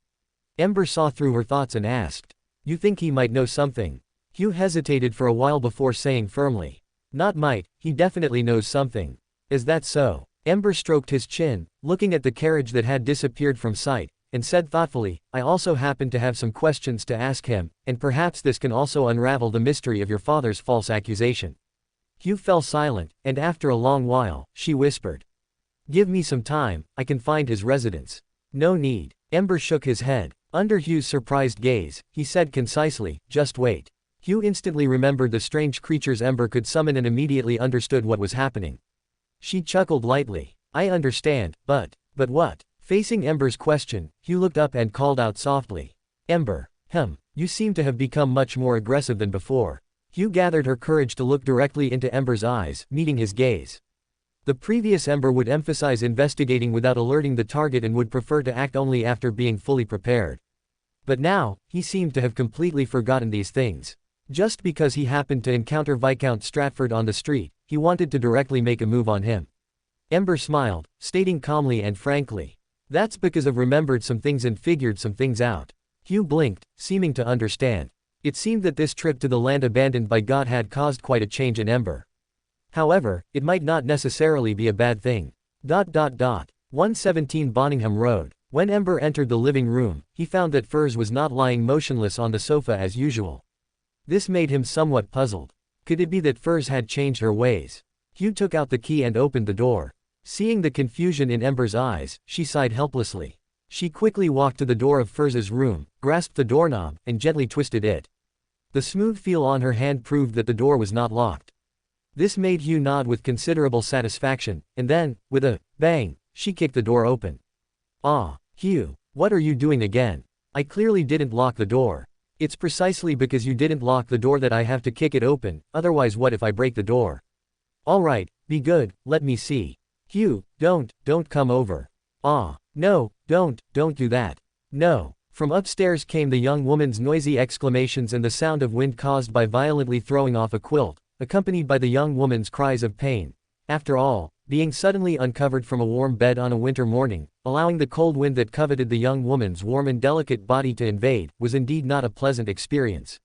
Ember saw through her thoughts and asked, "You think he might know something?" Hugh hesitated for a while before saying firmly, "Not might, he definitely knows something." "Is that so?" Ember stroked his chin, looking at the carriage that had disappeared from sight, and said thoughtfully, "I also happen to have some questions to ask him, and perhaps this can also unravel the mystery of your father's false accusation." Hugh fell silent, and after a long while, she whispered, "Give me some time, I can find his residence." "No need." Ember shook his head. Under Hugh's surprised gaze, he said concisely, "Just wait." Hugh instantly remembered the strange creatures Ember could summon and immediately understood what was happening. She chuckled lightly. "I understand, but what?" Facing Ember's question, Hugh looked up and called out softly, "Ember, you seem to have become much more aggressive than before." Hugh gathered her courage to look directly into Ember's eyes, meeting his gaze. The previous Ember would emphasize investigating without alerting the target and would prefer to act only after being fully prepared. But now, he seemed to have completely forgotten these things. Just because he happened to encounter Viscount Stratford on the street, he wanted to directly make a move on him. Ember smiled, stating calmly and frankly, "That's because I've remembered some things and figured some things out." Hugh blinked, seeming to understand. It seemed that this trip to the land abandoned by God had caused quite a change in Ember. However, it might not necessarily be a bad thing. 117 Bonningham Road. When Ember entered the living room, he found that Furs was not lying motionless on the sofa as usual. This made him somewhat puzzled. Could it be that Furs had changed her ways? Hugh took out the key and opened the door. Seeing the confusion in Ember's eyes, she sighed helplessly. She quickly walked to the door of Furs's room, grasped the doorknob, and gently twisted it. The smooth feel on her hand proved that the door was not locked. This made Hugh nod with considerable satisfaction, and then, with a bang, she kicked the door open. "Ah, Hugh, what are you doing again? I clearly didn't lock the door." "It's precisely because you didn't lock the door that I have to kick it open, otherwise what if I break the door?" "All right, be good, let me see." "Hugh, don't come over." "Ah, no, don't do that." "No." From upstairs came the young woman's noisy exclamations and the sound of wind caused by violently throwing off a quilt, accompanied by the young woman's cries of pain. After all, being suddenly uncovered from a warm bed on a winter morning, allowing the cold wind that coveted the young woman's warm and delicate body to invade, was indeed not a pleasant experience.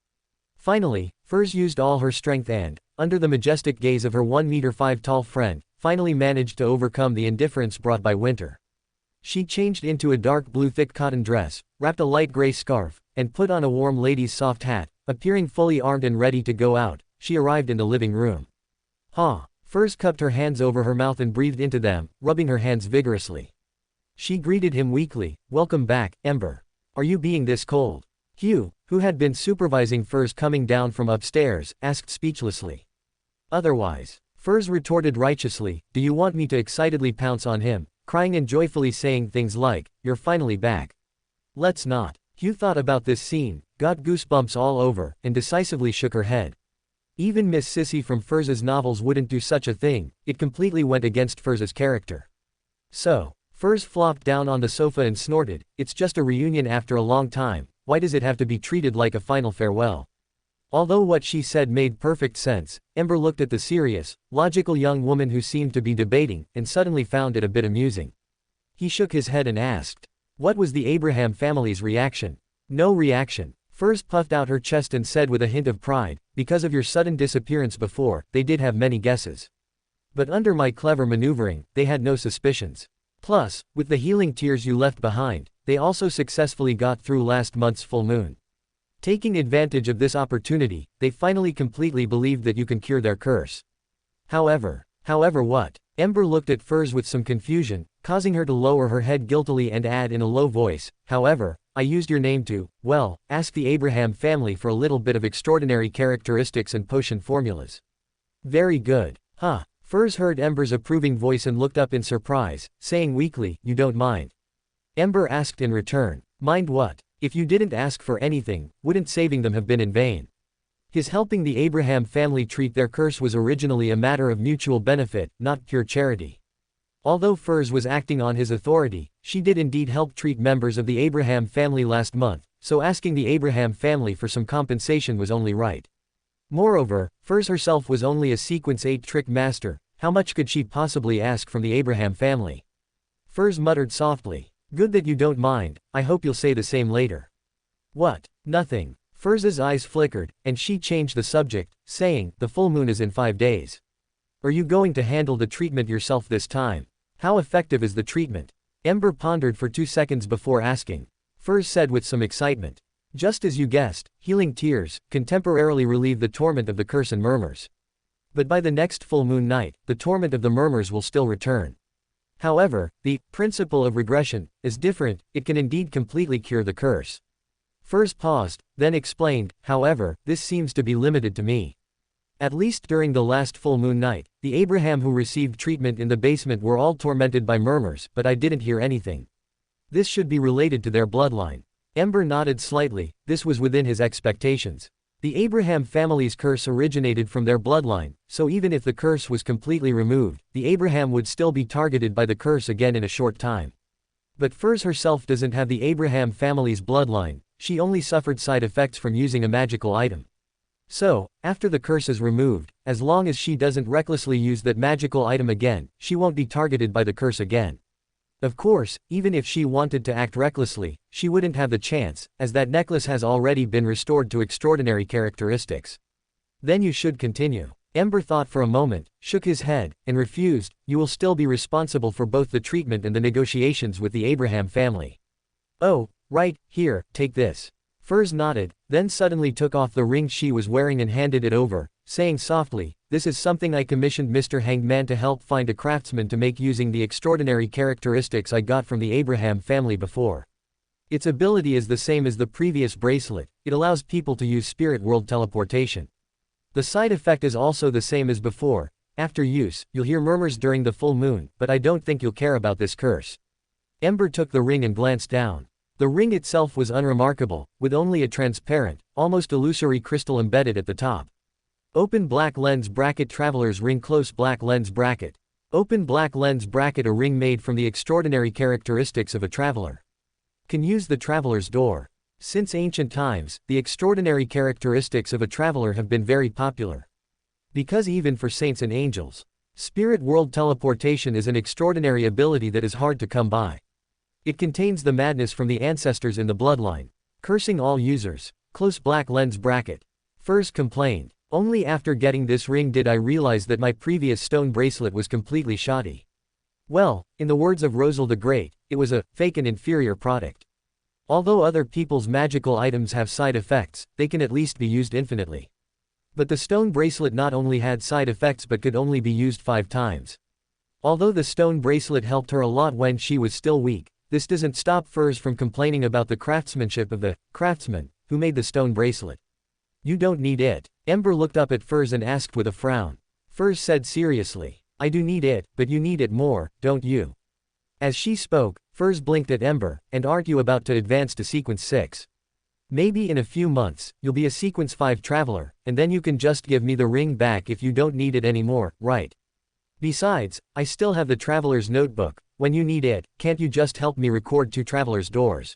Finally, Furs used all her strength and, under the majestic gaze of her 1.5 meter tall friend, finally managed to overcome the indifference brought by winter. She changed into a dark blue thick cotton dress, wrapped a light gray scarf, and put on a warm lady's soft hat, Appearing fully armed and ready to go out, she arrived in the living room. Ha! Furs cupped her hands over her mouth and breathed into them, rubbing her hands vigorously. She greeted him weakly, "Welcome back, Ember. Are you being this cold?" Hugh, who had been supervising Furs coming down from upstairs, asked speechlessly. "Otherwise," Furs retorted righteously, "do you want me to excitedly pounce on him, crying and joyfully saying things like, 'You're finally back'? Let's not." Hugh thought about this scene, got goosebumps all over, and decisively shook her head. Even Miss Sissy from Furs's novels wouldn't do such a thing, it completely went against Furs's character. So, Furs flopped down on the sofa and snorted, "It's just a reunion after a long time, why does it have to be treated like a final farewell?" Although what she said made perfect sense, Ember looked at the serious, logical young woman who seemed to be debating, and suddenly found it a bit amusing. He shook his head and asked, "What was the Abraham family's reaction?" "No reaction." Furs puffed out her chest and said with a hint of pride, "Because of your sudden disappearance before, they did have many guesses. But under my clever maneuvering, they had no suspicions. Plus, with the healing tears you left behind, they also successfully got through last month's full moon. Taking advantage of this opportunity, they finally completely believed that you can cure their curse." However what? Ember looked at Furs with some confusion, causing her to lower her head guiltily and add in a low voice, "However, I used your name to, well, ask the Abraham family for a little bit of extraordinary characteristics and potion formulas." "Very good." "Huh." Furs heard Ember's approving voice and looked up in surprise, saying weakly, "You don't mind?" Ember asked in return, "Mind what? If you didn't ask for anything, wouldn't saving them have been in vain?" His helping the Abraham family treat their curse was originally a matter of mutual benefit, not pure charity. Although Furs was acting on his authority, she did indeed help treat members of the Abraham family last month, so asking the Abraham family for some compensation was only right. Moreover, Furs herself was only a sequence 8 trick master, how much could she possibly ask from the Abraham family? Furs muttered softly, "Good that you don't mind, I hope you'll say the same later." "What? Nothing." Furs's eyes flickered, and she changed the subject, saying, "The full moon is in 5 days. Are you going to handle the treatment yourself this time? How effective is the treatment?" Ember pondered for 2 seconds before asking. Furs said with some excitement, "Just as you guessed, healing tears can temporarily relieve the torment of the curse and murmurs. But by the next full moon night, the torment of the murmurs will still return. However, the principle of regression is different, it can indeed completely cure the curse." Furs paused, then explained, "However, this seems to be limited to me. At least during the last full moon night, the Abraham who received treatment in the basement were all tormented by murmurs, but I didn't hear anything. This should be related to their bloodline." Ember nodded slightly, this was within his expectations. The Abraham family's curse originated from their bloodline, so even if the curse was completely removed, the Abraham would still be targeted by the curse again in a short time. But Furs herself doesn't have the Abraham family's bloodline, she only suffered side effects from using a magical item. So, after the curse is removed, as long as she doesn't recklessly use that magical item again, she won't be targeted by the curse again. Of course, even if she wanted to act recklessly, she wouldn't have the chance, as that necklace has already been restored to extraordinary characteristics. "Then you should continue." Ember thought for a moment, shook his head, and refused, "You will still be responsible for both the treatment and the negotiations with the Abraham family." "Oh, right, here, take this." Furs nodded, then suddenly took off the ring she was wearing and handed it over, saying softly, "This is something I commissioned Mr. Hangman to help find a craftsman to make using the extraordinary characteristics I got from the Abraham family before. Its ability is the same as the previous bracelet, it allows people to use spirit world teleportation. The side effect is also the same as before, after use, you'll hear murmurs during the full moon, but I don't think you'll care about this curse." Ember took the ring and glanced down. The ring itself was unremarkable, with only a transparent, almost illusory crystal embedded at the top. Open black lens bracket traveler's ring close black lens bracket. Open black lens bracket a ring made from the extraordinary characteristics of a traveler. Can use the traveler's door. Since ancient times, the extraordinary characteristics of a traveler have been very popular. Because even for saints and angels, spirit world teleportation is an extraordinary ability that is hard to come by. It contains the madness from the ancestors in the bloodline. Cursing all users. Close black lens bracket. Furs complained. "Only after getting this ring did I realize that my previous stone bracelet was completely shoddy. Well, in the words of Rosal the Great, it was a fake and inferior product." Although other people's magical items have side effects, they can at least be used infinitely. But the stone bracelet not only had side effects but could only be used 5 times. Although the stone bracelet helped her a lot when she was still weak, this doesn't stop Furs from complaining about the craftsmanship of the craftsman who made the stone bracelet. You don't need it. Ember looked up at Furs and asked with a frown. Furs said seriously, I do need it, but you need it more, don't you? As she spoke, Furs blinked at Ember, and aren't you about to advance to Sequence 6? Maybe in a few months, you'll be a Sequence 5 traveler, and then you can just give me the ring back if you don't need it anymore, right? Besides, I still have the Traveler's Notebook. When you need it, can't you just help me record 2 Traveler's Doors?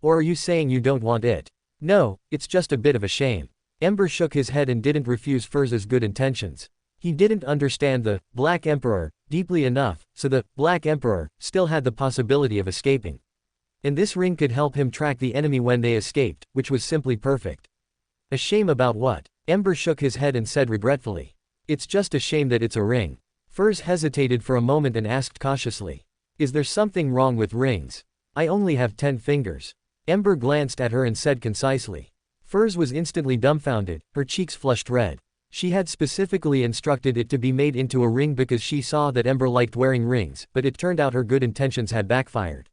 Or are you saying you don't want it? No, it's just a bit of a shame. Ember shook his head and didn't refuse Furz's good intentions. He didn't understand the Black Emperor deeply enough, so the Black Emperor still had the possibility of escaping. And this ring could help him track the enemy when they escaped, which was simply perfect. A shame about what? Ember shook his head and said regretfully. It's just a shame that it's a ring. Furs hesitated for a moment and asked cautiously. Is there something wrong with rings? I only have 10 fingers. Ember glanced at her and said concisely. Furs was instantly dumbfounded, her cheeks flushed red. She had specifically instructed it to be made into a ring because she saw that Ember liked wearing rings, but it turned out her good intentions had backfired.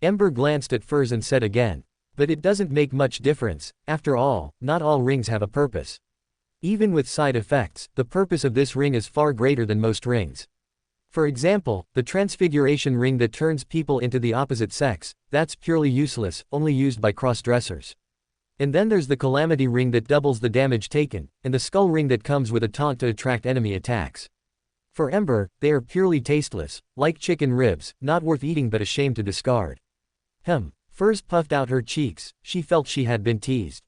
Ember glanced at Furs and said again. But it doesn't make much difference, after all, not all rings have a purpose. Even with side effects, the purpose of this ring is far greater than most rings. For example, the transfiguration ring that turns people into the opposite sex, that's purely useless, only used by cross-dressers. And then there's the calamity ring that doubles the damage taken, and the skull ring that comes with a taunt to attract enemy attacks. For Ember, they are purely tasteless, like chicken ribs, not worth eating but a shame to discard. Furs puffed out her cheeks, she felt she had been teased.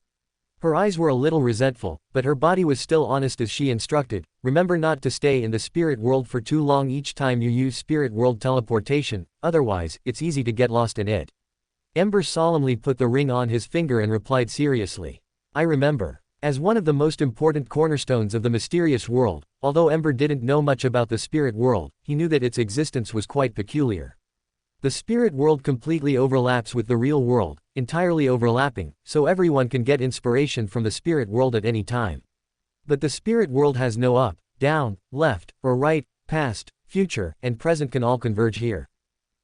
Her eyes were a little resentful, but her body was still honest as she instructed, remember not to stay in the spirit world for too long each time you use spirit world teleportation, otherwise, it's easy to get lost in it. Ember solemnly put the ring on his finger and replied seriously. I remember. As one of the most important cornerstones of the mysterious world, although Ember didn't know much about the spirit world, he knew that its existence was quite peculiar. The spirit world completely overlaps with the real world, entirely overlapping, so everyone can get inspiration from the spirit world at any time. But the spirit world has no up, down, left, or right, past, future, and present can all converge here.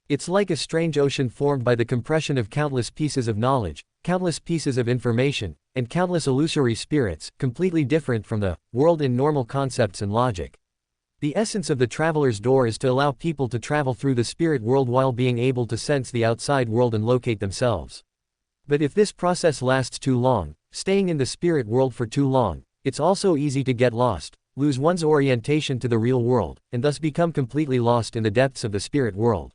It's like a strange ocean formed by the compression of countless pieces of knowledge, countless pieces of information, and countless illusory spirits, completely different from the world in normal concepts and logic. The essence of the Traveler's Door is to allow people to travel through the spirit world while being able to sense the outside world and locate themselves. But if this process lasts too long, staying in the spirit world for too long, it's also easy to get lost, lose one's orientation to the real world, and thus become completely lost in the depths of the spirit world.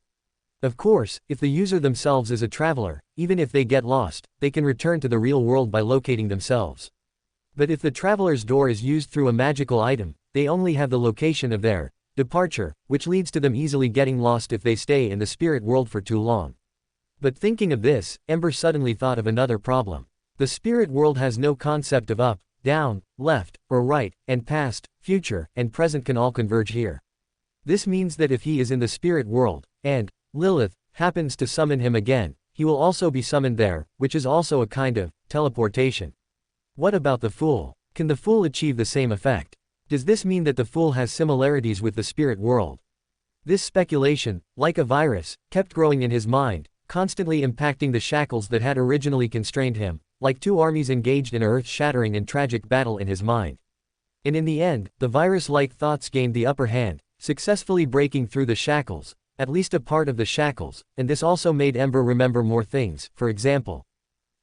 Of course, if the user themselves is a traveler, even if they get lost, they can return to the real world by locating themselves. But if the Traveler's Door is used through a magical item, they only have the location of their departure, which leads to them easily getting lost if they stay in the spirit world for too long. But thinking of this, Ember suddenly thought of another problem. The spirit world has no concept of up, down, left, or right, and past, future, and present can all converge here. This means that if he is in the spirit world, and Lilith happens to summon him again, he will also be summoned there, which is also a kind of teleportation. What about the Fool? Can the Fool achieve the same effect? Does this mean that the Fool has similarities with the spirit world? This speculation, like a virus, kept growing in his mind, constantly impacting the shackles that had originally constrained him, like two armies engaged in an earth-shattering and tragic battle in his mind. And in the end, the virus-like thoughts gained the upper hand, successfully breaking through the shackles, at least a part of the shackles, and this also made Ember remember more things, for example.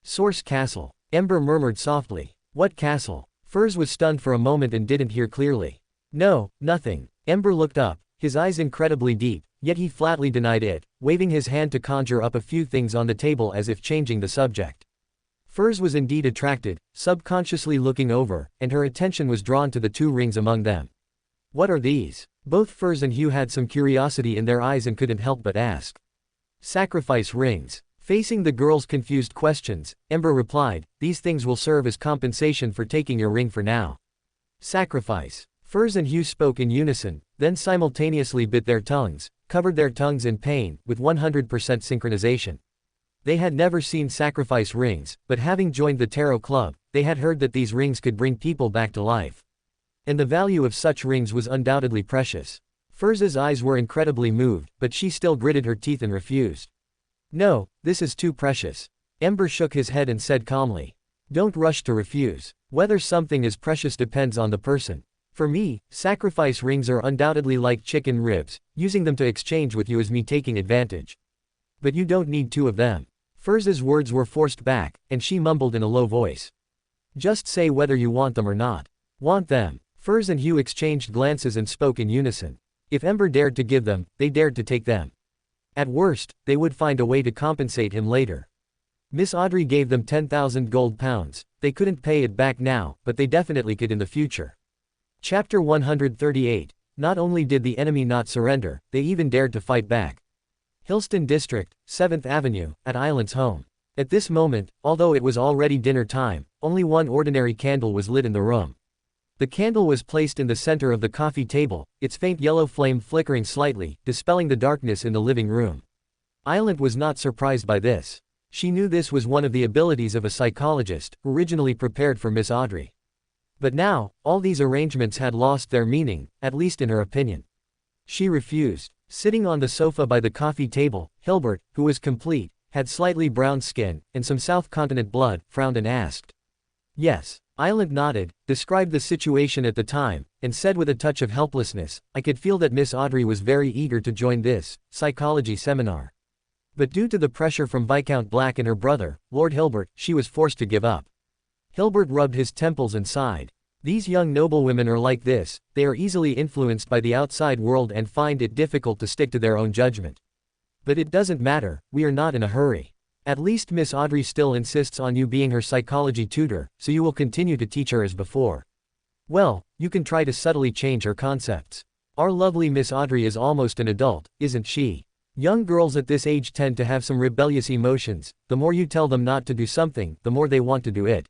Source Castle. Ember murmured softly. What castle? Furs was stunned for a moment and didn't hear clearly. No, nothing. Ember looked up, his eyes incredibly deep, yet he flatly denied it, waving his hand to conjure up a few things on the table as if changing the subject. Furs was indeed attracted, subconsciously looking over, and her attention was drawn to the 2 rings among them. What are these? Both Furs and Hugh had some curiosity in their eyes and couldn't help but ask. Sacrifice rings. Facing the girl's confused questions, Ember replied, these things will serve as compensation for taking your ring for now. Sacrifice. Furs and Hugh spoke in unison, then simultaneously bit their tongues, covered their tongues in pain, with 100% synchronization. They had never seen sacrifice rings, but having joined the tarot club, they had heard that these rings could bring people back to life. And the value of such rings was undoubtedly precious. Firz's eyes were incredibly moved, but she still gritted her teeth and refused. No, this is too precious. Ember shook his head and said calmly. Don't rush to refuse. Whether something is precious depends on the person. For me, sacrifice rings are undoubtedly like chicken ribs, using them to exchange with you is me taking advantage. But you don't need 2 of them. Firz's words were forced back, and she mumbled in a low voice. Just say whether you want them or not. Want them. Firz and Hugh exchanged glances and spoke in unison. If Ember dared to give them, they dared to take them. At worst, they would find a way to compensate him later. Miss Audrey gave them 10,000 gold pounds. They couldn't pay it back now, but they definitely could in the future. Chapter 138. Not only did the enemy not surrender, they even dared to fight back. Hillston District, 7th Avenue, at Island's home. At this moment, although it was already dinner time, only one ordinary candle was lit in the room. The candle was placed in the center of the coffee table, its faint yellow flame flickering slightly, dispelling the darkness in the living room. Island was not surprised by this. She knew this was one of the abilities of a psychologist, originally prepared for Miss Audrey. But now, all these arrangements had lost their meaning, at least in her opinion. She refused. Sitting on the sofa by the coffee table, Hilbert, who was complete, had slightly brown skin, and some South Continent blood, frowned and asked. Yes. Island nodded, described the situation at the time, and said with a touch of helplessness, I could feel that Miss Audrey was very eager to join this psychology seminar. But due to the pressure from Viscount Black and her brother, Lord Hilbert, she was forced to give up. Hilbert rubbed his temples and sighed. These young noblewomen are like this, they are easily influenced by the outside world and find it difficult to stick to their own judgment. But it doesn't matter, we are not in a hurry. At least Miss Audrey still insists on you being her psychology tutor, so you will continue to teach her as before. Well, you can try to subtly change her concepts. Our lovely Miss Audrey is almost an adult, isn't she? Young girls at this age tend to have some rebellious emotions. The more you tell them not to do something, the more they want to do it.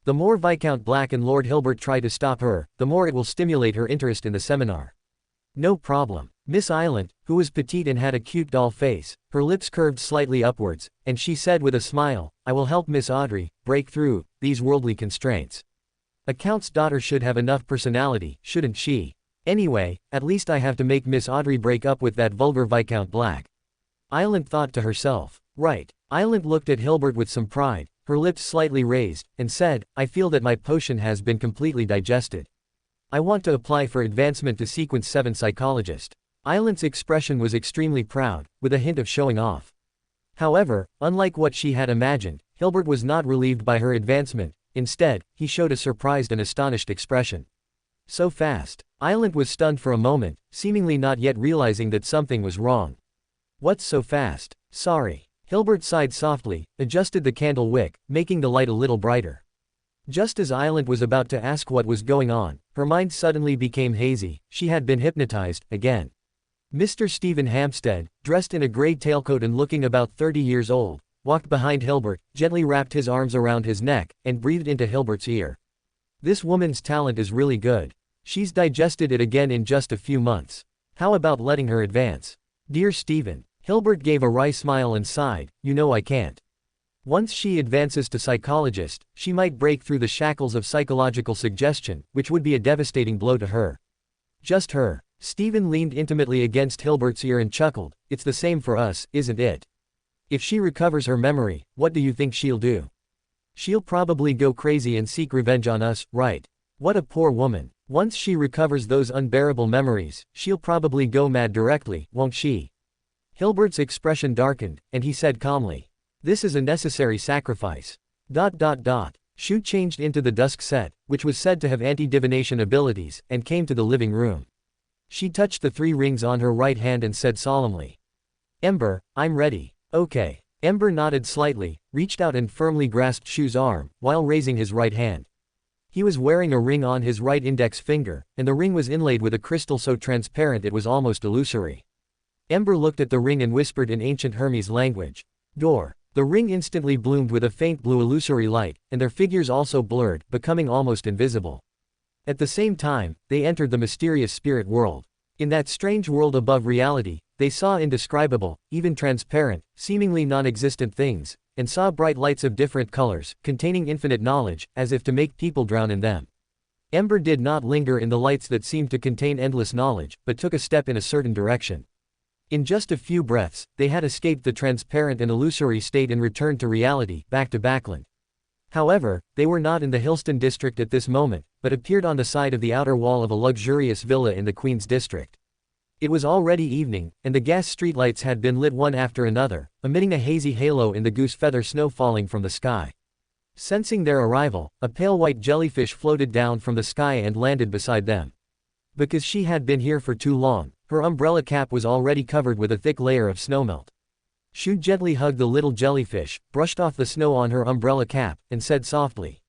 The more Viscount Black and Lord Hilbert try to stop her, the more it will stimulate her interest in the seminar. No problem. Miss Island, who was petite and had a cute doll face, her lips curved slightly upwards, and she said with a smile, I will help Miss Audrey break through these worldly constraints. A count's daughter should have enough personality, shouldn't she? Anyway, at least I have to make Miss Audrey break up with that vulgar Viscount Black. Island thought to herself. Right. Island looked at Hilbert with some pride, her lips slightly raised, and said, I feel that my potion has been completely digested. I want to apply for advancement to Sequence 7 Psychologist. Island's expression was extremely proud, with a hint of showing off. However, unlike what she had imagined, Hilbert was not relieved by her advancement. Instead, he showed a surprised and astonished expression. So fast. Island was stunned for a moment, seemingly not yet realizing that something was wrong. What's so fast? Sorry. Hilbert sighed softly, adjusted the candle wick, making the light a little brighter. Just as Island was about to ask what was going on, her mind suddenly became hazy. She had been hypnotized, again. Mr. Stephen Hampstead, dressed in a gray tailcoat and looking about 30 years old, walked behind Hilbert, gently wrapped his arms around his neck, and breathed into Hilbert's ear. This woman's talent is really good. She's digested it again in just a few months. How about letting her advance? Dear Stephen. Hilbert gave a wry smile and sighed, you know I can't. Once she advances to psychologist, she might break through the shackles of psychological suggestion, which would be a devastating blow to her. Just her. Stephen leaned intimately against Hilbert's ear and chuckled, it's the same for us, isn't it? If she recovers her memory, what do you think she'll do? She'll probably go crazy and seek revenge on us, right? What a poor woman. Once she recovers those unbearable memories, she'll probably go mad directly, won't she? Hilbert's expression darkened, and he said calmly, this is a necessary sacrifice. Shu changed into the dusk set, which was said to have anti-divination abilities, and came to the living room. She touched the 3 rings on her right hand and said solemnly, Ember, I'm ready. Okay. Ember nodded slightly, reached out and firmly grasped Shu's arm, while raising his right hand. He was wearing a ring on his right index finger, and the ring was inlaid with a crystal so transparent it was almost illusory. Ember looked at the ring and whispered in ancient Hermes language. Door. The ring instantly bloomed with a faint blue illusory light, and their figures also blurred, becoming almost invisible. At the same time, they entered the mysterious spirit world. In that strange world above reality, they saw indescribable, even transparent, seemingly non-existent things, and saw bright lights of different colors, containing infinite knowledge, as if to make people drown in them. Ember did not linger in the lights that seemed to contain endless knowledge, but took a step in a certain direction. In just a few breaths, they had escaped the transparent and illusory state and returned to reality, back to Backland. However, they were not in the Hillston district at this moment, but appeared on the side of the outer wall of a luxurious villa in the Queen's district. It was already evening, and the gas streetlights had been lit one after another, emitting a hazy halo in the goose feather snow falling from the sky. Sensing their arrival, a pale white jellyfish floated down from the sky and landed beside them. Because she had been here for too long, her umbrella cap was already covered with a thick layer of snowmelt. Shu gently hugged the little jellyfish, brushed off the snow on her umbrella cap, and said softly,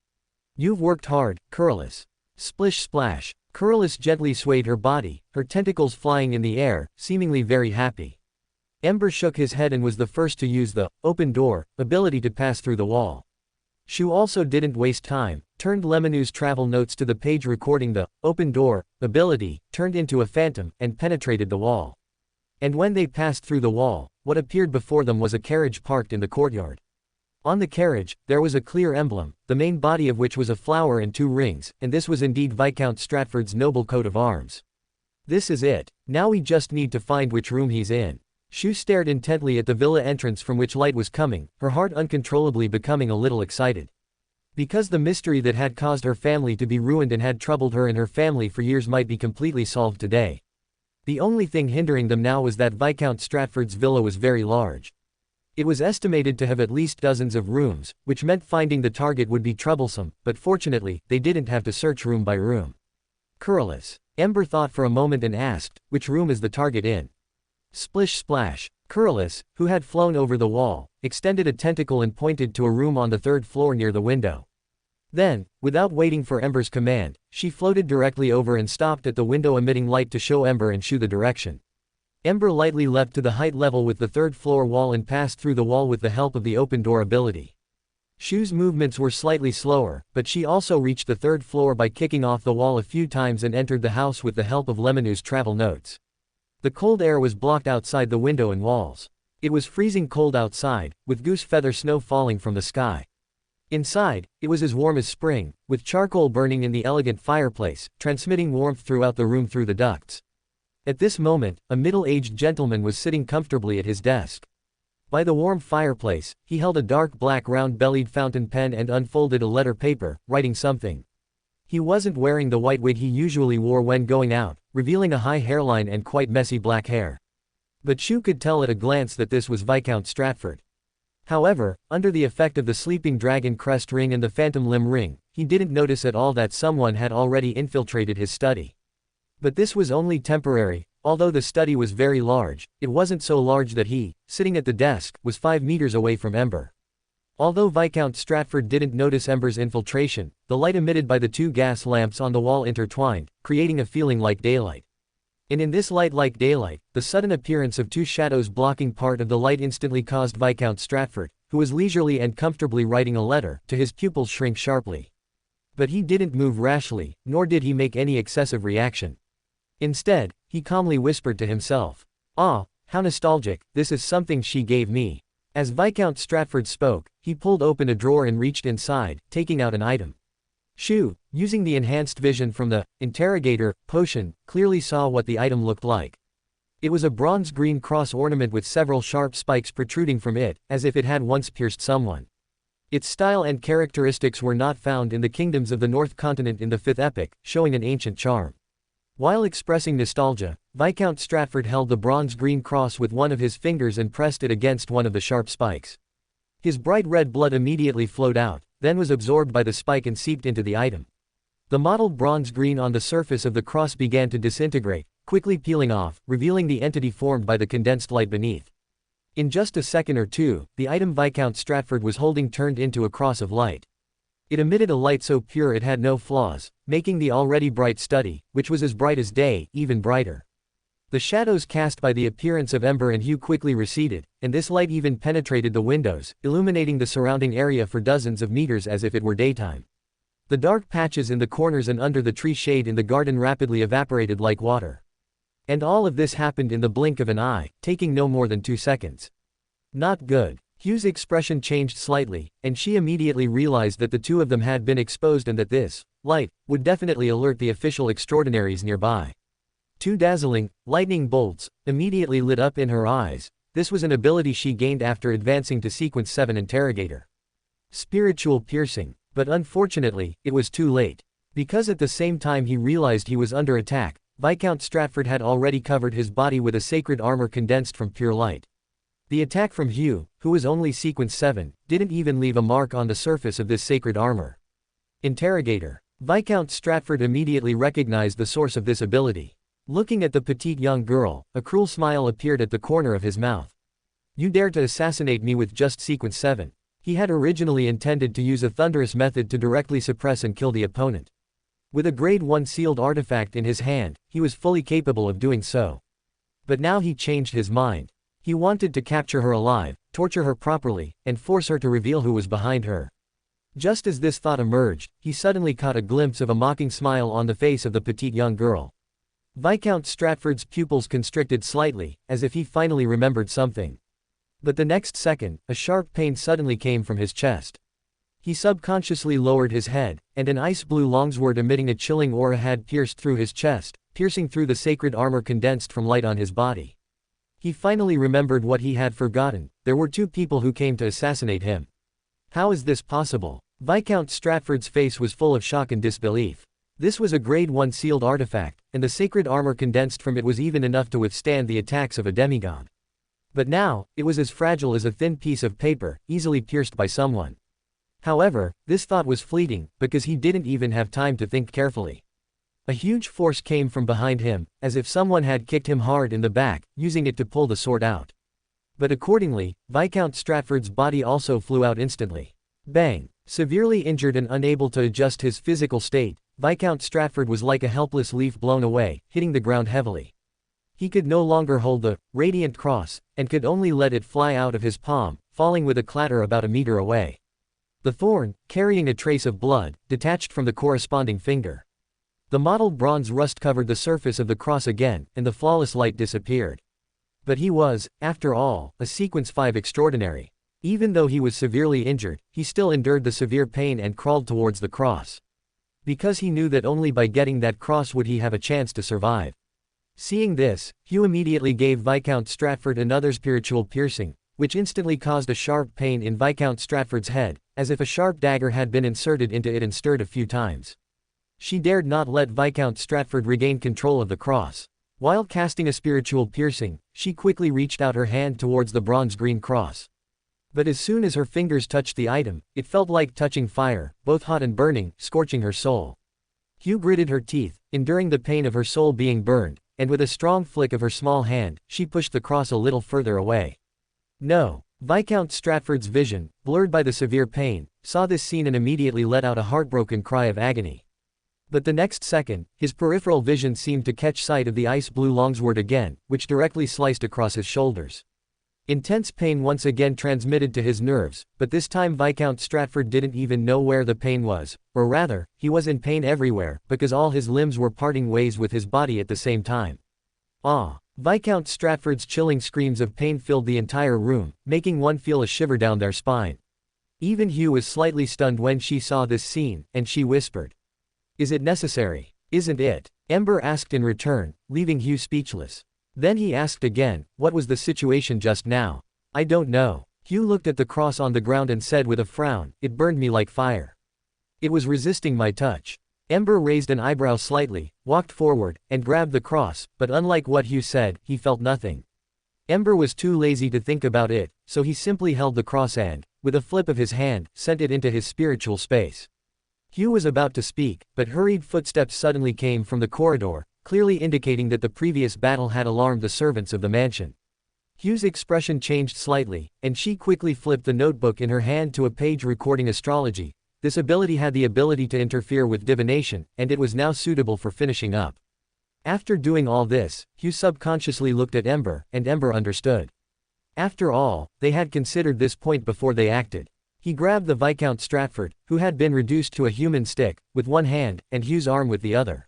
"You've worked hard, Curlis." Splish splash. Curlis gently swayed her body, her tentacles flying in the air, seemingly very happy. Ember shook his head and was the first to use the open door ability to pass through the wall. Shu also didn't waste time, turned Lemonoo's travel notes to the page recording the open door ability, turned into a phantom, and penetrated the wall. And when they passed through the wall, what appeared before them was a carriage parked in the courtyard. On the carriage, there was a clear emblem, the main body of which was a flower and 2 rings, and this was indeed Viscount Stratford's noble coat of arms. This is it. Now we just need to find which room he's in. Shu stared intently at the villa entrance from which light was coming, her heart uncontrollably becoming a little excited. Because the mystery that had caused her family to be ruined and had troubled her and her family for years might be completely solved today. The only thing hindering them now was that Viscount Stratford's villa was very large. It was estimated to have at least dozens of rooms, which meant finding the target would be troublesome, but fortunately, they didn't have to search room by room. Curlis. Ember thought for a moment and asked, which room is the target in? Splish splash. Curlis, who had flown over the wall, extended a tentacle and pointed to a room on the 3rd floor near the window. Then, without waiting for Ember's command, she floated directly over and stopped at the window emitting light to show Ember and Shu the direction. Ember lightly leapt to the height level with the 3rd floor wall and passed through the wall with the help of the open door ability. Shu's movements were slightly slower, but she also reached the 3rd floor by kicking off the wall a few times and entered the house with the help of Lemonoo's travel notes. The cold air was blocked outside the window and walls. It was freezing cold outside, with goose feather snow falling from the sky. Inside, it was as warm as spring, with charcoal burning in the elegant fireplace, transmitting warmth throughout the room through the ducts. At this moment, a middle-aged gentleman was sitting comfortably at his desk. By the warm fireplace, he held a dark black round-bellied fountain pen and unfolded a letter paper, writing something. He wasn't wearing the white wig he usually wore when going out, revealing a high hairline and quite messy black hair. But Shu could tell at a glance that this was Viscount Stratford. However, under the effect of the sleeping dragon crest ring and the phantom limb ring, he didn't notice at all that someone had already infiltrated his study. But this was only temporary. Although the study was very large, it wasn't so large that he, sitting at the desk, was 5 meters away from Ember. Although Viscount Stratford didn't notice Ember's infiltration, the light emitted by the 2 gas lamps on the wall intertwined, creating a feeling like daylight. And in this light like daylight, the sudden appearance of 2 shadows blocking part of the light instantly caused Viscount Stratford, who was leisurely and comfortably writing a letter, to his pupils shrink sharply. But he didn't move rashly, nor did he make any excessive reaction. Instead, he calmly whispered to himself, "Ah, how nostalgic, this is something she gave me." As Viscount Stratford spoke, he pulled open a drawer and reached inside, taking out an item. Shu, using the enhanced vision from the interrogator potion, clearly saw what the item looked like. It was a bronze-green cross ornament with several sharp spikes protruding from it, as if it had once pierced someone. Its style and characteristics were not found in the kingdoms of the North Continent in the 5th epoch, showing an ancient charm. While expressing nostalgia, Viscount Stratford held the bronze-green cross with one of his fingers and pressed it against one of the sharp spikes. His bright red blood immediately flowed out, then was absorbed by the spike and seeped into the item. The mottled bronze-green on the surface of the cross began to disintegrate, quickly peeling off, revealing the entity formed by the condensed light beneath. In just a second or two, the item Viscount Stratford was holding turned into a cross of light. It emitted a light so pure it had no flaws, making the already bright study, which was as bright as day, even brighter. The shadows cast by the appearance of Ember and Hugh quickly receded, and this light even penetrated the windows, illuminating the surrounding area for dozens of meters as if it were daytime. The dark patches in the corners and under the tree shade in the garden rapidly evaporated like water. And all of this happened in the blink of an eye, taking no more than 2 seconds. Not good. Hugh's expression changed slightly, and she immediately realized that the two of them had been exposed and that this light would definitely alert the official extraordinaries nearby. Two dazzling, lightning bolts immediately lit up in her eyes. This was an ability she gained after advancing to Sequence 7 Interrogator. Spiritual piercing. But unfortunately, it was too late. Because at the same time he realized he was under attack, Viscount Stratford had already covered his body with a sacred armor condensed from pure light. The attack from Hugh, who was only Sequence 7, didn't even leave a mark on the surface of this sacred armor. Interrogator. Viscount Stratford immediately recognized the source of this ability. Looking at the petite young girl, a cruel smile appeared at the corner of his mouth. You dared to assassinate me with just Sequence 7. He had originally intended to use a thunderous method to directly suppress and kill the opponent. With a Grade 1 sealed artifact in his hand, he was fully capable of doing so. But now he changed his mind. He wanted to capture her alive, torture her properly, and force her to reveal who was behind her. Just as this thought emerged, he suddenly caught a glimpse of a mocking smile on the face of the petite young girl. Viscount Stratford's pupils constricted slightly, as if he finally remembered something. But the next second, a sharp pain suddenly came from his chest. He subconsciously lowered his head, and an ice-blue longsword emitting a chilling aura had pierced through his chest, piercing through the sacred armor condensed from light on his body. He finally remembered what he had forgotten. There were two people who came to assassinate him. How is this possible? Viscount Stratford's face was full of shock and disbelief. This was a Grade 1 sealed artifact, and the sacred armor condensed from it was even enough to withstand the attacks of a demigod. But now, it was as fragile as a thin piece of paper, easily pierced by someone. However, this thought was fleeting, because he didn't even have time to think carefully. A huge force came from behind him, as if someone had kicked him hard in the back, using it to pull the sword out. But accordingly, Viscount Stratford's body also flew out instantly. Bang! Severely injured and unable to adjust his physical state, Viscount Stratford was like a helpless leaf blown away, hitting the ground heavily. He could no longer hold the radiant cross, and could only let it fly out of his palm, falling with a clatter about a meter away. The thorn, carrying a trace of blood, detached from the corresponding finger. The mottled bronze rust covered the surface of the cross again, and the flawless light disappeared. But he was, after all, a Sequence 5 extraordinary. Even though he was severely injured, he still endured the severe pain and crawled towards the cross. Because he knew that only by getting that cross would he have a chance to survive. Seeing this, Hugh immediately gave Viscount Stratford another spiritual piercing, which instantly caused a sharp pain in Viscount Stratford's head, as if a sharp dagger had been inserted into it and stirred a few times. She dared not let Viscount Stratford regain control of the cross. While casting a spiritual piercing, she quickly reached out her hand towards the bronze-green cross. But as soon as her fingers touched the item, it felt like touching fire, both hot and burning, scorching her soul. Hugh gritted her teeth, enduring the pain of her soul being burned, and with a strong flick of her small hand, she pushed the cross a little further away. No. Viscount Stratford's vision, blurred by the severe pain, saw this scene and immediately let out a heartbroken cry of agony. But the next second, his peripheral vision seemed to catch sight of the ice-blue longsword again, which directly sliced across his shoulders. Intense pain once again transmitted to his nerves, but this time Viscount Stratford didn't even know where the pain was, or rather, he was in pain everywhere, because all his limbs were parting ways with his body at the same time. Ah! Viscount Stratford's chilling screams of pain filled the entire room, making one feel a shiver down their spine. Even Hugh was slightly stunned when she saw this scene, and she whispered, "Is it necessary? Isn't it?" Ember asked in return, leaving Hugh speechless. Then he asked again, what was the situation just now? I don't know. Hugh looked at the cross on the ground and said with a frown, it burned me like fire. It was resisting my touch. Ember raised an eyebrow slightly, walked forward, and grabbed the cross, but unlike what Hugh said, he felt nothing. Ember was too lazy to think about it, so he simply held the cross and, with a flip of his hand, sent it into his spiritual space. Hugh was about to speak, but hurried footsteps suddenly came from the corridor, clearly indicating that the previous battle had alarmed the servants of the mansion. Hugh's expression changed slightly, and she quickly flipped the notebook in her hand to a page recording astrology. This ability had the ability to interfere with divination, and it was now suitable for finishing up. After doing all this, Hugh subconsciously looked at Ember, and Ember understood. After all, they had considered this point before they acted. He grabbed the Viscount Stratford, who had been reduced to a human stick, with one hand, and Hugh's arm with the other.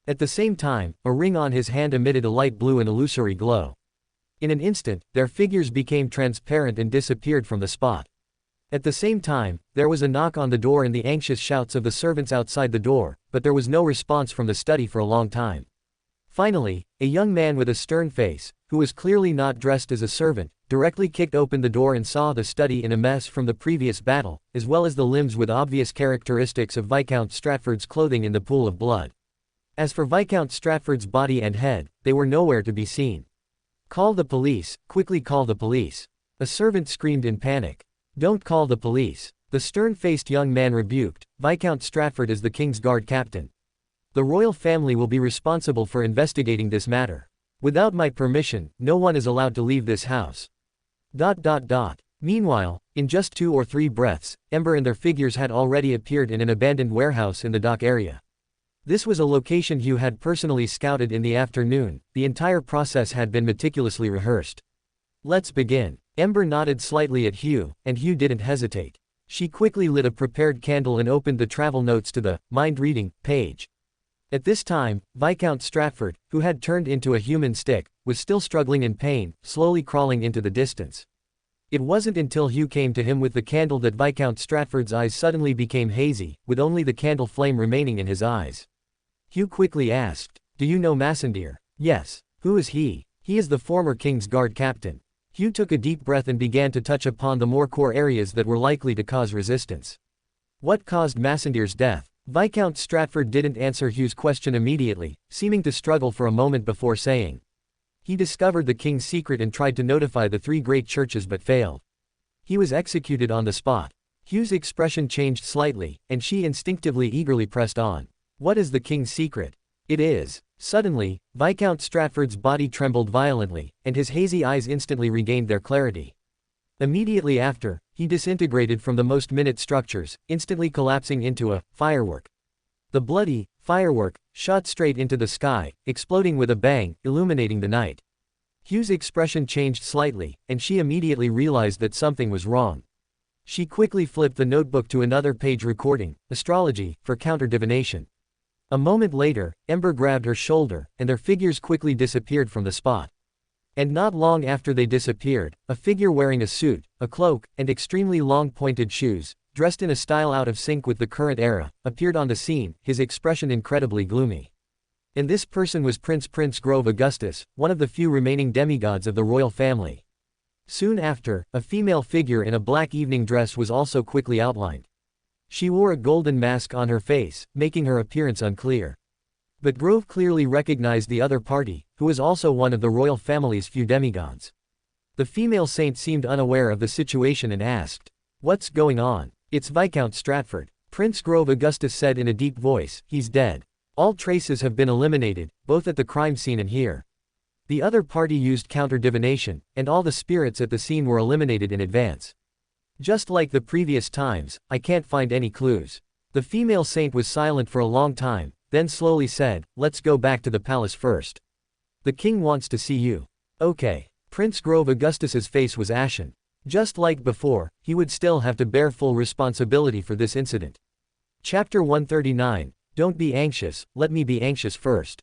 At the same time, a ring on his hand emitted a light blue and illusory glow. In an instant, their figures became transparent and disappeared from the spot. At the same time, there was a knock on the door and the anxious shouts of the servants outside the door, but there was no response from the study for a long time. Finally, a young man with a stern face, who was clearly not dressed as a servant, directly kicked open the door and saw the study in a mess from the previous battle, as well as the limbs with obvious characteristics of Viscount Stratford's clothing in the pool of blood. As for Viscount Stratford's body and head, they were nowhere to be seen. "Call the police, quickly call the police," a servant screamed in panic. "Don't call the police," the stern-faced young man rebuked. "Viscount Stratford is the King's Guard captain. The royal family will be responsible for investigating this matter. Without my permission, no one is allowed to leave this house." Meanwhile, in just 2 or 3 breaths, Ember and their figures had already appeared in an abandoned warehouse in the dock area. This was a location Hugh had personally scouted in the afternoon. The entire process had been meticulously rehearsed. "Let's begin." Ember nodded slightly at Hugh, and Hugh didn't hesitate. She quickly lit a prepared candle and opened the travel notes to the mind-reading page. At this time, Viscount Stratford, who had turned into a human stick, was still struggling in pain, slowly crawling into the distance. It wasn't until Hugh came to him with the candle that Viscount Stratford's eyes suddenly became hazy, with only the candle flame remaining in his eyes. Hugh quickly asked, "Do you know Massendier?" "Yes." "Who is he?" "He is the former King's Guard captain." Hugh took a deep breath and began to touch upon the more core areas that were likely to cause resistance. "What caused Massendier's death?" Viscount Stratford didn't answer Hugh's question immediately, seeming to struggle for a moment before saying. "He discovered the king's secret and tried to notify the 3 great churches but failed. He was executed on the spot." Hugh's expression changed slightly, and she instinctively eagerly pressed on. "What is the king's secret?" "It is." Suddenly, Viscount Stratford's body trembled violently, and his hazy eyes instantly regained their clarity. Immediately after, he disintegrated from the most minute structures, instantly collapsing into a firework. The bloody firework shot straight into the sky, exploding with a bang, illuminating the night. Hugh's expression changed slightly, and she immediately realized that something was wrong. She quickly flipped the notebook to another page recording, Astrology, for counter-divination. A moment later, Ember grabbed her shoulder, and their figures quickly disappeared from the spot. And not long after they disappeared, a figure wearing a suit, a cloak, and extremely long pointed shoes, dressed in a style out of sync with the current era, appeared on the scene, his expression incredibly gloomy. And this person was Prince Grove Augustus, one of the few remaining demigods of the royal family. Soon after, a female figure in a black evening dress was also quickly outlined. She wore a golden mask on her face, making her appearance unclear. But Grove clearly recognized the other party, who was also one of the royal family's few demigods. The female saint seemed unaware of the situation and asked, "What's going on?" "It's Viscount Stratford," Prince Grove Augustus said in a deep voice. "He's dead. All traces have been eliminated, both at the crime scene and here." The other party used counter-divination, and all the spirits at the scene were eliminated in advance. "Just like the previous times, I can't find any clues." The female saint was silent for a long time, then slowly said, "Let's go back to the palace first. The king wants to see you." "Okay." Prince Grove Augustus's face was ashen. Just like before, he would still have to bear full responsibility for this incident. Chapter 139, Don't be anxious, let me be anxious first.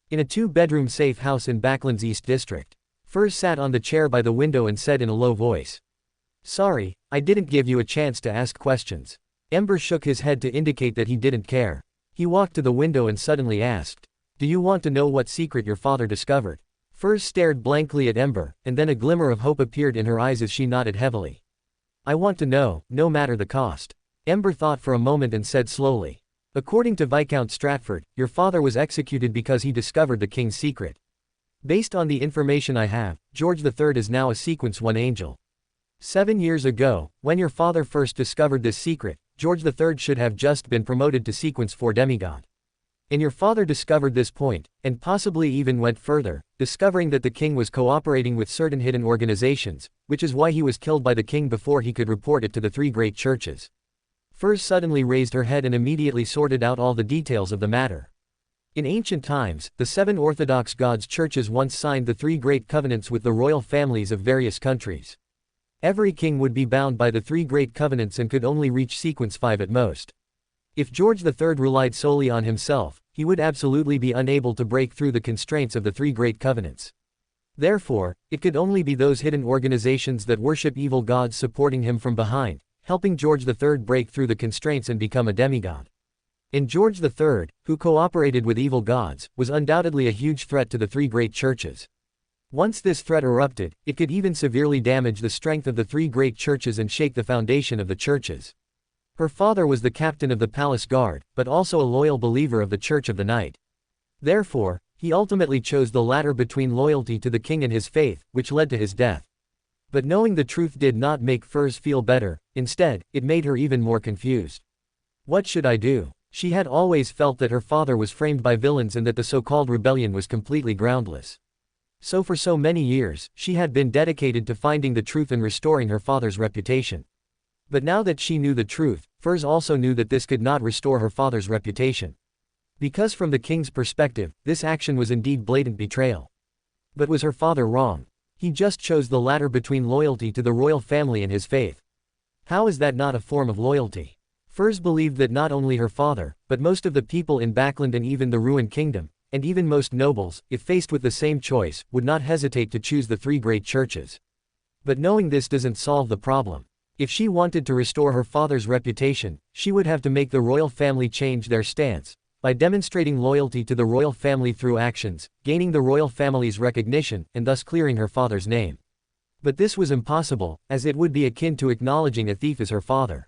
In a 2-bedroom safe house in Backland's East District, Furs sat on the chair by the window and said in a low voice, "Sorry, I didn't give you a chance to ask questions." Ember shook his head to indicate that he didn't care. He walked to the window and suddenly asked, "Do you want to know what secret your father discovered?" Furs stared blankly at Ember, and then a glimmer of hope appeared in her eyes as she nodded heavily. "I want to know, no matter the cost." Ember thought for a moment and said slowly, "According to Viscount Stratford, your father was executed because he discovered the king's secret. Based on the information I have, George III is now a Sequence 1 angel. 7 years ago, when your father first discovered this secret, George III should have just been promoted to Sequence 4 demigod. And your father discovered this point, and possibly even went further, discovering that the king was cooperating with certain hidden organizations, which is why he was killed by the king before he could report it to the 3 great churches." Furs suddenly raised her head and immediately sorted out all the details of the matter. In ancient times, the 7 Orthodox gods' churches once signed the 3 great covenants with the royal families of various countries. Every king would be bound by the 3 great covenants and could only reach Sequence 5 at most. If George III relied solely on himself, he would absolutely be unable to break through the constraints of the three great covenants. Therefore, it could only be those hidden organizations that worship evil gods supporting him from behind, helping George III break through the constraints and become a demigod. And George III, who cooperated with evil gods, was undoubtedly a huge threat to the three great churches. Once this threat erupted, it could even severely damage the strength of the three great churches and shake the foundation of the churches. Her father was the captain of the palace guard, but also a loyal believer of the Church of the Night. Therefore, he ultimately chose the latter between loyalty to the king and his faith, which led to his death. But knowing the truth did not make Furs feel better, instead, it made her even more confused. What should I do? She had always felt that her father was framed by villains and that the so-called rebellion was completely groundless. So for so many years, she had been dedicated to finding the truth and restoring her father's reputation. But now that she knew the truth, Furs also knew that this could not restore her father's reputation. Because from the king's perspective, this action was indeed blatant betrayal. But was her father wrong? He just chose the latter between loyalty to the royal family and his faith. How is that not a form of loyalty? Furs believed that not only her father, but most of the people in Backland and even the ruined kingdom, and even most nobles, if faced with the same choice, would not hesitate to choose the three great churches. But knowing this doesn't solve the problem. If she wanted to restore her father's reputation, she would have to make the royal family change their stance, by demonstrating loyalty to the royal family through actions, gaining the royal family's recognition, and thus clearing her father's name. But this was impossible, as it would be akin to acknowledging a thief as her father.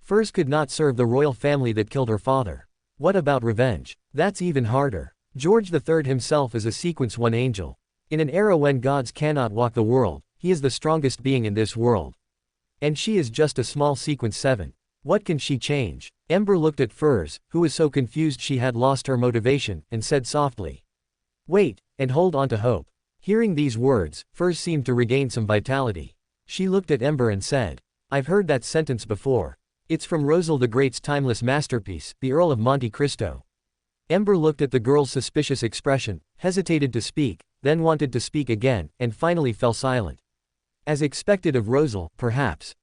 Furs could not serve the royal family that killed her father. What about revenge? That's even harder. George III himself is a Sequence 1 angel. In an era when gods cannot walk the world, he is the strongest being in this world. And she is just a small Sequence 7. What can she change? Ember looked at Furs, who was so confused she had lost her motivation, and said softly, "Wait, and hold on to hope." Hearing these words, Furs seemed to regain some vitality. She looked at Ember and said, "I've heard that sentence before. It's from Rosal the Great's timeless masterpiece, The Earl of Monte Cristo." Ember looked at the girl's suspicious expression, hesitated to speak, then wanted to speak again, and finally fell silent. As expected of Rosal, perhaps.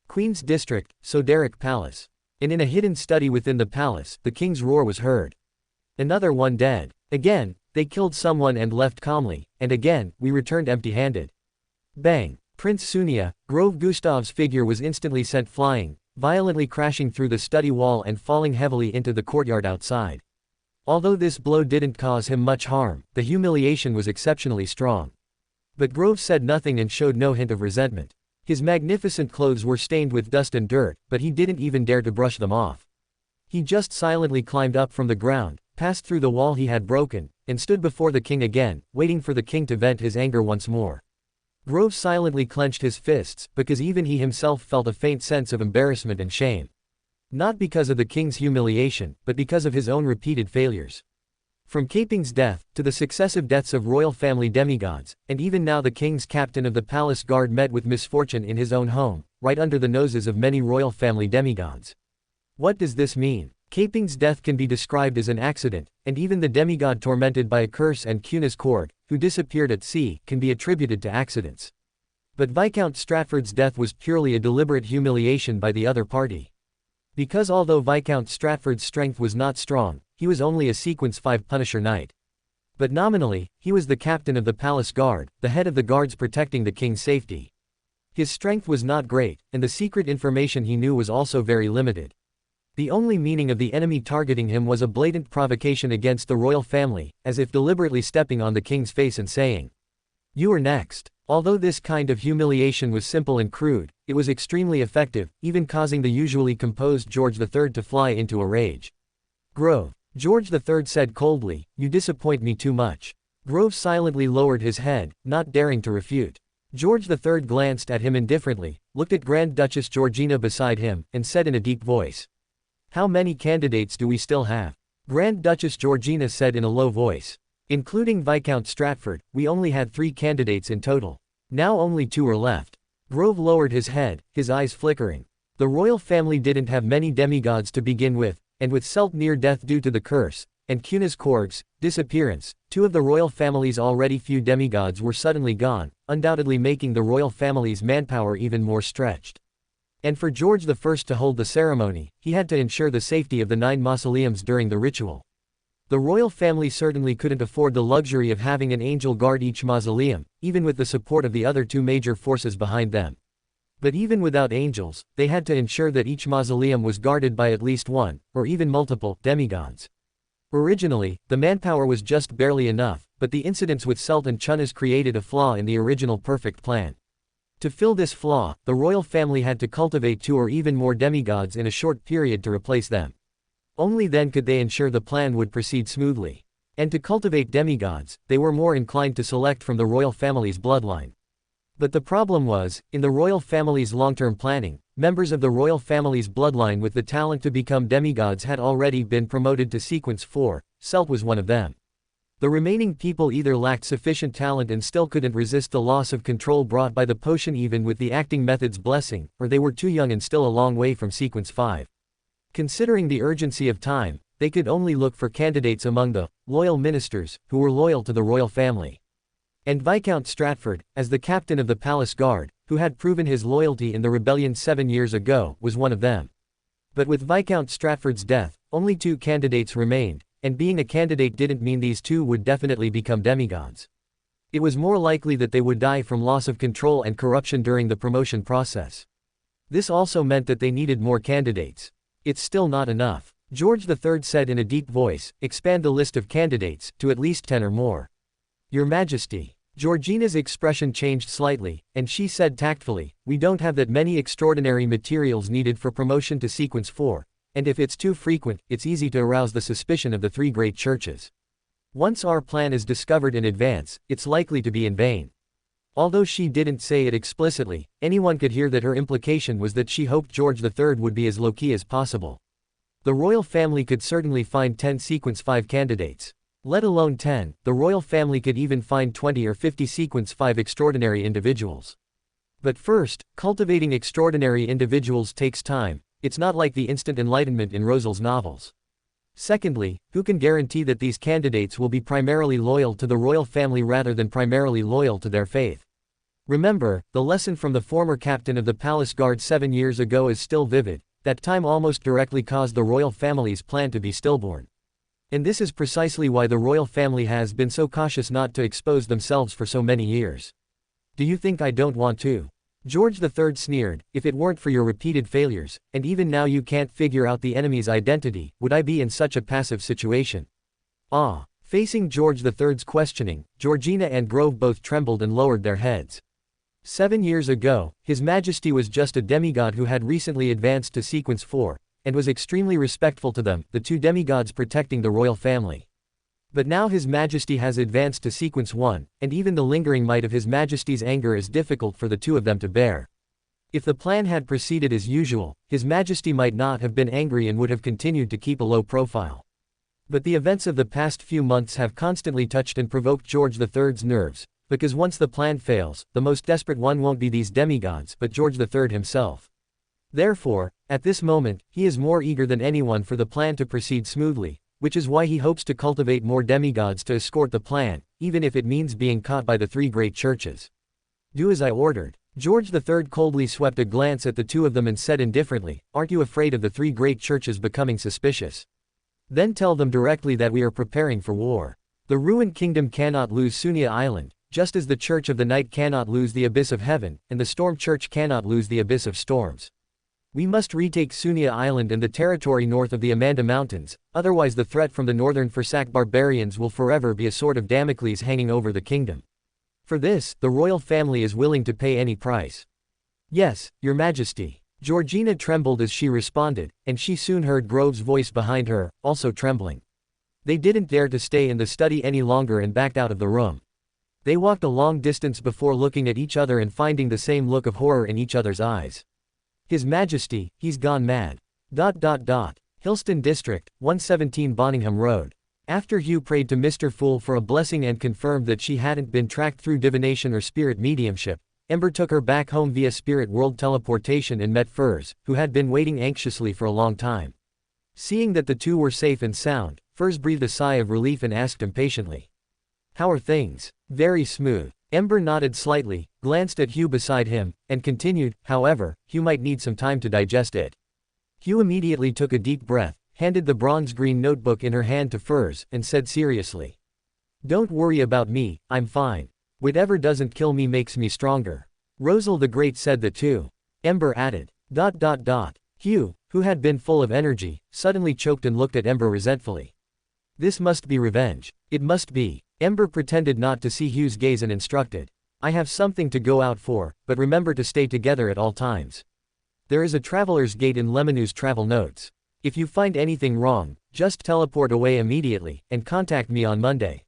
Queen's District, Soderic Palace. And in a hidden study within the palace, the king's roar was heard. "Another one dead. Again, they killed someone and left calmly, and again, we returned empty-handed." Bang! Prince Sunia, Grove Gustav's figure was instantly sent flying, violently crashing through the study wall and falling heavily into the courtyard outside. Although this blow didn't cause him much harm, the humiliation was exceptionally strong. But Grove said nothing and showed no hint of resentment. His magnificent clothes were stained with dust and dirt, but he didn't even dare to brush them off. He just silently climbed up from the ground, passed through the wall he had broken, and stood before the king again, waiting for the king to vent his anger once more. Grove silently clenched his fists, because even he himself felt a faint sense of embarrassment and shame. Not because of the king's humiliation, but because of his own repeated failures. From Caping's death, to the successive deaths of royal family demigods, and even now the king's captain of the palace guard met with misfortune in his own home, right under the noses of many royal family demigods. What does this mean? Caping's death can be described as an accident, and even the demigod tormented by a curse and Cuna's Korg, who disappeared at sea, can be attributed to accidents. But Viscount Stratford's death was purely a deliberate humiliation by the other party. Because although Viscount Stratford's strength was not strong, he was only a Sequence 5 Punisher Knight. But nominally, he was the captain of the palace guard, the head of the guards protecting the king's safety. His strength was not great, and the secret information he knew was also very limited. The only meaning of the enemy targeting him was a blatant provocation against the royal family, as if deliberately stepping on the king's face and saying, "You are next." Although this kind of humiliation was simple and crude, it was extremely effective, even causing the usually composed George III to fly into a rage. "Grove," George III said coldly, "you disappoint me too much." Grove silently lowered his head, not daring to refute. George III glanced at him indifferently, looked at Grand Duchess Georgina beside him, and said in a deep voice, "How many candidates do we still have?" Grand Duchess Georgina said in a low voice. "Including Viscount Stratford, we only had 3 candidates in total. Now only 2 are left." Grove lowered his head, his eyes flickering. The royal family didn't have many demigods to begin with, and with Selt near death due to the curse, and Cuna's Korg's disappearance, 2 of the royal family's already few demigods were suddenly gone, undoubtedly making the royal family's manpower even more stretched. And for George I to hold the ceremony, he had to ensure the safety of the 9 mausoleums during the ritual. The royal family certainly couldn't afford the luxury of having an angel guard each mausoleum, even with the support of the other 2 major forces behind them. But even without angels, they had to ensure that each mausoleum was guarded by at least 1, or even multiple, demigods. Originally, the manpower was just barely enough, but the incidents with Sultan Chunnas created a flaw in the original perfect plan. To fill this flaw, the royal family had to cultivate 2 or even more demigods in a short period to replace them. Only then could they ensure the plan would proceed smoothly. And to cultivate demigods, they were more inclined to select from the royal family's bloodline. But the problem was, in the royal family's long-term planning, members of the royal family's bloodline with the talent to become demigods had already been promoted to sequence 4, Selt was one of them. The remaining people either lacked sufficient talent and still couldn't resist the loss of control brought by the potion even with the acting method's blessing, or they were too young and still a long way from sequence 5. Considering the urgency of time, they could only look for candidates among the loyal ministers, who were loyal to the royal family. And Viscount Stratford, as the captain of the palace guard, who had proven his loyalty in the rebellion 7 years ago, was one of them. But with Viscount Stratford's death, only 2 candidates remained, and being a candidate didn't mean these 2 would definitely become demigods. It was more likely that they would die from loss of control and corruption during the promotion process. This also meant that they needed more candidates. It's still not enough. George III said in a deep voice, expand the list of candidates, to at least 10 or more. Your Majesty. Georgina's expression changed slightly, and she said tactfully, we don't have that many extraordinary materials needed for promotion to sequence 4. And if it's too frequent, it's easy to arouse the suspicion of the 3 great churches. Once our plan is discovered in advance, it's likely to be in vain. Although she didn't say it explicitly, anyone could hear that her implication was that she hoped George III would be as low-key as possible. The royal family could certainly find 10 sequence 5 candidates. Let alone 10, the royal family could even find 20 or 50 sequence 5 extraordinary individuals. But first, cultivating extraordinary individuals takes time. It's not like the instant enlightenment in Rosel's novels. Secondly, who can guarantee that these candidates will be primarily loyal to the royal family rather than primarily loyal to their faith? Remember, the lesson from the former captain of the palace guard 7 years ago is still vivid. That time almost directly caused the royal family's plan to be stillborn. And this is precisely why the royal family has been so cautious not to expose themselves for so many years. Do you think I don't want to? George III sneered, if it weren't for your repeated failures, and even now you can't figure out the enemy's identity, would I be in such a passive situation? Ah. Facing George III's questioning, Georgina and Grove both trembled and lowered their heads. 7 years ago, His Majesty was just a demigod who had recently advanced to sequence 4, and was extremely respectful to them, the 2 demigods protecting the royal family. But now His Majesty has advanced to sequence 1, and even the lingering might of His Majesty's anger is difficult for the 2 of them to bear. If the plan had proceeded as usual, His Majesty might not have been angry and would have continued to keep a low profile. But the events of the past few months have constantly touched and provoked George III's nerves, because once the plan fails, the most desperate one won't be these demigods but George III himself. Therefore, at this moment, he is more eager than anyone for the plan to proceed smoothly, which is why he hopes to cultivate more demigods to escort the plan, even if it means being caught by the 3 great churches. Do as I ordered. George III coldly swept a glance at the 2 of them and said indifferently, aren't you afraid of the 3 great churches becoming suspicious? Then tell them directly that we are preparing for war. The ruined kingdom cannot lose Sunia Island, just as the Church of the Night cannot lose the Abyss of Heaven, and the Storm Church cannot lose the Abyss of Storms. We must retake Sunia Island and the territory north of the Amanda Mountains, otherwise the threat from the northern Fursak barbarians will forever be a sword of Damocles hanging over the kingdom. For this, the royal family is willing to pay any price. Yes, Your Majesty. Georgina trembled as she responded, and she soon heard Grove's voice behind her, also trembling. They didn't dare to stay in the study any longer and backed out of the room. They walked a long distance before looking at each other and finding the same look of horror in each other's eyes. His Majesty, he's gone mad. Hillston District, 117 Bonningham Road. After Hugh prayed to Mr. Fool for a blessing and confirmed that she hadn't been tracked through divination or spirit mediumship, Ember took her back home via spirit world teleportation and met Furs, who had been waiting anxiously for a long time. Seeing that the 2 were safe and sound, Furs breathed a sigh of relief and asked impatiently, how are things? Very smooth. Ember nodded slightly, glanced at Hugh beside him, and continued, however, Hugh might need some time to digest it. Hugh immediately took a deep breath, handed the bronze-green notebook in her hand to Furs, and said seriously. Don't worry about me, I'm fine. Whatever doesn't kill me makes me stronger. Rosal the Great said that too. Ember added. Hugh, who had been full of energy, suddenly choked and looked at Ember resentfully. This must be revenge. It must be. Ember pretended not to see Hugh's gaze and instructed. I have something to go out for, but remember to stay together at all times. There is a traveler's gate in Lemonou's travel notes. If you find anything wrong, just teleport away immediately, and contact me on Monday.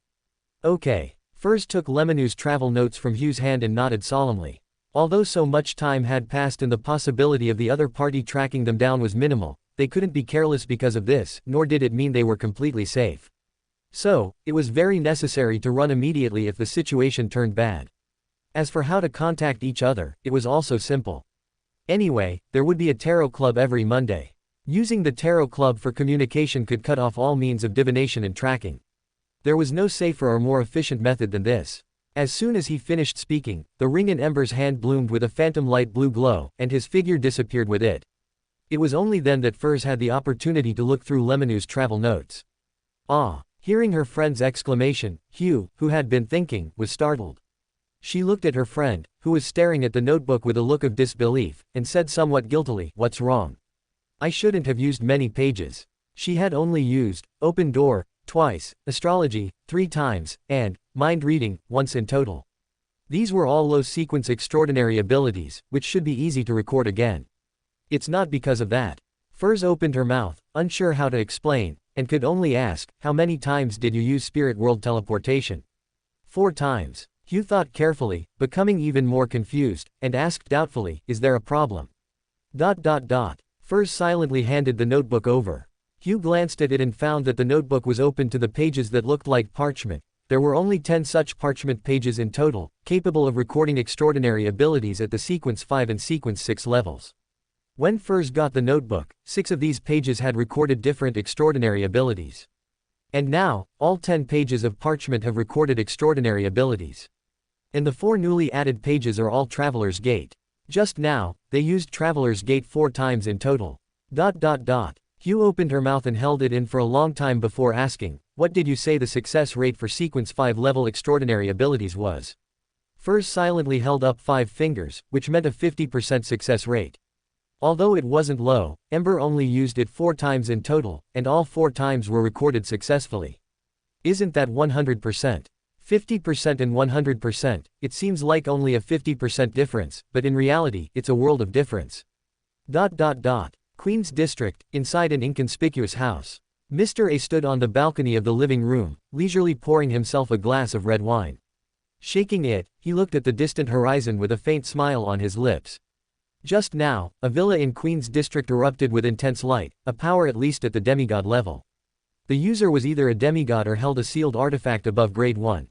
Okay. Furs took Lemonou's travel notes from Hugh's hand and nodded solemnly. Although so much time had passed and the possibility of the other party tracking them down was minimal, they couldn't be careless because of this, nor did it mean they were completely safe. So, it was very necessary to run immediately if the situation turned bad. As for how to contact each other, it was also simple. Anyway, there would be a tarot club every Monday. Using the tarot club for communication could cut off all means of divination and tracking. There was no safer or more efficient method than this. As soon as he finished speaking, the ring in Ember's hand bloomed with a phantom light blue glow, and his figure disappeared with it. It was only then that Furs had the opportunity to look through Lemonou's travel notes. Ah! Hearing her friend's exclamation, Hugh, who had been thinking, was startled. She looked at her friend, who was staring at the notebook with a look of disbelief, and said somewhat guiltily, "What's wrong? I shouldn't have used many pages." She had only used open door twice, astrology 3 times, and mind reading once in total. These were all low sequence extraordinary abilities, which should be easy to record again. It's not because of that. Furs opened her mouth, unsure how to explain, and could only ask, how many times did you use spirit world teleportation? 4 times. Hugh thought carefully, becoming even more confused, and asked doubtfully, is there a problem? Furs silently handed the notebook over. Hugh glanced at it and found that the notebook was open to the pages that looked like parchment. There were only 10 such parchment pages in total, capable of recording extraordinary abilities at the sequence 5 and sequence 6 levels. When Furs got the notebook, 6 of these pages had recorded different extraordinary abilities. And now, all 10 pages of parchment have recorded extraordinary abilities. And the 4 newly added pages are all Traveler's Gate. Just now, they used Traveler's Gate 4 times in total. Hugh opened her mouth and held it in for a long time before asking, what did you say the success rate for sequence 5 level extraordinary abilities was? Furs silently held up 5 fingers, which meant a 50% success rate. Although it wasn't low, Ember only used it 4 times in total, and all 4 times were recorded successfully. Isn't that 100%? 50% and 100%, it seems like only a 50% difference, but in reality, it's a world of difference. Queen's District, inside an inconspicuous house. Mr. A stood on the balcony of the living room, leisurely pouring himself a glass of red wine. Shaking it, he looked at the distant horizon with a faint smile on his lips. Just now, a villa in Queen's District erupted with intense light, a power at least at the demigod level. The user was either a demigod or held a sealed artifact above grade 1.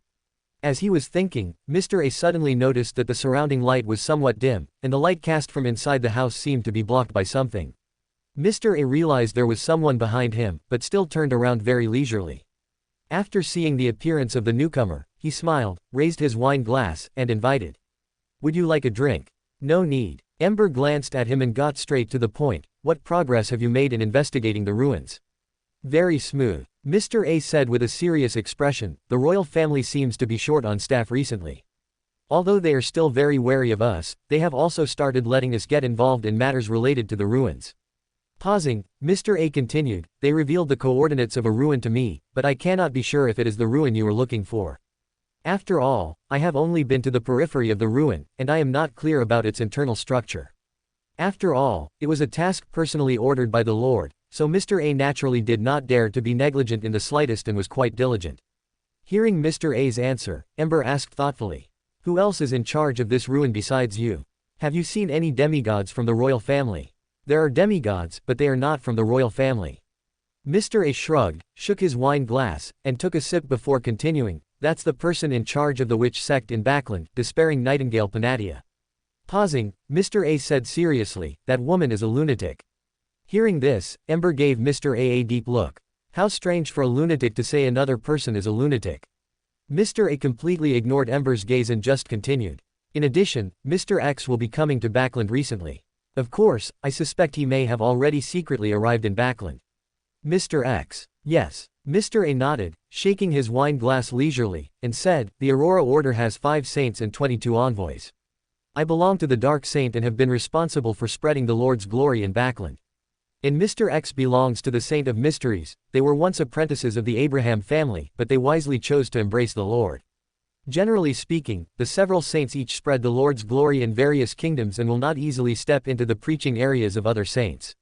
As he was thinking, Mr. A suddenly noticed that the surrounding light was somewhat dim, and the light cast from inside the house seemed to be blocked by something. Mr. A realized there was someone behind him, but still turned around very leisurely. After seeing the appearance of the newcomer, he smiled, raised his wine glass, and invited. Would you like a drink? No need. Ember glanced at him and got straight to the point. What progress have you made in investigating the ruins? Very smooth. Mr. A said with a serious expression, the royal family seems to be short on staff recently. Although they are still very wary of us, they have also started letting us get involved in matters related to the ruins. Pausing, Mr. A continued, they revealed the coordinates of a ruin to me, but I cannot be sure if it is the ruin you are looking for. After all, I have only been to the periphery of the ruin, and I am not clear about its internal structure. After all, it was a task personally ordered by the Lord, so Mr. A naturally did not dare to be negligent in the slightest and was quite diligent. Hearing Mr. A's answer, Ember asked thoughtfully, who else is in charge of this ruin besides you? Have you seen any demigods from the royal family? There are demigods, but they are not from the royal family. Mr. A shrugged, shook his wine glass, and took a sip before continuing, that's the person in charge of the witch sect in Backland, Despairing Nightingale Panatia. Pausing, Mr. A said seriously, that woman is a lunatic. Hearing this, Ember gave Mr. A deep look. How strange for a lunatic to say another person is a lunatic. Mr. A completely ignored Ember's gaze and just continued. In addition, Mr. X will be coming to Backland recently. Of course, I suspect he may have already secretly arrived in Backland. Mr. X. Yes. Mr. A nodded, shaking his wine glass leisurely, and said, the Aurora Order has 5 saints and 22 envoys. I belong to the Dark Saint and have been responsible for spreading the Lord's glory in Backland. And Mr. X belongs to the Saint of Mysteries. They were once apprentices of the Abraham family, but they wisely chose to embrace the Lord. Generally speaking, the several saints each spread the Lord's glory in various kingdoms and will not easily step into the preaching areas of other saints.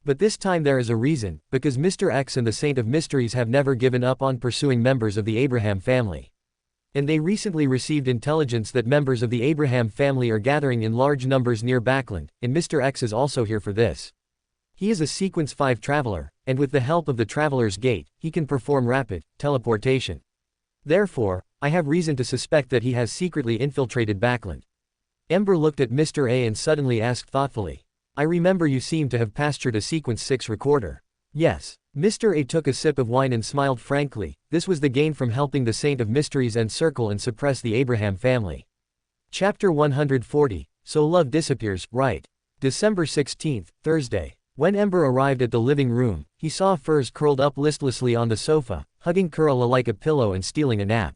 But this time there is a reason, because Mr. X and the Saint of Mysteries have never given up on pursuing members of the Abraham family. And they recently received intelligence that members of the Abraham family are gathering in large numbers near Backland, and Mr. X is also here for this. He is a Sequence 5 traveler, and with the help of the Traveler's Gate, he can perform rapid teleportation. Therefore, I have reason to suspect that he has secretly infiltrated Backland. Ember looked at Mr. A and suddenly asked thoughtfully. I remember you seem to have pastured a Sequence 6 recorder. Yes. Mr. A took a sip of wine and smiled frankly. This was the gain from helping the Saint of Mysteries encircle and suppress the Abraham family. Chapter 140. So Love Disappears, right. December 16th, Thursday. When Ember arrived at the living room, he saw Furs curled up listlessly on the sofa, hugging Kurla like a pillow and stealing a nap.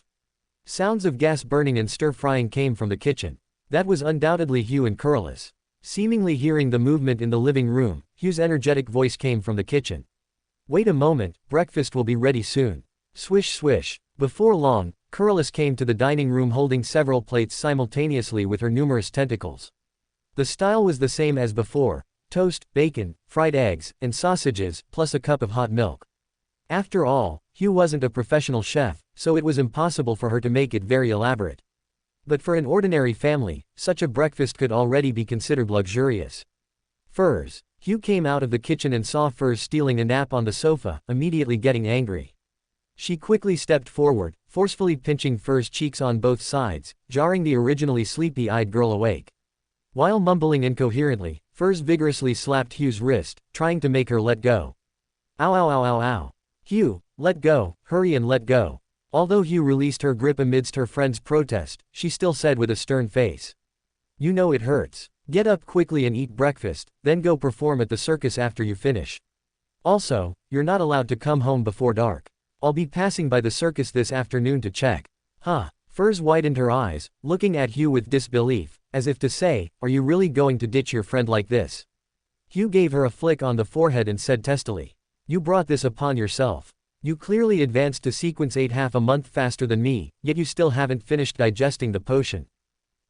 Sounds of gas burning and stir-frying came from the kitchen. That was undoubtedly Hugh and Kurla's. Seemingly hearing the movement in the living room, Hugh's energetic voice came from the kitchen. Wait a moment, breakfast will be ready soon. Swish swish. Before long, Kurlis came to the dining room holding several plates simultaneously with her numerous tentacles. The style was the same as before: toast, bacon, fried eggs, and sausages, plus a cup of hot milk. After all, Hugh wasn't a professional chef, so it was impossible for her to make it very elaborate. But for an ordinary family, such a breakfast could already be considered luxurious. Furs. Hugh came out of the kitchen and saw Furs stealing a nap on the sofa, immediately getting angry. She quickly stepped forward, forcefully pinching Furs' cheeks on both sides, jarring the originally sleepy-eyed girl awake. While mumbling incoherently, Furs vigorously slapped Hugh's wrist, trying to make her let go. Ow ow ow ow ow. Hugh, let go, hurry and let go. Although Hugh released her grip amidst her friend's protest, she still said with a stern face. You know it hurts. Get up quickly and eat breakfast, then go perform at the circus after you finish. Also, you're not allowed to come home before dark. I'll be passing by the circus this afternoon to check. Huh. Furs widened her eyes, looking at Hugh with disbelief, as if to say, are you really going to ditch your friend like this? Hugh gave her a flick on the forehead and said testily. You brought this upon yourself. You clearly advanced to Sequence 8 half a month faster than me, yet you still haven't finished digesting the potion.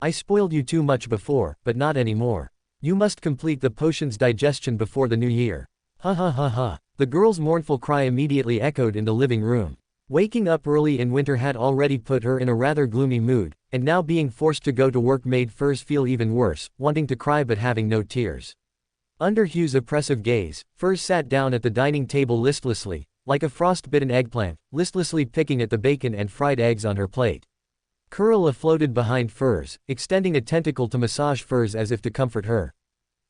I spoiled you too much before, but not anymore. You must complete the potion's digestion before the new year. Ha ha ha ha. The girl's mournful cry immediately echoed in the living room. Waking up early in winter had already put her in a rather gloomy mood, and now being forced to go to work made Furs feel even worse, wanting to cry but having no tears. Under Hugh's oppressive gaze, Furs sat down at the dining table listlessly, like a frost-bitten eggplant, listlessly picking at the bacon and fried eggs on her plate. Kurla floated behind Furs, extending a tentacle to massage Furs as if to comfort her.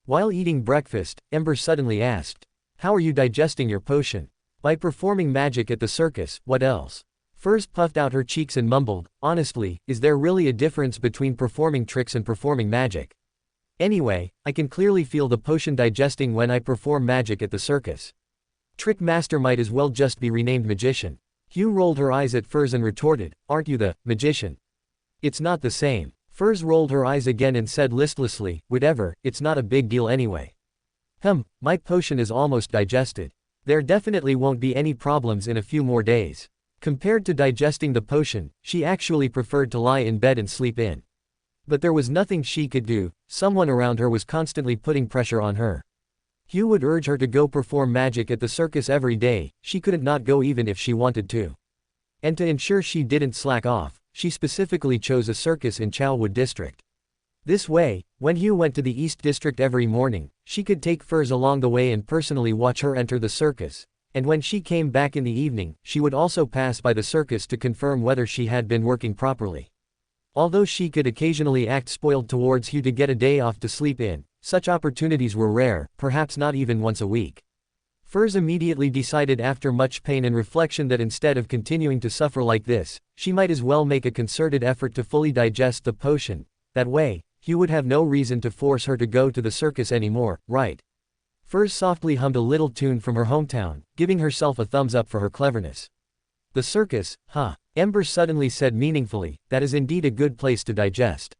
While eating breakfast, Ember suddenly asked, how are you digesting your potion? By performing magic at the circus, what else? Furs puffed out her cheeks and mumbled, honestly, is there really a difference between performing tricks and performing magic? Anyway, I can clearly feel the potion digesting when I perform magic at the circus. Trick Master might as well just be renamed Magician. Hugh rolled her eyes at Furs and retorted, aren't you the magician? It's not the same. Furs rolled her eyes again and said listlessly, whatever, it's not a big deal anyway. My potion is almost digested. There definitely won't be any problems in a few more days. Compared to digesting the potion, she actually preferred to lie in bed and sleep in. But there was nothing she could do, someone around her was constantly putting pressure on her. Hugh would urge her to go perform magic at the circus every day, she couldn't not go even if she wanted to. And to ensure she didn't slack off, she specifically chose a circus in Chowwood District. This way, when Hugh went to the East District every morning, she could take Furs along the way and personally watch her enter the circus, and when she came back in the evening, she would also pass by the circus to confirm whether she had been working properly. Although she could occasionally act spoiled towards Hugh to get a day off to sleep in, such opportunities were rare, perhaps not even once a week. Furs immediately decided after much pain and reflection that instead of continuing to suffer like this, she might as well make a concerted effort to fully digest the potion. That way, Hugh would have no reason to force her to go to the circus anymore, right? Furs softly hummed a little tune from her hometown, giving herself a thumbs up for her cleverness. The circus, huh? Ember suddenly said meaningfully, that is indeed a good place to digest.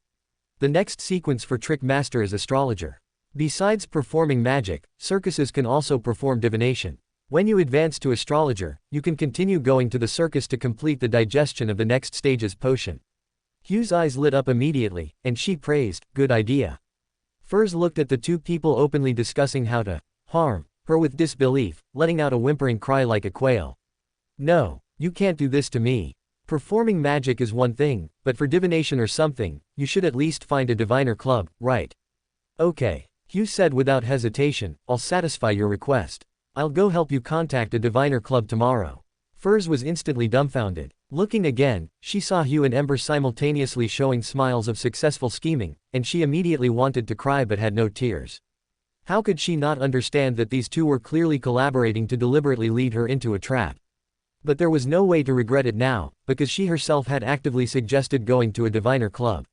The next sequence for Trick Master is astrologer. Besides performing magic, circuses can also perform divination. When you advance to astrologer, you can continue going to the circus to complete the digestion of the next stage's potion. Hugh's eyes lit up immediately, and she praised, good idea. Furs looked at the two people openly discussing how to harm her with disbelief, letting out a whimpering cry like a quail. No, you can't do this to me. Performing magic is one thing, but for divination or something, you should at least find a diviner club, right? Okay. Hugh said without hesitation, I'll satisfy your request. I'll go help you contact a diviner club tomorrow. Furs was instantly dumbfounded. Looking again, she saw Hugh and Ember simultaneously showing smiles of successful scheming, and she immediately wanted to cry but had no tears. How could she not understand that these two were clearly collaborating to deliberately lead her into a trap? But there was no way to regret it now, because she herself had actively suggested going to a diviner club.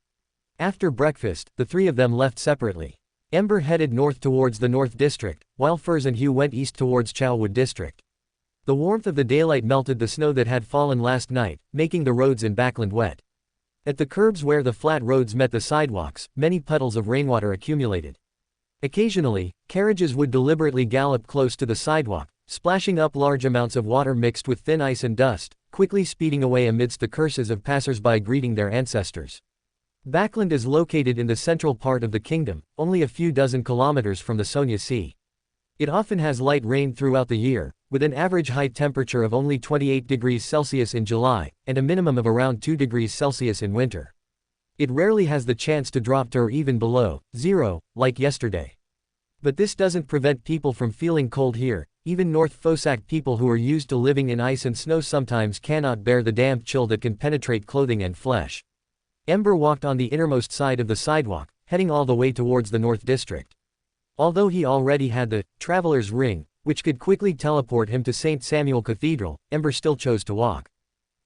After breakfast, the three of them left separately. Ember headed north towards the North District, while Furs and Hugh went east towards Chowwood District. The warmth of the daylight melted the snow that had fallen last night, making the roads in Backland wet. At the curbs where the flat roads met the sidewalks, many puddles of rainwater accumulated. Occasionally, carriages would deliberately gallop close to the sidewalk, splashing up large amounts of water mixed with thin ice and dust, quickly speeding away amidst the curses of passers-by greeting their ancestors. Backland is located in the central part of the kingdom, only a few dozen kilometers from the Sonia Sea. It often has light rain throughout the year, with an average high temperature of only 28 degrees Celsius in July, and a minimum of around 2 degrees Celsius in winter. It rarely has the chance to drop to or even below zero, like yesterday. But this doesn't prevent people from feeling cold here. Even North Fosak people who are used to living in ice and snow sometimes cannot bear the damp chill that can penetrate clothing and flesh. Ember walked on the innermost side of the sidewalk, heading all the way towards the North District. Although he already had the Traveler's Ring, which could quickly teleport him to St. Samuel Cathedral, Ember still chose to walk.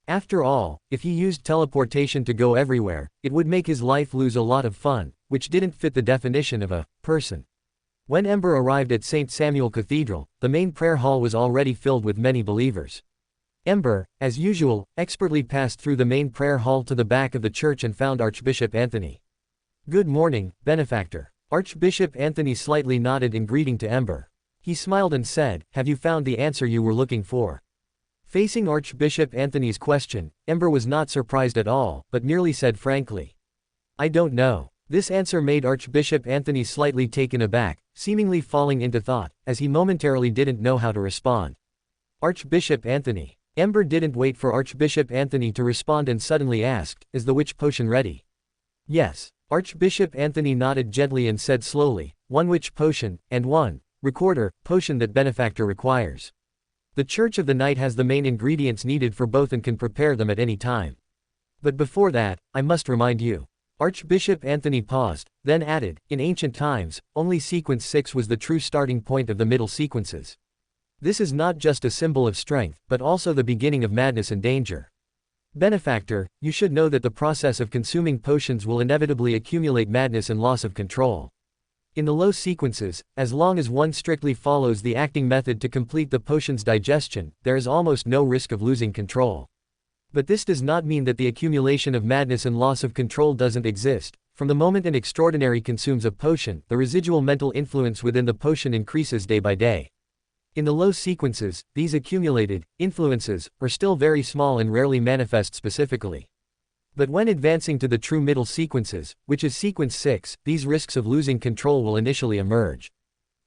After all, if he used teleportation to go everywhere, it would make his life lose a lot of fun, which didn't fit the definition of a person. When Ember arrived at St. Samuel Cathedral, the main prayer hall was already filled with many believers. Ember, as usual, expertly passed through the main prayer hall to the back of the church and found Archbishop Anthony. Good morning, benefactor. Archbishop Anthony slightly nodded in greeting to Ember. He smiled and said, have you found the answer you were looking for? Facing Archbishop Anthony's question, Ember was not surprised at all, but merely said frankly, I don't know. This answer made Archbishop Anthony slightly taken aback, seemingly falling into thought, as he momentarily didn't know how to respond. Archbishop Anthony. Ember didn't wait for Archbishop Anthony to respond and suddenly asked, is the witch potion ready? Yes. Archbishop Anthony nodded gently and said slowly, one witch potion, and one recorder potion that benefactor requires. The Church of the Night has the main ingredients needed for both and can prepare them at any time. But before that, I must remind you. Archbishop Anthony paused, then added, in ancient times, only sequence 6 was the true starting point of the middle sequences. This is not just a symbol of strength, but also the beginning of madness and danger. Benefactor, you should know that the process of consuming potions will inevitably accumulate madness and loss of control. In the low sequences, as long as one strictly follows the acting method to complete the potion's digestion, there is almost no risk of losing control. But this does not mean that the accumulation of madness and loss of control doesn't exist. From the moment an extraordinary consumes a potion, the residual mental influence within the potion increases day by day. In the low sequences, these accumulated influences are still very small and rarely manifest specifically. But when advancing to the true middle sequences, which is sequence 6, these risks of losing control will initially emerge.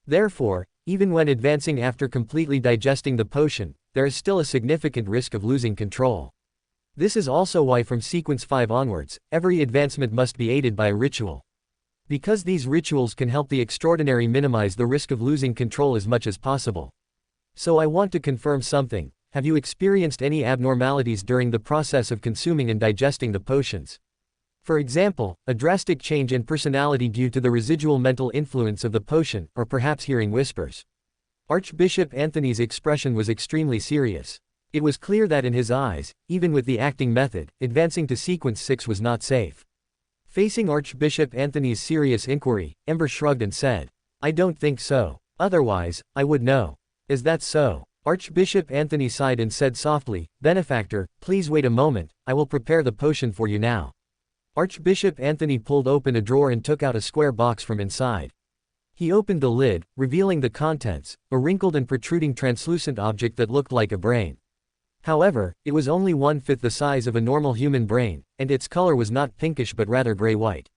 Therefore, even when advancing after completely digesting the potion, there is still a significant risk of losing control. This is also why from sequence 5 onwards, every advancement must be aided by a ritual. Because these rituals can help the extraordinary minimize the risk of losing control as much as possible. So I want to confirm something. Have you experienced any abnormalities during the process of consuming and digesting the potions? For example, a drastic change in personality due to the residual mental influence of the potion, or perhaps hearing whispers. Archbishop Anthony's expression was extremely serious. It was clear that in his eyes, even with the acting method, advancing to sequence 6 was not safe. Facing Archbishop Anthony's serious inquiry, Ember shrugged and said, "I don't think so. Otherwise, I would know." "Is that so?" Archbishop Anthony sighed and said softly, "Benefactor, please wait a moment, I will prepare the potion for you now." Archbishop Anthony pulled open a drawer and took out a square box from inside. He opened the lid, revealing the contents, a wrinkled and protruding translucent object that looked like a brain. However, it was only 1/5 the size of a normal human brain, and its color was not pinkish but rather gray-white.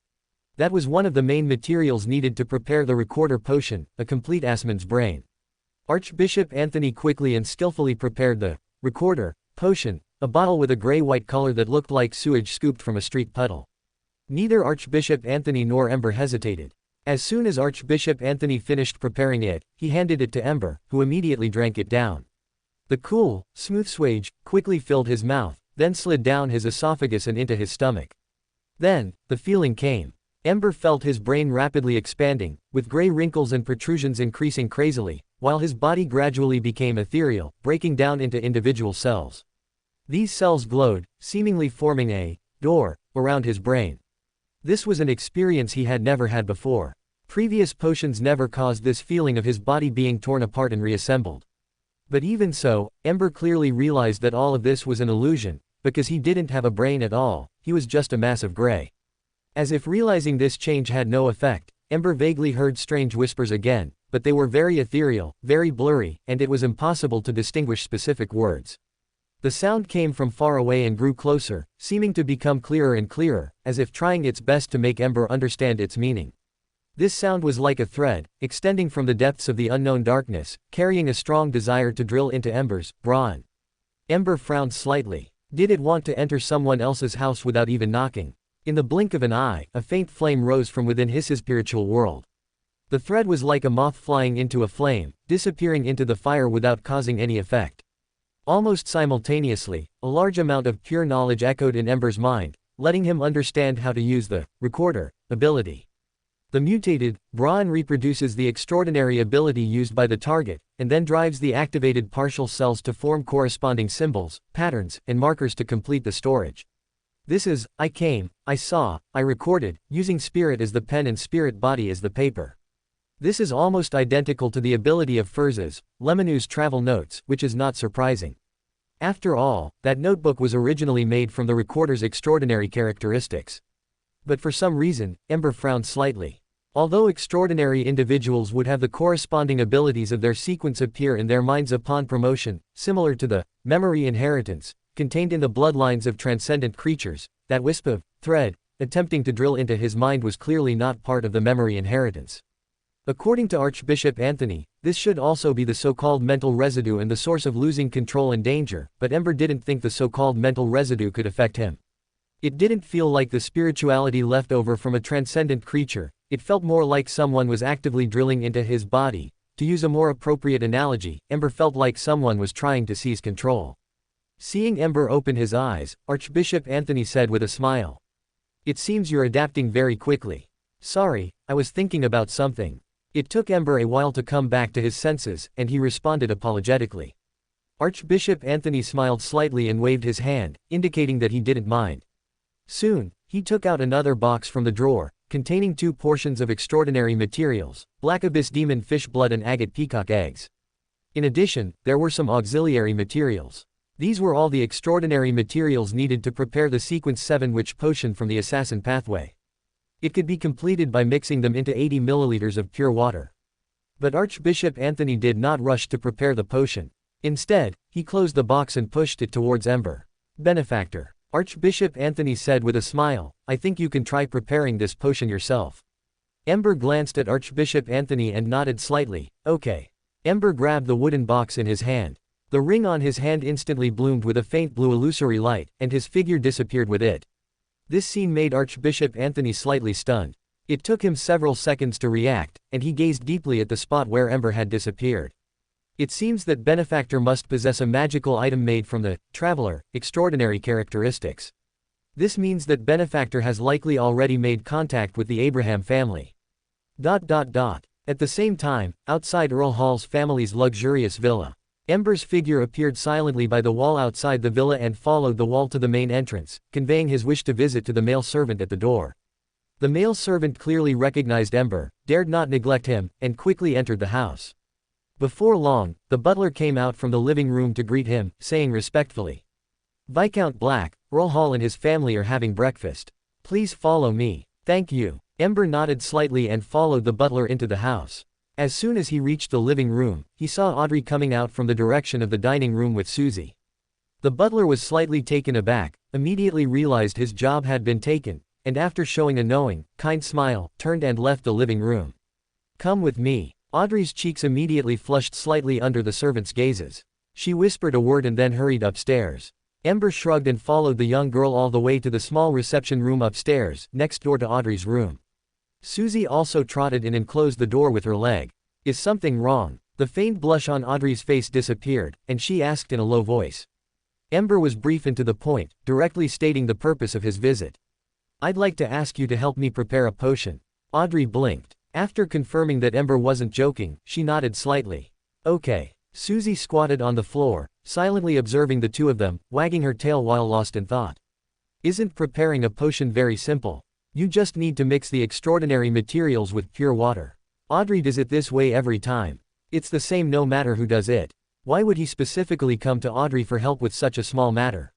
That was one of the main materials needed to prepare the recorder potion, a complete assman's brain. Archbishop Anthony quickly and skillfully prepared the recorder potion, a bottle with a gray-white color that looked like sewage scooped from a street puddle. Neither Archbishop Anthony nor Ember hesitated. As soon as Archbishop Anthony finished preparing it, he handed it to Ember, who immediately drank it down. The cool, smooth swage quickly filled his mouth, then slid down his esophagus and into his stomach. Then, the feeling came. Ember felt his brain rapidly expanding, with gray wrinkles and protrusions increasing crazily, while his body gradually became ethereal, breaking down into individual cells. These cells glowed, seemingly forming a door around his brain. This was an experience he had never had before. Previous potions never caused this feeling of his body being torn apart and reassembled. But even so, Ember clearly realized that all of this was an illusion, because he didn't have a brain at all, he was just a mass of gray. As if realizing this change had no effect, Ember vaguely heard strange whispers again, but they were very ethereal, very blurry, and it was impossible to distinguish specific words. The sound came from far away and grew closer, seeming to become clearer and clearer, as if trying its best to make Ember understand its meaning. This sound was like a thread, extending from the depths of the unknown darkness, carrying a strong desire to drill into Ember's brain. Ember frowned slightly. Did it want to enter someone else's house without even knocking? In the blink of an eye, a faint flame rose from within his spiritual world. The thread was like a moth flying into a flame, disappearing into the fire without causing any effect. Almost simultaneously, a large amount of pure knowledge echoed in Ember's mind, letting him understand how to use the recorder ability. The mutated brain reproduces the extraordinary ability used by the target, and then drives the activated partial cells to form corresponding symbols, patterns, and markers to complete the storage. This is, I came, I saw, I recorded, using spirit as the pen and spirit body as the paper. This is almost identical to the ability of Furz's, Lemonou's travel notes, which is not surprising. After all, that notebook was originally made from the recorder's extraordinary characteristics. But for some reason, Ember frowned slightly. Although extraordinary individuals would have the corresponding abilities of their sequence appear in their minds upon promotion, similar to the memory inheritance contained in the bloodlines of transcendent creatures, that wisp of thread attempting to drill into his mind was clearly not part of the memory inheritance. According to Archbishop Anthony, this should also be the so-called mental residue and the source of losing control and danger, but Ember didn't think the so-called mental residue could affect him. It didn't feel like the spirituality left over from a transcendent creature, it felt more like someone was actively drilling into his body. To use a more appropriate analogy, Ember felt like someone was trying to seize control. Seeing Ember open his eyes, Archbishop Anthony said with a smile, "It seems you're adapting very quickly. Sorry, I was thinking about something." It took Ember a while to come back to his senses, and he responded apologetically. Archbishop Anthony smiled slightly and waved his hand, indicating that he didn't mind. Soon, he took out another box from the drawer, containing 2 portions of extraordinary materials, black abyss demon fish blood and agate peacock eggs. In addition, there were some auxiliary materials. These were all the extraordinary materials needed to prepare the sequence 7 witch potion from the assassin pathway. It could be completed by mixing them into 80 milliliters of pure water. But Archbishop Anthony did not rush to prepare the potion. Instead, he closed the box and pushed it towards Ember. "Benefactor," Archbishop Anthony said with a smile, "I think you can try preparing this potion yourself." Ember glanced at Archbishop Anthony and nodded slightly. "Okay." Ember grabbed the wooden box in his hand. The ring on his hand instantly bloomed with a faint blue illusory light, and his figure disappeared with it. This scene made Archbishop Anthony slightly stunned. It took him several seconds to react, and he gazed deeply at the spot where Ember had disappeared. It seems that Benefactor must possess a magical item made from the Traveler extraordinary characteristics. This means that Benefactor has likely already made contact with the Abraham family. At the same time, outside Earl Hall's family's luxurious villa, Ember's figure appeared silently by the wall outside the villa and followed the wall to the main entrance, conveying his wish to visit to the male servant at the door. The male servant clearly recognized Ember, dared not neglect him, and quickly entered the house. Before long, the butler came out from the living room to greet him, saying respectfully, "Viscount Black, Earl Hall and his family are having breakfast. Please follow me." "Thank you." Ember nodded slightly and followed the butler into the house. As soon as he reached the living room, he saw Audrey coming out from the direction of the dining room with Susie. The butler was slightly taken aback, immediately realized his job had been taken, and after showing a knowing, kind smile, turned and left the living room. "Come with me." Audrey's cheeks immediately flushed slightly under the servant's gazes. She whispered a word and then hurried upstairs. Ember shrugged and followed the young girl all the way to the small reception room upstairs, next door to Audrey's room. Susie also trotted in and closed the door with her leg. "Is something wrong?" The faint blush on Audrey's face disappeared, and she asked in a low voice. Ember was brief and to the point, directly stating the purpose of his visit. "I'd like to ask you to help me prepare a potion." Audrey blinked. After confirming that Ember wasn't joking, she nodded slightly. "Okay." Susie squatted on the floor, silently observing the two of them, wagging her tail while lost in thought. "Isn't preparing a potion very simple? You just need to mix the extraordinary materials with pure water. Audrey does it this way every time. It's the same no matter who does it. Why would he specifically come to Audrey for help with such a small matter?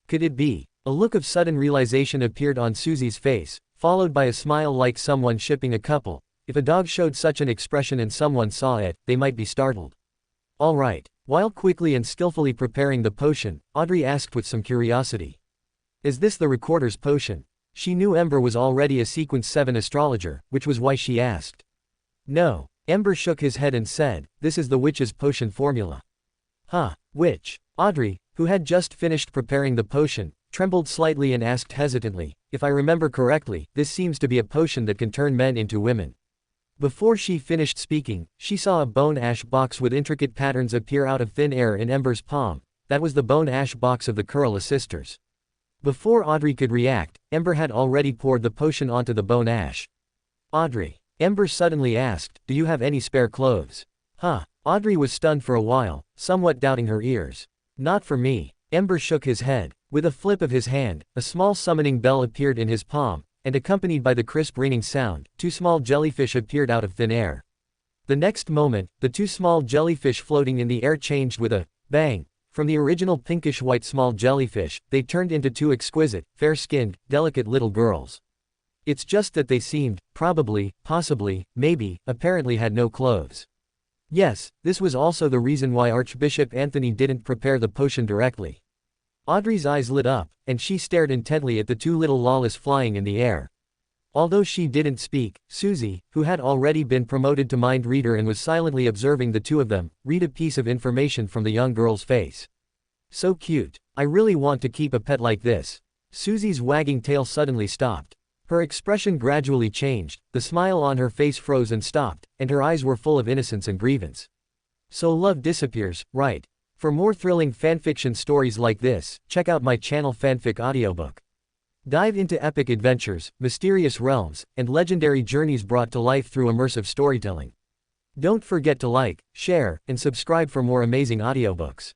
Could it be?" A look of sudden realization appeared on Susie's face, followed by a smile like someone shipping a couple. If a dog showed such an expression and someone saw it, they might be startled. "All right." While quickly and skillfully preparing the potion, Audrey asked with some curiosity, "Is this the Recorder's potion?" She knew Ember was already a Sequence 7 astrologer, which was why she asked. "No." Ember shook his head and said, "This is the witch's potion formula." "Huh, witch?" Audrey, who had just finished preparing the potion, trembled slightly and asked hesitantly, "If I remember correctly, this seems to be a potion that can turn men into women." Before she finished speaking, she saw a bone ash box with intricate patterns appear out of thin air in Ember's palm. That was the bone ash box of the Kurala sisters. Before Audrey could react, Ember had already poured the potion onto the bone ash. "Audrey," Ember suddenly asked, "do you have any spare clothes?" "Huh." Audrey was stunned for a while, somewhat doubting her ears. "Not for me." Ember shook his head. With a flip of his hand, a small summoning bell appeared in his palm, and accompanied by the crisp ringing sound, two small jellyfish appeared out of thin air. The next moment, the two small jellyfish floating in the air changed with a bang. From the original pinkish-white small jellyfish, they turned into two exquisite, fair-skinned, delicate little girls. It's just that they seemed, probably, possibly, maybe, apparently had no clothes. Yes, this was also the reason why Archbishop Anthony didn't prepare the potion directly. Audrey's eyes lit up, and she stared intently at the two little lawless flying in the air. Although she didn't speak, Susie, who had already been promoted to mind reader and was silently observing the two of them, read a piece of information from the young girl's face. "So cute. I really want to keep a pet like this." Susie's wagging tail suddenly stopped. Her expression gradually changed, the smile on her face froze and stopped, and her eyes were full of innocence and grievance. So love disappears, right? For more thrilling fanfiction stories like this, check out my channel Fanfic Audiobook. Dive into epic adventures, mysterious realms, and legendary journeys brought to life through immersive storytelling. Don't forget to like, share, and subscribe for more amazing audiobooks.